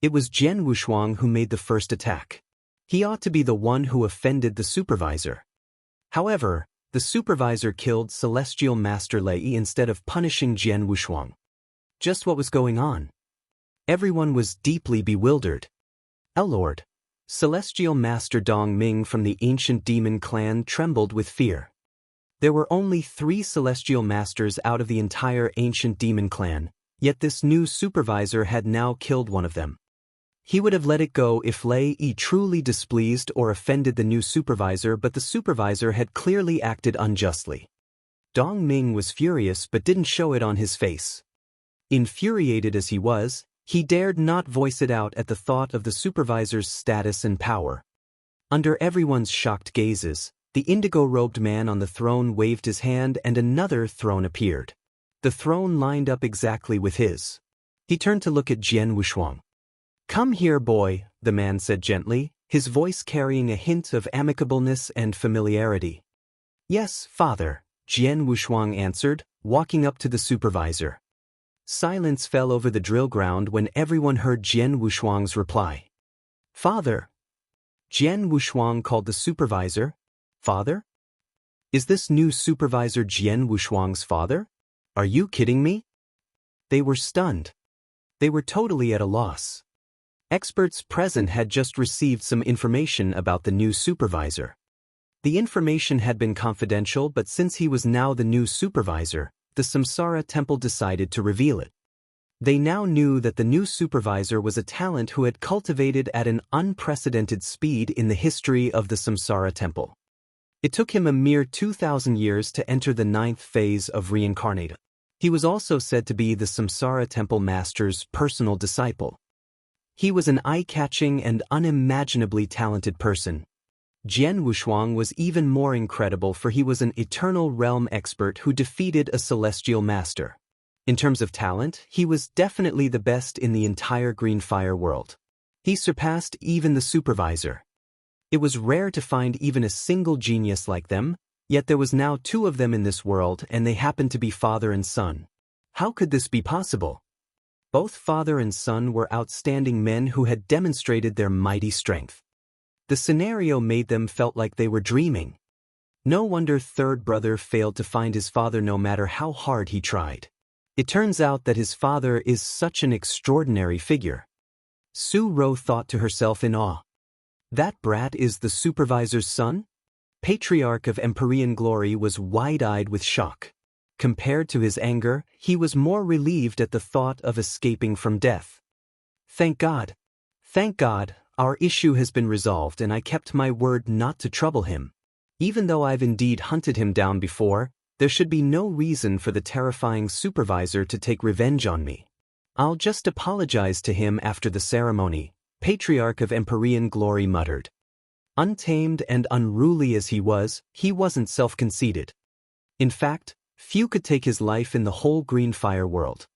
It was Jian Wushuang who made the first attack. He ought to be the one who offended the supervisor. However, the supervisor killed Celestial Master Lei instead of punishing Jian Wushuang. Just what was going on? Everyone was deeply bewildered. Lord, Celestial Master Dong Ming from the ancient demon clan trembled with fear. There were only 3 Celestial Masters out of the entire ancient demon clan, yet this new supervisor had now killed one of them. He would have let it go if Lei truly displeased or offended the new supervisor, but the supervisor had clearly acted unjustly. Dong Ming was furious but didn't show it on his face. Infuriated as he was, he dared not voice it out at the thought of the supervisor's status and power. Under everyone's shocked gazes, the indigo-robed man on the throne waved his hand and another throne appeared. The throne lined up exactly with his. He turned to look at Jian Wushuang. "Come here, boy," the man said gently, his voice carrying a hint of amicableness and familiarity. "Yes, father," Jian Wushuang answered, walking up to the supervisor. Silence fell over the drill ground when everyone heard Jian Wushuang's reply. "Father." Jian Wushuang called the supervisor. "Father? Is this new supervisor Jian Wushuang's father? Are you kidding me?" They were stunned. They were totally at a loss. Experts present had just received some information about the new supervisor. The information had been confidential, but since he was now the new supervisor, the Samsara Temple decided to reveal it. They now knew that the new supervisor was a talent who had cultivated at an unprecedented speed in the history of the Samsara Temple. It took him a mere 2,000 years to enter the 9th phase of reincarnate. He was also said to be the Samsara Temple Master's personal disciple. He was an eye-catching and unimaginably talented person. Jian Wushuang was even more incredible, for he was an eternal realm expert who defeated a celestial master. In terms of talent, he was definitely the best in the entire Green Fire world. He surpassed even the supervisor. It was rare to find even a single genius like them, yet there was now 2 of them in this world, and they happened to be father and son. How could this be possible? Both father and son were outstanding men who had demonstrated their mighty strength. The scenario made them felt like they were dreaming. No wonder third brother failed to find his father no matter how hard he tried. It turns out that his father is such an extraordinary figure. Su Ro thought to herself in awe. That brat is the supervisor's son? Patriarch of Empyrean Glory was wide-eyed with shock. Compared to his anger, he was more relieved at the thought of escaping from death. Thank God. Thank God, our issue has been resolved and I kept my word not to trouble him. Even though I've indeed hunted him down before, there should be no reason for the terrifying supervisor to take revenge on me. I'll just apologize to him after the ceremony, Patriarch of Empyrean Glory muttered. Untamed and unruly as he wasn't self-conceited. In fact, few could take his life in the whole Green Fire world.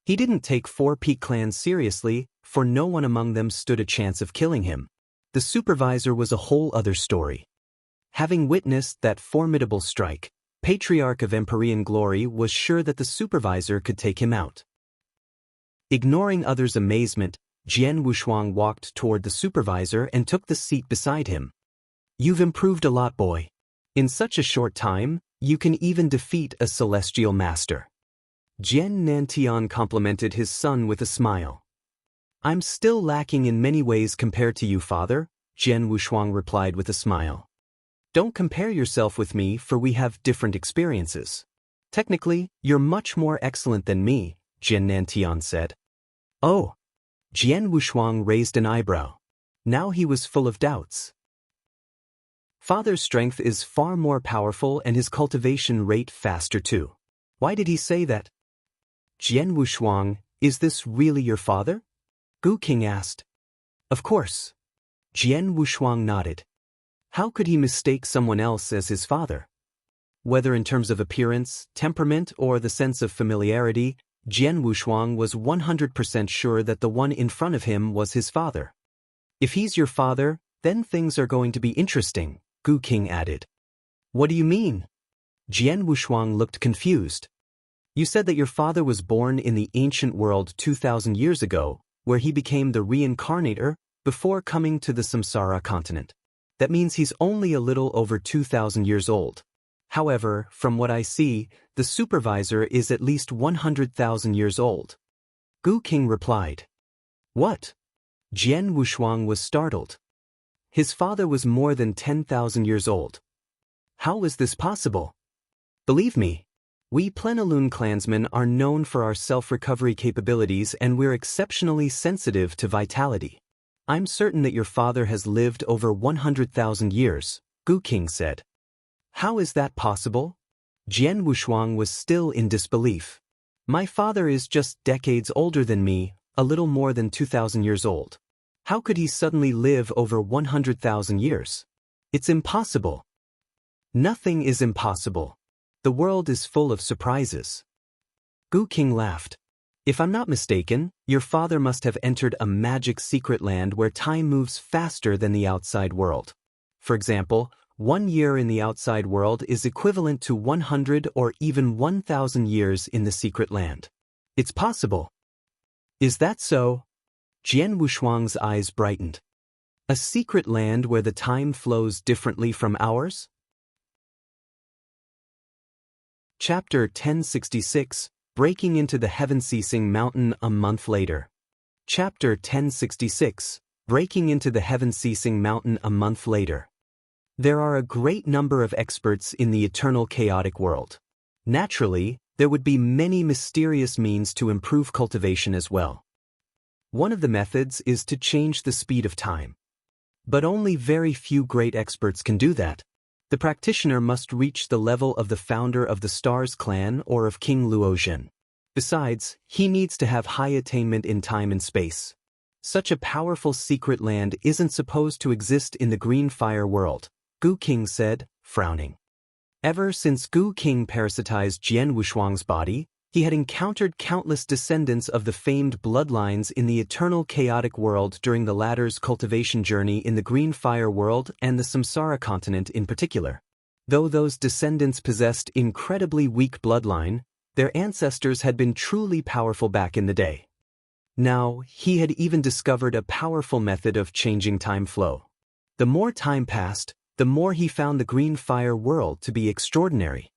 He didn't take 4 peak clans seriously, for no one among them stood a chance of killing him. The supervisor was a whole other story. Having witnessed that formidable strike, Patriarch of Empyrean glory, was sure that the supervisor could take him out. Ignoring others' amazement, Jian Wushuang walked toward the supervisor and took the seat beside him. "You've improved a lot, boy. In such a short time, you can even defeat a celestial master." Jian Nantian complimented his son with a smile. "I'm still lacking in many ways compared to you, father," Jian Wushuang replied with a smile. "Don't compare yourself with me, for we have different experiences. Technically, you're much more excellent than me," Jian Nantian said. "Oh." Jian Wushuang raised an eyebrow. Now he was full of doubts. "Father's strength is far more powerful and his cultivation rate faster too. Why did he say that?" "Jian Wushuang, is this really your father?" Gu King asked. "Of course." Jian Wushuang nodded. How could he mistake someone else as his father? Whether in terms of appearance, temperament, or the sense of familiarity, Jian Wushuang was 100% sure that the one in front of him was his father. "If he's your father, then things are going to be interesting," Gu King added. "What do you mean?" Jian Wushuang looked confused. "You said that your father was born in the ancient world 2,000 years ago, where he became the reincarnator before coming to the Samsara continent. That means he's only a little over 2,000 years old. However, from what I see, the supervisor is at least 100,000 years old." Gu King replied. "What?" Jian Wushuang was startled. His father was more than 10,000 years old. How was this possible? "Believe me, we Plenilune clansmen are known for our self-recovery capabilities, and we're exceptionally sensitive to vitality. I'm certain that your father has lived over 100,000 years, Gu King said. "How is that possible?" Jian Wushuang was still in disbelief. "My father is just decades older than me, a little more than 2,000 years old. How could he suddenly live over 100,000 years? It's impossible." "Nothing is impossible. The world is full of surprises." Gu King laughed. "If I'm not mistaken, your father must have entered a magic secret land where time moves faster than the outside world. For example, 1 year in the outside world is equivalent to 100 or even 1,000 years in the secret land. It's possible." "Is that so?" Jian Wushuang's eyes brightened. "A secret land where the time flows differently from ours?" Chapter 1066, Breaking into the Heaven-Ceasing Mountain a month later. Chapter 1066, Breaking into the Heaven-Ceasing Mountain a month later. There are a great number of experts in the eternal chaotic world. Naturally, there would be many mysterious means to improve cultivation as well. One of the methods is to change the speed of time. But only very few great experts can do that. The practitioner must reach the level of the founder of the Stars clan or of King Luozhen. Besides, he needs to have high attainment in time and space. Such a powerful secret land isn't supposed to exist in the green fire world, Gu King said, frowning. Ever since Gu King parasitized Jian Wushuang's body, he had encountered countless descendants of the famed bloodlines in the eternal chaotic world during the latter's cultivation journey in the green fire world and the Samsara continent in particular. Though those descendants possessed incredibly weak bloodline, their ancestors had been truly powerful back in the day. Now, he had even discovered a powerful method of changing time flow. The more time passed, the more he found the green fire world to be extraordinary.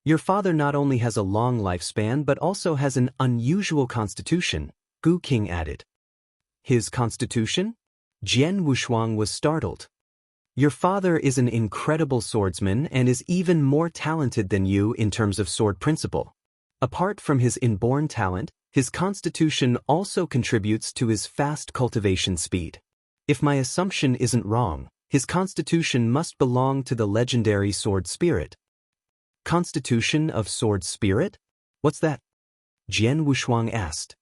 "Your father not only has a long lifespan but also has an unusual constitution," Gu King added. "His constitution?" Jian Wushuang was startled. "Your father is an incredible swordsman and is even more talented than you in terms of sword principle. Apart from his inborn talent, his constitution also contributes to his fast cultivation speed. If my assumption isn't wrong, his constitution must belong to the legendary sword spirit." "Constitution of sword spirit? What's that?" Jian Wushuang asked.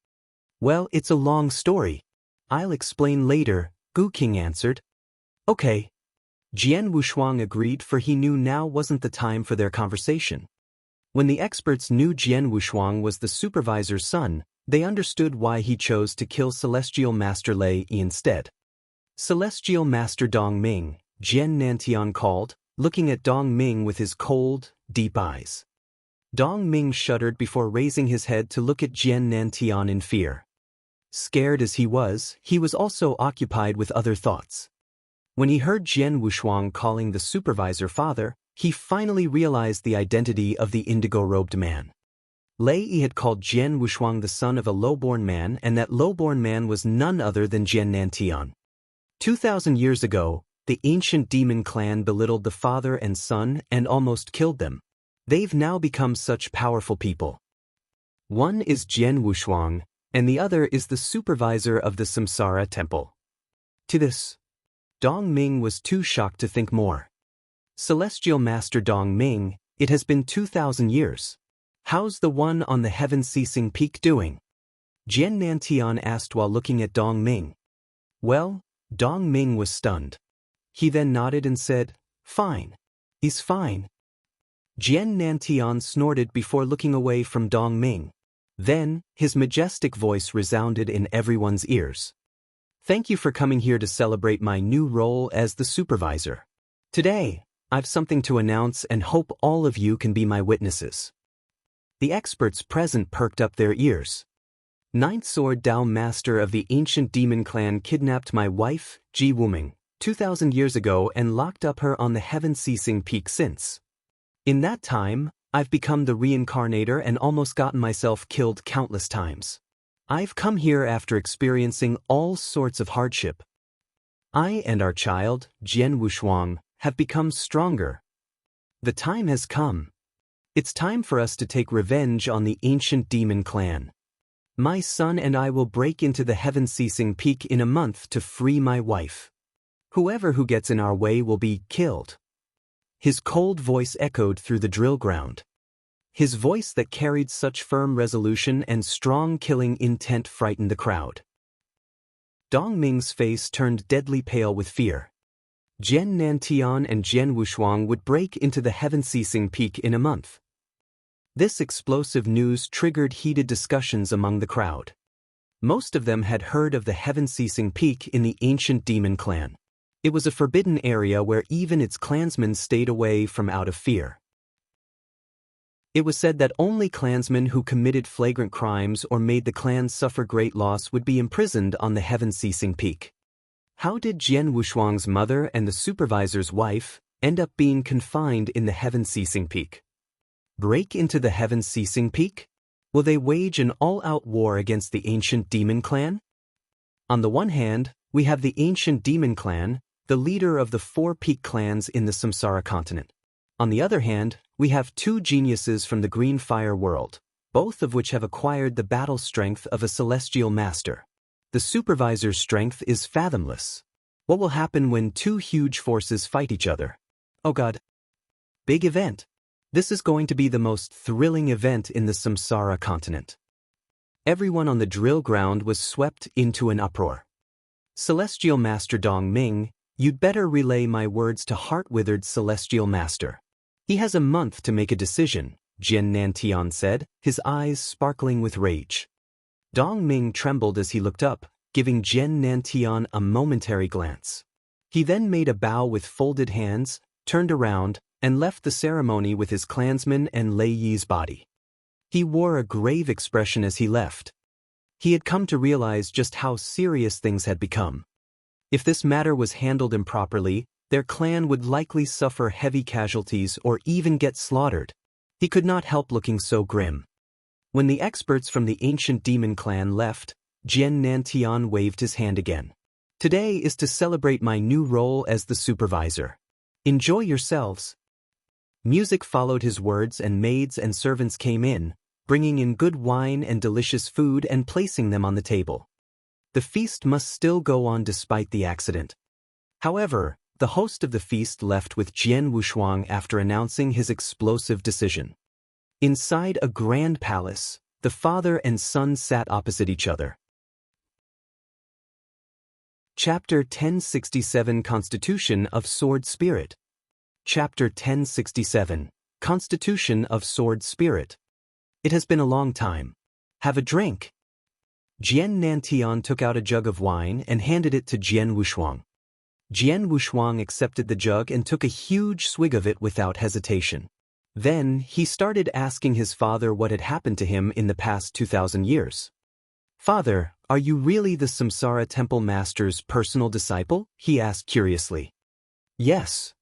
"Well, it's a long story. I'll explain later," Gu King answered. "Okay." Jian Wushuang agreed, for he knew now wasn't the time for their conversation. When the experts knew Jian Wushuang was the supervisor's son, they understood why he chose to kill Celestial Master Lei instead. "Celestial Master Dong Ming," Jian Nantian called, looking at Dong Ming with his cold, deep eyes. Dong Ming shuddered before raising his head to look at Jian Nantian in fear. Scared as he was also occupied with other thoughts. When he heard Jian Wushuang calling the supervisor father, he finally realized the identity of the indigo-robed man. Lei Yi had called Jian Wushuang the son of a low-born man, and that low-born man was none other than Jian Nantian. 2,000 years ago, the ancient demon clan belittled the father and son and almost killed them. They've now become such powerful people. One is Jian Wushuang, and the other is the supervisor of the Samsara temple. To this, Dong Ming was too shocked to think more. Celestial Master Dong Ming, it has been 2,000 years. How's the one on the heaven-ceasing peak doing? Jian Nantian asked while looking at Dong Ming. Well, Dong Ming was stunned. He then nodded and said, "Fine. He's fine." Jian Nantian snorted before looking away from Dong Ming. Then, his majestic voice resounded in everyone's ears. "Thank you for coming here to celebrate my new role as the supervisor. Today, I've something to announce and hope all of you can be my witnesses." The experts present perked up their ears. Ninth Sword Dao Master of the ancient demon clan kidnapped my wife, Ji Wuming, 2,000 years ago and locked up her on the heaven-ceasing peak since. In that time, I've become the reincarnator and almost gotten myself killed countless times. I've come here after experiencing all sorts of hardship. I and our child, Jian Wushuang, have become stronger. The time has come. It's time for us to take revenge on the ancient demon clan. My son and I will break into the heaven-ceasing peak in a month to free my wife. Whoever who gets in our way will be killed. His cold voice echoed through the drill ground. His voice that carried such firm resolution and strong killing intent frightened the crowd. Dong Ming's face turned deadly pale with fear. Jian Nantian and Jian Wushuang would break into the heaven-ceasing peak in a month. This explosive news triggered heated discussions among the crowd. Most of them had heard of the heaven-ceasing peak in the ancient demon clan. It was a forbidden area where even its clansmen stayed away from out of fear. It was said that only clansmen who committed flagrant crimes or made the clan suffer great loss would be imprisoned on the heaven-ceasing peak. How did Jian Wushuang's mother and the supervisor's wife end up being confined in the heaven-ceasing peak? Break into the heaven-ceasing peak? Will they wage an all-out war against the ancient demon clan? On the one hand, we have the ancient demon clan, the leader of the 4 peak clans in the Samsara continent. On the other hand, we have 2 geniuses from the Green Fire world, both of which have acquired the battle strength of a celestial master. The supervisor's strength is fathomless. What will happen when 2 huge forces fight each other? Oh God. Big event. This is going to be the most thrilling event in the Samsara continent. Everyone on the drill ground was swept into an uproar. Celestial Master Dong Ming, you'd better relay my words to heart-withered Celestial Master. He has a month to make a decision, Jian Nantian said, his eyes sparkling with rage. Dong Ming trembled as he looked up, giving Jian Nantian a momentary glance. He then made a bow with folded hands, turned around, and left the ceremony with his clansmen and Lei Yi's body. He wore a grave expression as he left. He had come to realize just how serious things had become. If this matter was handled improperly, their clan would likely suffer heavy casualties or even get slaughtered. He could not help looking so grim. When the experts from the ancient demon clan left, Jian Nantian waved his hand again. Today is to celebrate my new role as the supervisor. Enjoy yourselves. Music followed his words and maids and servants came in, bringing in good wine and delicious food and placing them on the table. The feast must still go on despite the accident. However, the host of the feast left with Jian Wushuang after announcing his explosive decision. Inside a grand palace, the father and son sat opposite each other. Chapter 1067 Constitution of Sword Spirit. Chapter 1067 Constitution of Sword Spirit. It has been a long time. Have a drink. Jian Nantian took out a jug of wine and handed it to Jian Wushuang. Jian Wushuang accepted the jug and took a huge swig of it without hesitation. Then, he started asking his father what had happened to him in the past 2,000 years. "Father, are you really the Samsara Temple Master's personal disciple?" he asked curiously. "Yes."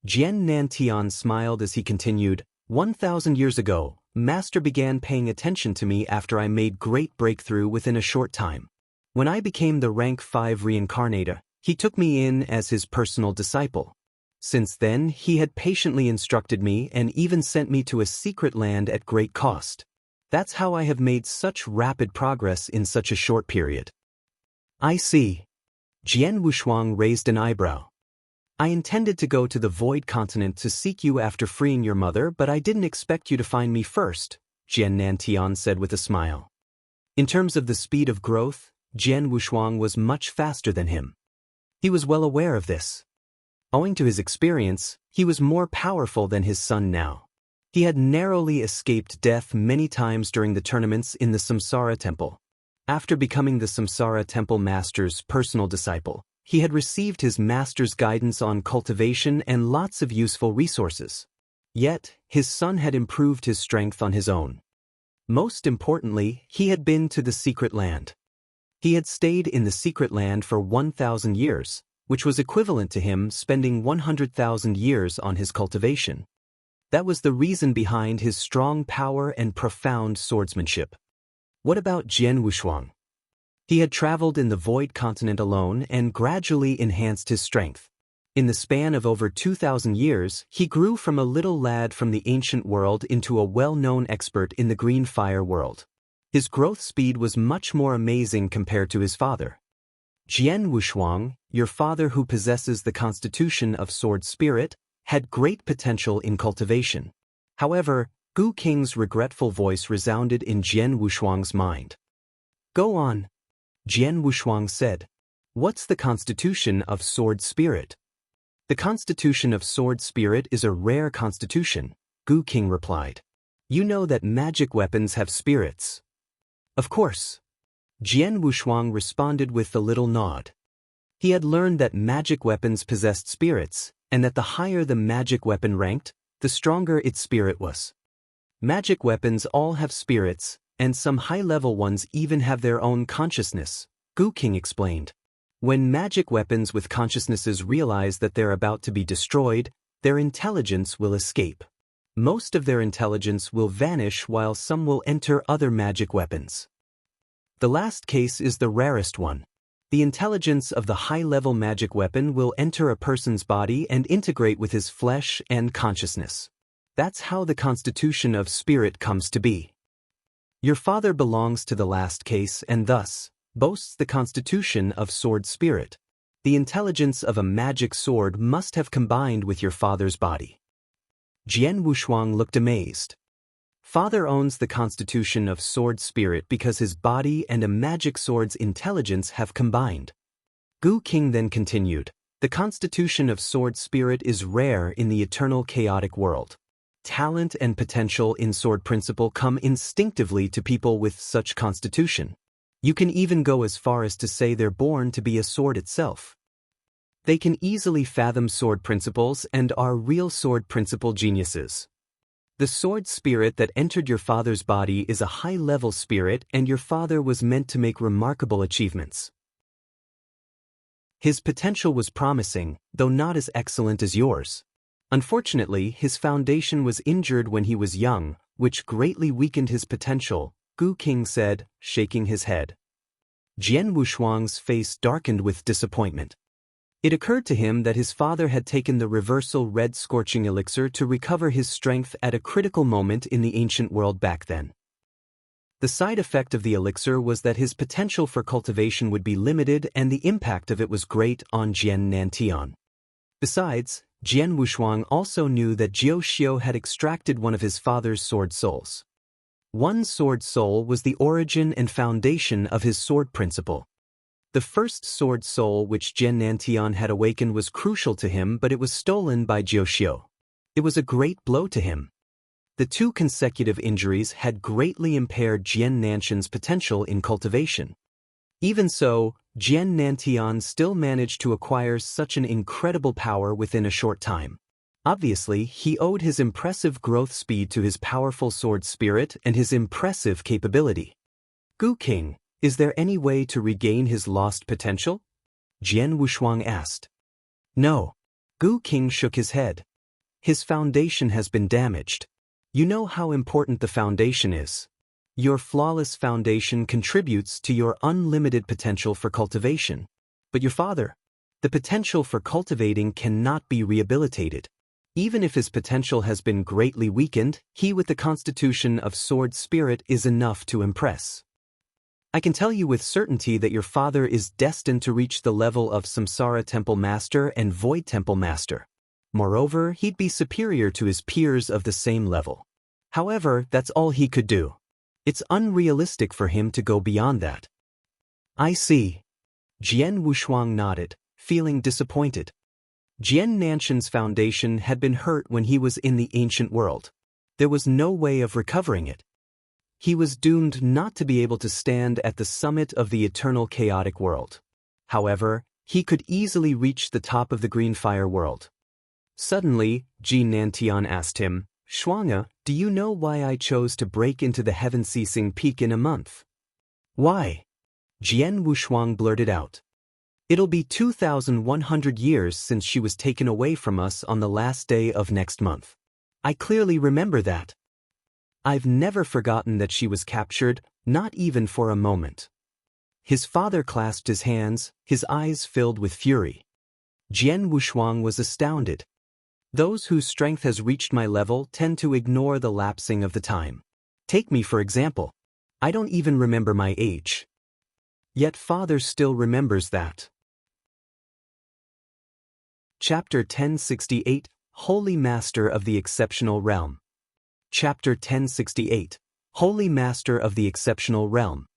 Jian Nantian smiled as he continued, 1,000 years ago, Master began paying attention to me after I made great breakthrough within a short time. When I became the rank 5 reincarnator, he took me in as his personal disciple. Since then, he had patiently instructed me and even sent me to a secret land at great cost. That's how I have made such rapid progress in such a short period. I see. Jian Wushuang raised an eyebrow. I intended to go to the Void Continent to seek you after freeing your mother, but I didn't expect you to find me first, Jian Nantian said with a smile. In terms of the speed of growth, Jian Wushuang was much faster than him. He was well aware of this. Owing to his experience, he was more powerful than his son now. He had narrowly escaped death many times during the tournaments in the Samsara Temple. After becoming the Samsara Temple Master's personal disciple, he had received his master's guidance on cultivation and lots of useful resources. Yet, his son had improved his strength on his own. Most importantly, he had been to the secret land. He had stayed in the secret land for 1,000 years, which was equivalent to him spending 100,000 years on his cultivation. That was the reason behind his strong power and profound swordsmanship. What about Jian Wushuang? He had traveled in the Void Continent alone and gradually enhanced his strength. In the span of over 2,000 years, he grew from a little lad from the ancient world into a well-known expert in the green fire world. His growth speed was much more amazing compared to his father. Jian Wushuang, your father who possesses the constitution of sword spirit, had great potential in cultivation. However, Gu Qing's regretful voice resounded in Jian Wushuang's mind. Go on. Jian Wushuang said. What's the constitution of sword spirit? The constitution of sword spirit is a rare constitution, Gu Qing replied. You know that magic weapons have spirits. Of course. Jian Wushuang responded with a little nod. He had learned that magic weapons possessed spirits, and that the higher the magic weapon ranked, the stronger its spirit was. Magic weapons all have spirits, and some high-level ones even have their own consciousness, Gu Qing explained. When magic weapons with consciousnesses realize that they're about to be destroyed, their intelligence will escape. Most of their intelligence will vanish while some will enter other magic weapons. The last case is the rarest one. The intelligence of the high-level magic weapon will enter a person's body and integrate with his flesh and consciousness. That's how the constitution of spirit comes to be. Your father belongs to the last case and thus boasts the constitution of sword spirit. The intelligence of a magic sword must have combined with your father's body. Jian Wushuang looked amazed. Father owns the constitution of sword spirit because his body and a magic sword's intelligence have combined. Gu Qing then continued, the constitution of sword spirit is rare in the eternal chaotic world. Talent and potential in sword principle come instinctively to people with such constitution. You can even go as far as to say they're born to be a sword itself. They can easily fathom sword principles and are real sword principle geniuses. The sword spirit that entered your father's body is a high-level spirit, and your father was meant to make remarkable achievements. His potential was promising, though not as excellent as yours. Unfortunately, his foundation was injured when he was young, which greatly weakened his potential, Gu Qing said, shaking his head. Jian Wushuang's face darkened with disappointment. It occurred to him that his father had taken the reversal red scorching elixir to recover his strength at a critical moment in the ancient world back then. The side effect of the elixir was that his potential for cultivation would be limited and the impact of it was great on Jian Nantian. Besides, Jian Wushuang also knew that Jiao Xiu had extracted one of his father's sword souls. One sword soul was the origin and foundation of his sword principle. The first sword soul which Jian Nantian had awakened was crucial to him, but it was stolen by Jiao Xiu. It was a great blow to him. The 2 consecutive injuries had greatly impaired Jian Nantian's potential in cultivation. Even so, Jian Nantian still managed to acquire such an incredible power within a short time. Obviously, he owed his impressive growth speed to his powerful sword spirit and his impressive capability. Gu King, is there any way to regain his lost potential? Jian Wushuang asked. No. Gu King shook his head. His foundation has been damaged. You know how important the foundation is. Your flawless foundation contributes to your unlimited potential for cultivation. But your father, the potential for cultivating cannot be rehabilitated. Even if his potential has been greatly weakened, he with the constitution of sword spirit is enough to impress. I can tell you with certainty that your father is destined to reach the level of Samsara Temple Master and Void Temple Master. Moreover, he'd be superior to his peers of the same level. However, that's all he could do. It's unrealistic for him to go beyond that. I see. Jian Wushuang nodded, feeling disappointed. Jian Nanshan's foundation had been hurt when he was in the ancient world. There was no way of recovering it. He was doomed not to be able to stand at the summit of the eternal chaotic world. However, he could easily reach the top of the green fire world. Suddenly, Ji Nantian asked him, Shuanghe, do you know why I chose to break into the heaven-ceasing peak in a month? Why? Jian Wushuang blurted out. It'll be 2,100 years since she was taken away from us on the last day of next month. I clearly remember that. I've never forgotten that she was captured, not even for a moment. His father clasped his hands, his eyes filled with fury. Jian Wushuang was astounded. Those whose strength has reached my level tend to ignore the lapsing of the time. Take me for example. I don't even remember my age. Yet father still remembers that. Chapter 1068, Holy Master of the Exceptional Realm. Chapter 1068, Holy Master of the Exceptional Realm.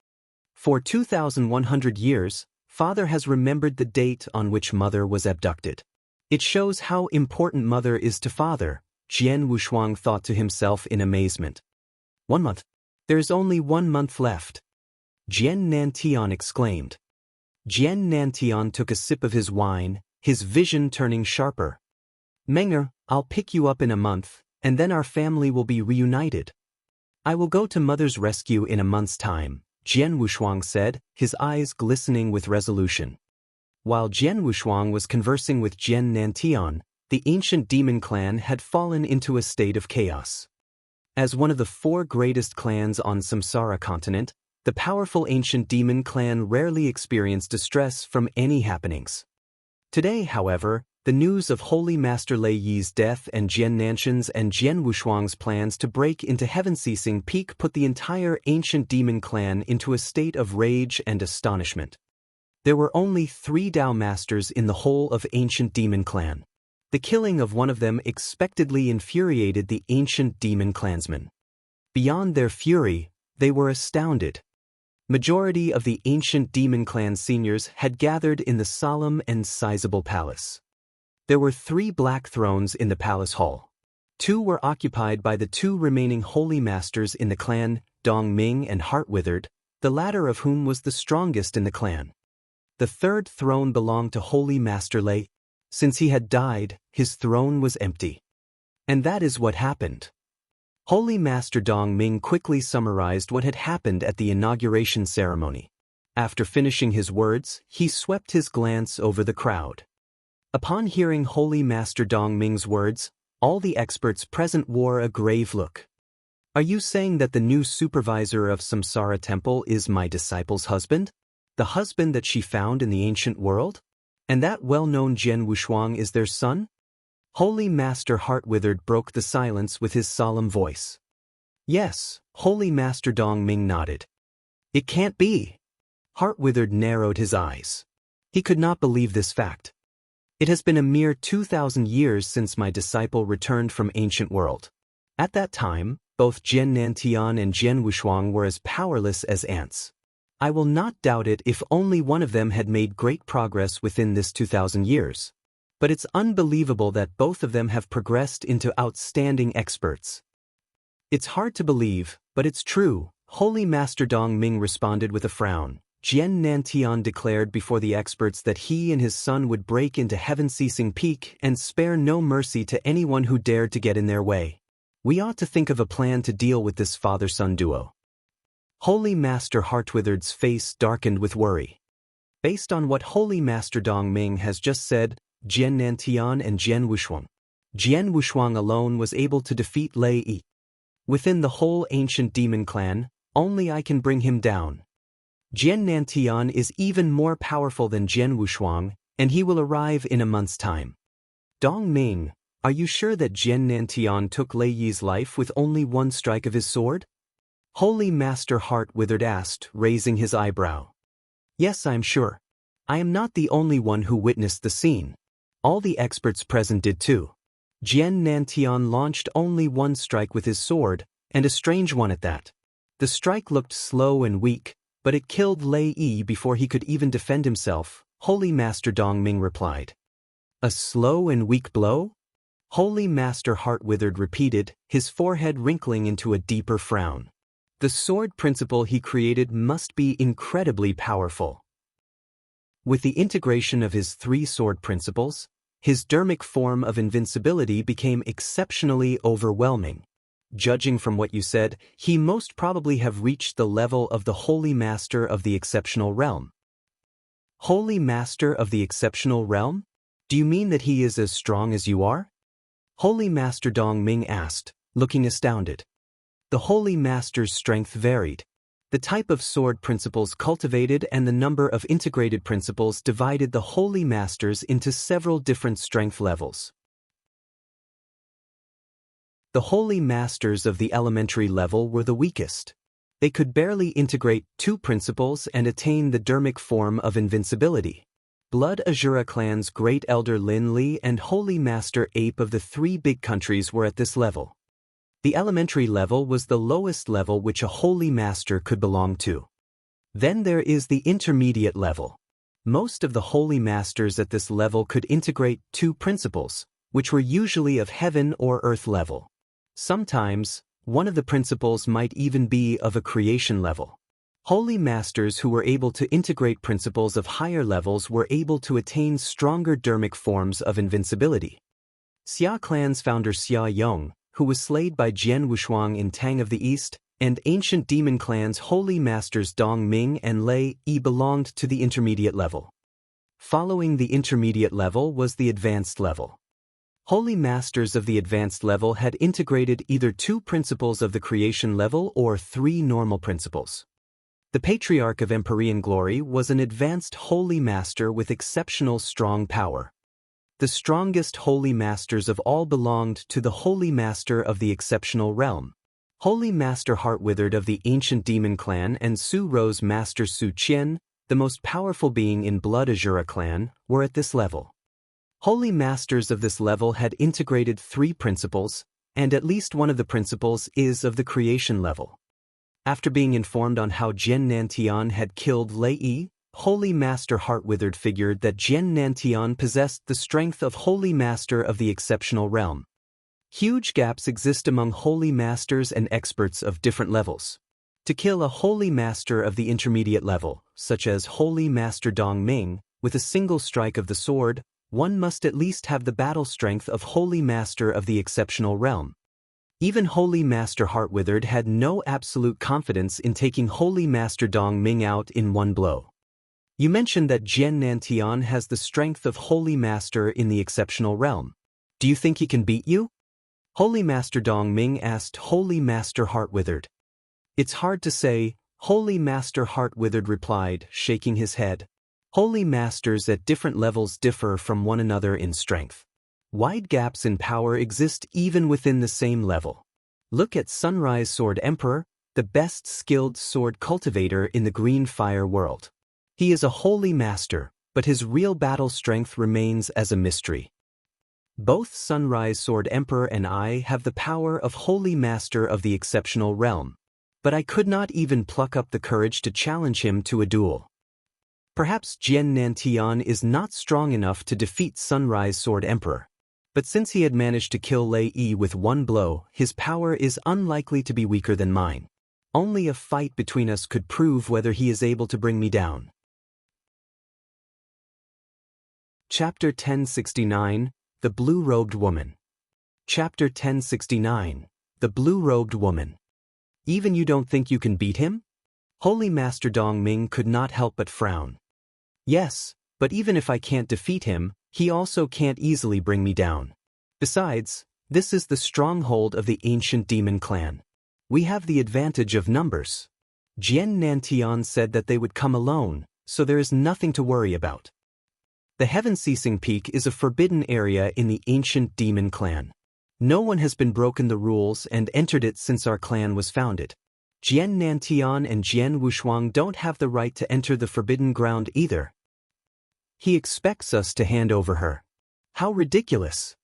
For 2,100 years, father has remembered the date on which mother was abducted. It shows how important mother is to father, Jian Wushuang thought to himself in amazement. 1 month. There's only 1 month left. Jian Nantian exclaimed. Jian Nantian took a sip of his wine, his vision turning sharper. Menger, I'll pick you up in a month, and then our family will be reunited. I will go to mother's rescue in a month's time, Jian Wushuang said, his eyes glistening with resolution. While Jian Wushuang was conversing with Jian Nantian, the ancient demon clan had fallen into a state of chaos. As one of the 4 greatest clans on Samsara continent, the powerful ancient demon clan rarely experienced distress from any happenings. Today, however, the news of Holy Master Lei Yi's death and Jian Nanshan's and Jian Wushuang's plans to break into heaven-ceasing peak put the entire ancient demon clan into a state of rage and astonishment. There were only 3 Dao Masters in the whole of ancient demon clan. The killing of one of them expectedly infuriated the ancient demon clansmen. Beyond their fury, they were astounded. Majority of the ancient demon clan seniors had gathered in the solemn and sizable palace. There were 3 black thrones in the palace hall. 2 were occupied by the 2 remaining holy masters in the clan, Dong Ming and Heartwithered, the latter of whom was the strongest in the clan. The 3rd throne belonged to Holy Master Lei. Since he had died, his throne was empty. And that is what happened. Holy Master Dong Ming quickly summarized what had happened at the inauguration ceremony. After finishing his words, he swept his glance over the crowd. Upon hearing Holy Master Dong Ming's words, all the experts present wore a grave look. Are you saying that the new supervisor of Samsara Temple is my disciple's husband? The husband that she found in the ancient world? And that well-known Jian Wushuang is their son? Holy Master Heartwithered broke the silence with his solemn voice. Yes, Holy Master Dong Ming nodded. It can't be. Heartwithered narrowed his eyes. He could not believe this fact. It has been a mere 2,000 years since my disciple returned from ancient world. At that time, both Jian Nantian and Jian Wushuang were as powerless as ants. I will not doubt it if only one of them had made great progress within this 2,000 years. But it's unbelievable that both of them have progressed into outstanding experts. It's hard to believe, but it's true, Holy Master Dong Ming responded with a frown. Jian Nantian declared before the experts that he and his son would break into Heaven-Ceasing Peak and spare no mercy to anyone who dared to get in their way. We ought to think of a plan to deal with this father-son duo. Holy Master Heartwithered's face darkened with worry. Based on what Holy Master Dongming has just said, Jian Nantian and Jian Wushuang alone was able to defeat Lei Yi. Within the whole ancient demon clan, only I can bring him down. Jian Nantian is even more powerful than Jian Wushuang, and he will arrive in a month's time. Dongming, are you sure that Jian Nantian took Lei Yi's life with only one strike of his sword? Holy Master Heartwithered asked, raising his eyebrow. Yes, I'm sure. I am not the only one who witnessed the scene. All the experts present did too. Jian Nantian launched only one strike with his sword, and a strange one at that. The strike looked slow and weak, but it killed Lei Yi before he could even defend himself, Holy Master Dongming replied. A slow and weak blow? Holy Master Heartwithered repeated, his forehead wrinkling into a deeper frown. The sword principle he created must be incredibly powerful. With the integration of his 3 sword principles, his dermic form of invincibility became exceptionally overwhelming. Judging from what you said, he most probably have reached the level of the Holy Master of the Exceptional Realm. Holy Master of the Exceptional Realm? Do you mean that he is as strong as you are? Holy Master Dongming asked, looking astounded. The Holy Master's strength varied. The type of sword principles cultivated and the number of integrated principles divided the Holy Masters into several different strength levels. The Holy Masters of the elementary level were the weakest. They could barely integrate 2 principles and attain the dermic form of invincibility. Blood Azura clan's Great Elder Lin Li and Holy Master Ape of the 3 big countries were at this level. The elementary level was the lowest level which a Holy Master could belong to. Then there is the intermediate level. Most of the Holy Masters at this level could integrate 2 principles, which were usually of heaven or earth level. Sometimes, one of the principles might even be of a creation level. Holy Masters who were able to integrate principles of higher levels were able to attain stronger dermic forms of invincibility. Xia clan's founder Xia Yong, who was slayed by Jian Wushuang in Tang of the East, and ancient demon clan's Holy Masters Dongming and Lei Yi belonged to the intermediate level. Following the intermediate level was the advanced level. Holy Masters of the advanced level had integrated either 2 principles of the creation level or 3 normal principles. The Patriarch of Empyrean Glory was an advanced Holy Master with exceptional strong power. The strongest Holy Masters of all belonged to the Holy Master of the Exceptional Realm. Holy Master Heartwithered of the Ancient Demon Clan and Su Rose Master Su Qian, the most powerful being in Blood Azura clan, were at this level. Holy Masters of this level had integrated 3 principles, and at least one of the principles is of the creation level. After being informed on how Jian Nantian had killed Lei Yi, Holy Master Heartwithered figured that Jian Nantian possessed the strength of Holy Master of the Exceptional Realm. Huge gaps exist among Holy Masters and experts of different levels. To kill a Holy Master of the intermediate level, such as Holy Master Dongming, with a single strike of the sword, one must at least have the battle strength of Holy Master of the Exceptional Realm. Even Holy Master Heartwithered had no absolute confidence in taking Holy Master Dongming out in one blow. You mentioned that Jian Nantian has the strength of Holy Master in the Exceptional Realm. Do you think he can beat you? Holy Master Dongming asked Holy Master Heartwithered. It's hard to say, Holy Master Heartwithered replied, shaking his head. Holy Masters at different levels differ from one another in strength. Wide gaps in power exist even within the same level. Look at Sunrise Sword Emperor, the best skilled sword cultivator in the Green Fire world. He is a Holy Master, but his real battle strength remains as a mystery. Both Sunrise Sword Emperor and I have the power of Holy Master of the Exceptional Realm, but I could not even pluck up the courage to challenge him to a duel. Perhaps Jian Nantian is not strong enough to defeat Sunrise Sword Emperor, but since he had managed to kill Lei Yi with one blow, his power is unlikely to be weaker than mine. Only a fight between us could prove whether he is able to bring me down. Chapter 1069, The Blue-Robed Woman. Chapter 1069, The Blue-Robed Woman. Even you don't think you can beat him? Holy Master Dongming could not help but frown. Yes, but even if I can't defeat him, he also can't easily bring me down. Besides, this is the stronghold of the ancient demon clan. We have the advantage of numbers. Jian Nantian said that they would come alone, so there is nothing to worry about. The Heaven-Ceasing Peak is a forbidden area in the ancient demon clan. No one has been broken the rules and entered it since our clan was founded. Jian Nantian and Jian Wushuang don't have the right to enter the forbidden ground either. He expects us to hand over her. How ridiculous!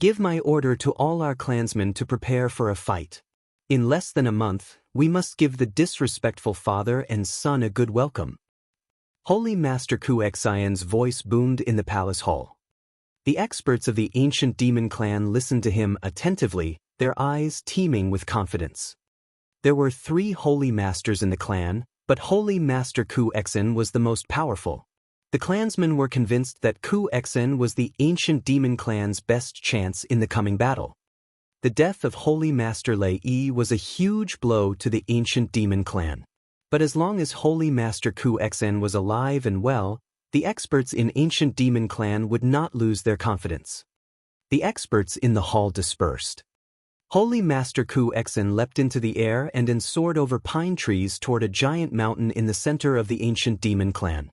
Give my order to all our clansmen to prepare for a fight. In less than a month, we must give the disrespectful father and son a good welcome. Holy Master Ku Xian's voice boomed in the palace hall. The experts of the ancient demon clan listened to him attentively, their eyes teeming with confidence. There were 3 holy masters in the clan, but Holy Master Ku Xian was the most powerful. The clansmen were convinced that Ku Xian was the ancient demon clan's best chance in the coming battle. The death of Holy Master Lei Yi was a huge blow to the ancient demon clan. But as long as Holy Master Ku Xian was alive and well, the experts in ancient demon clan would not lose their confidence. The experts in the hall dispersed. Holy Master Ku Xian leapt into the air and soared over pine trees toward a giant mountain in the center of the ancient demon clan.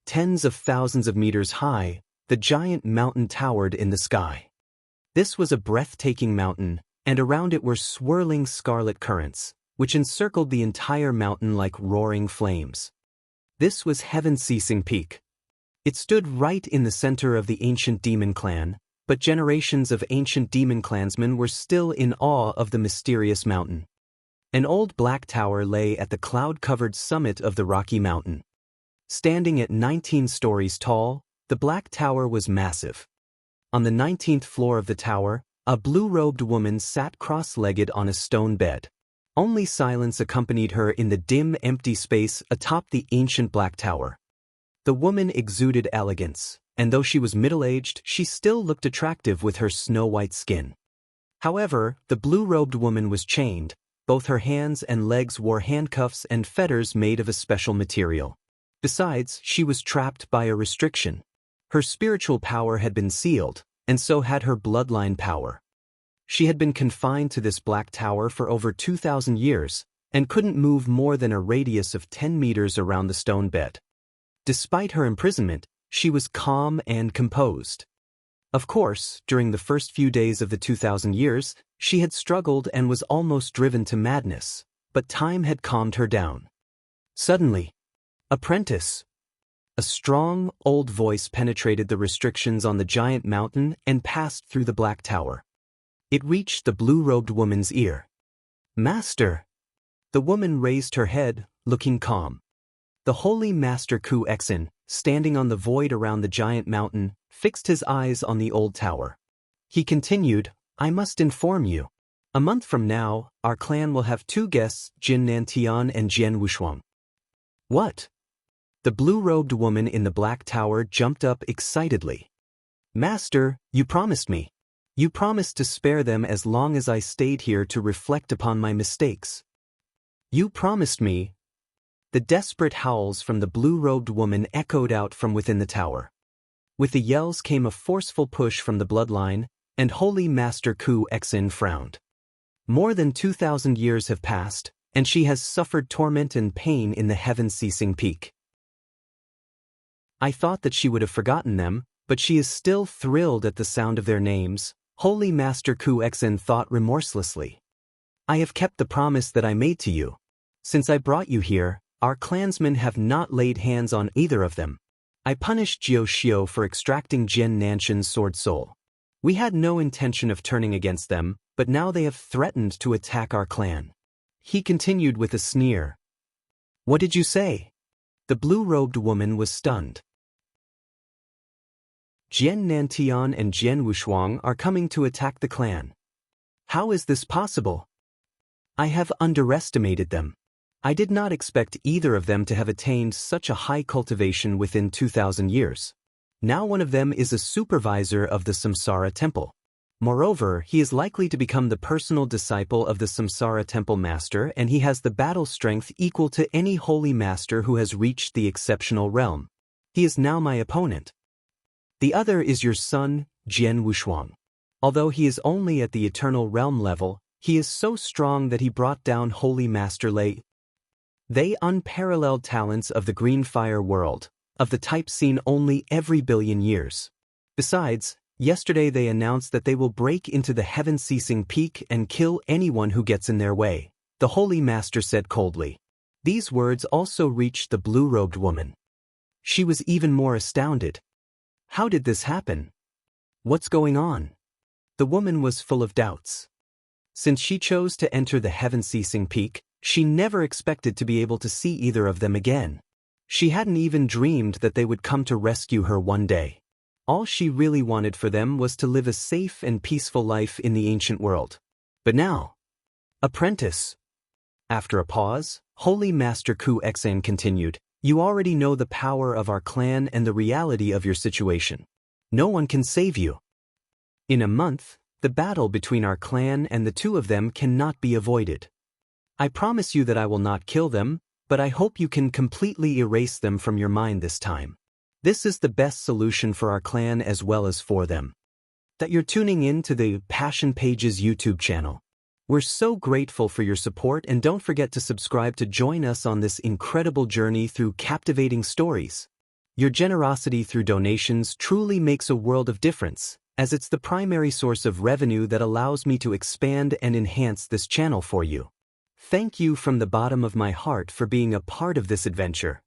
Tens of thousands of meters high, the giant mountain towered in the sky. This was a breathtaking mountain, and around it were swirling scarlet currents, which encircled the entire mountain like roaring flames. This was Heaven-Ceasing Peak. It stood right in the center of the ancient demon clan, but generations of ancient demon clansmen were still in awe of the mysterious mountain. An old black tower lay at the cloud-covered summit of the rocky mountain. Standing at 19 stories tall, the black tower was massive. On the 19th floor of the tower, a blue-robed woman sat cross-legged on a stone bed. Only silence accompanied her in the dim, empty space atop the ancient black tower. The woman exuded elegance, and though she was middle-aged, she still looked attractive with her snow-white skin. However, the blue-robed woman was chained. Both her hands and legs wore handcuffs and fetters made of a special material. Besides, she was trapped by a restriction. Her spiritual power had been sealed, and so had her bloodline power. She had been confined to this black tower for over 2,000 years, and couldn't move more than a radius of 10 meters around the stone bed. Despite her imprisonment, she was calm and composed. Of course, during the first few days of the 2,000 years, she had struggled and was almost driven to madness, but time had calmed her down. Suddenly, "Apprentice!" A strong, old voice penetrated the restrictions on the giant mountain and passed through the black tower. It reached the blue-robed woman's ear. "Master!" The woman raised her head, looking calm. The holy Master Ku Xian, standing on the void around the giant mountain, fixed his eyes on the old tower. He continued, "I must inform you. A month from now, our clan will have 2 guests, Jin Nantian and Jian Wushuang." "What?" The blue-robed woman in the black tower jumped up excitedly. "Master, you promised me. You promised to spare them as long as I stayed here to reflect upon my mistakes. You promised me." The desperate howls from the blue-robed woman echoed out from within the tower. With the yells came a forceful push from the bloodline, and Holy Master Ku Xian frowned. More than 2,000 years have passed, and she has suffered torment and pain in the Heaven-Ceasing Peak. I thought that she would have forgotten them, but she is still thrilled at the sound of their names, Holy Master Ku Xian thought remorselessly. I have kept the promise that I made to you. Since I brought you here, our clansmen have not laid hands on either of them. I punished Jiao Xiao for extracting Jian Nanshan's sword soul. We had no intention of turning against them, but now they have threatened to attack our clan. He continued with a sneer. What did you say? The blue-robed woman was stunned. Jian Nantian and Jian Wushuang are coming to attack the clan. How is this possible? I have underestimated them. I did not expect either of them to have attained such a high cultivation within 2,000 years. Now one of them is a supervisor of the Samsara temple. Moreover, he is likely to become the personal disciple of the Samsara temple master, and he has the battle strength equal to any holy master who has reached the exceptional realm. He is now my opponent. The other is your son, Jian Wushuang. Although he is only at the eternal realm level, he is so strong that he brought down Holy Master Lei. They unparalleled talents of the green fire world, of the type seen only every billion years. Besides, yesterday they announced that they will break into the heaven-ceasing peak and kill anyone who gets in their way, the Holy Master said coldly. These words also reached the blue-robed woman. She was even more astounded. How did this happen? What's going on? The woman was full of doubts. Since she chose to enter the heaven-ceasing peak, she never expected to be able to see either of them again. She hadn't even dreamed that they would come to rescue her one day. All she really wanted for them was to live a safe and peaceful life in the ancient world. But now, apprentice. After a pause, Holy Master Ku Xan continued, you already know the power of our clan and the reality of your situation. No one can save you. In a month, the battle between our clan and the two of them cannot be avoided. I promise you that I will not kill them, but I hope you can completely erase them from your mind this time. This is the best solution for our clan as well as for them. That you're tuning in to the Passion Pages YouTube channel. We're so grateful for your support, and don't forget to subscribe to join us on this incredible journey through captivating stories. Your generosity through donations truly makes a world of difference, as it's the primary source of revenue that allows me to expand and enhance this channel for you. Thank you from the bottom of my heart for being a part of this adventure.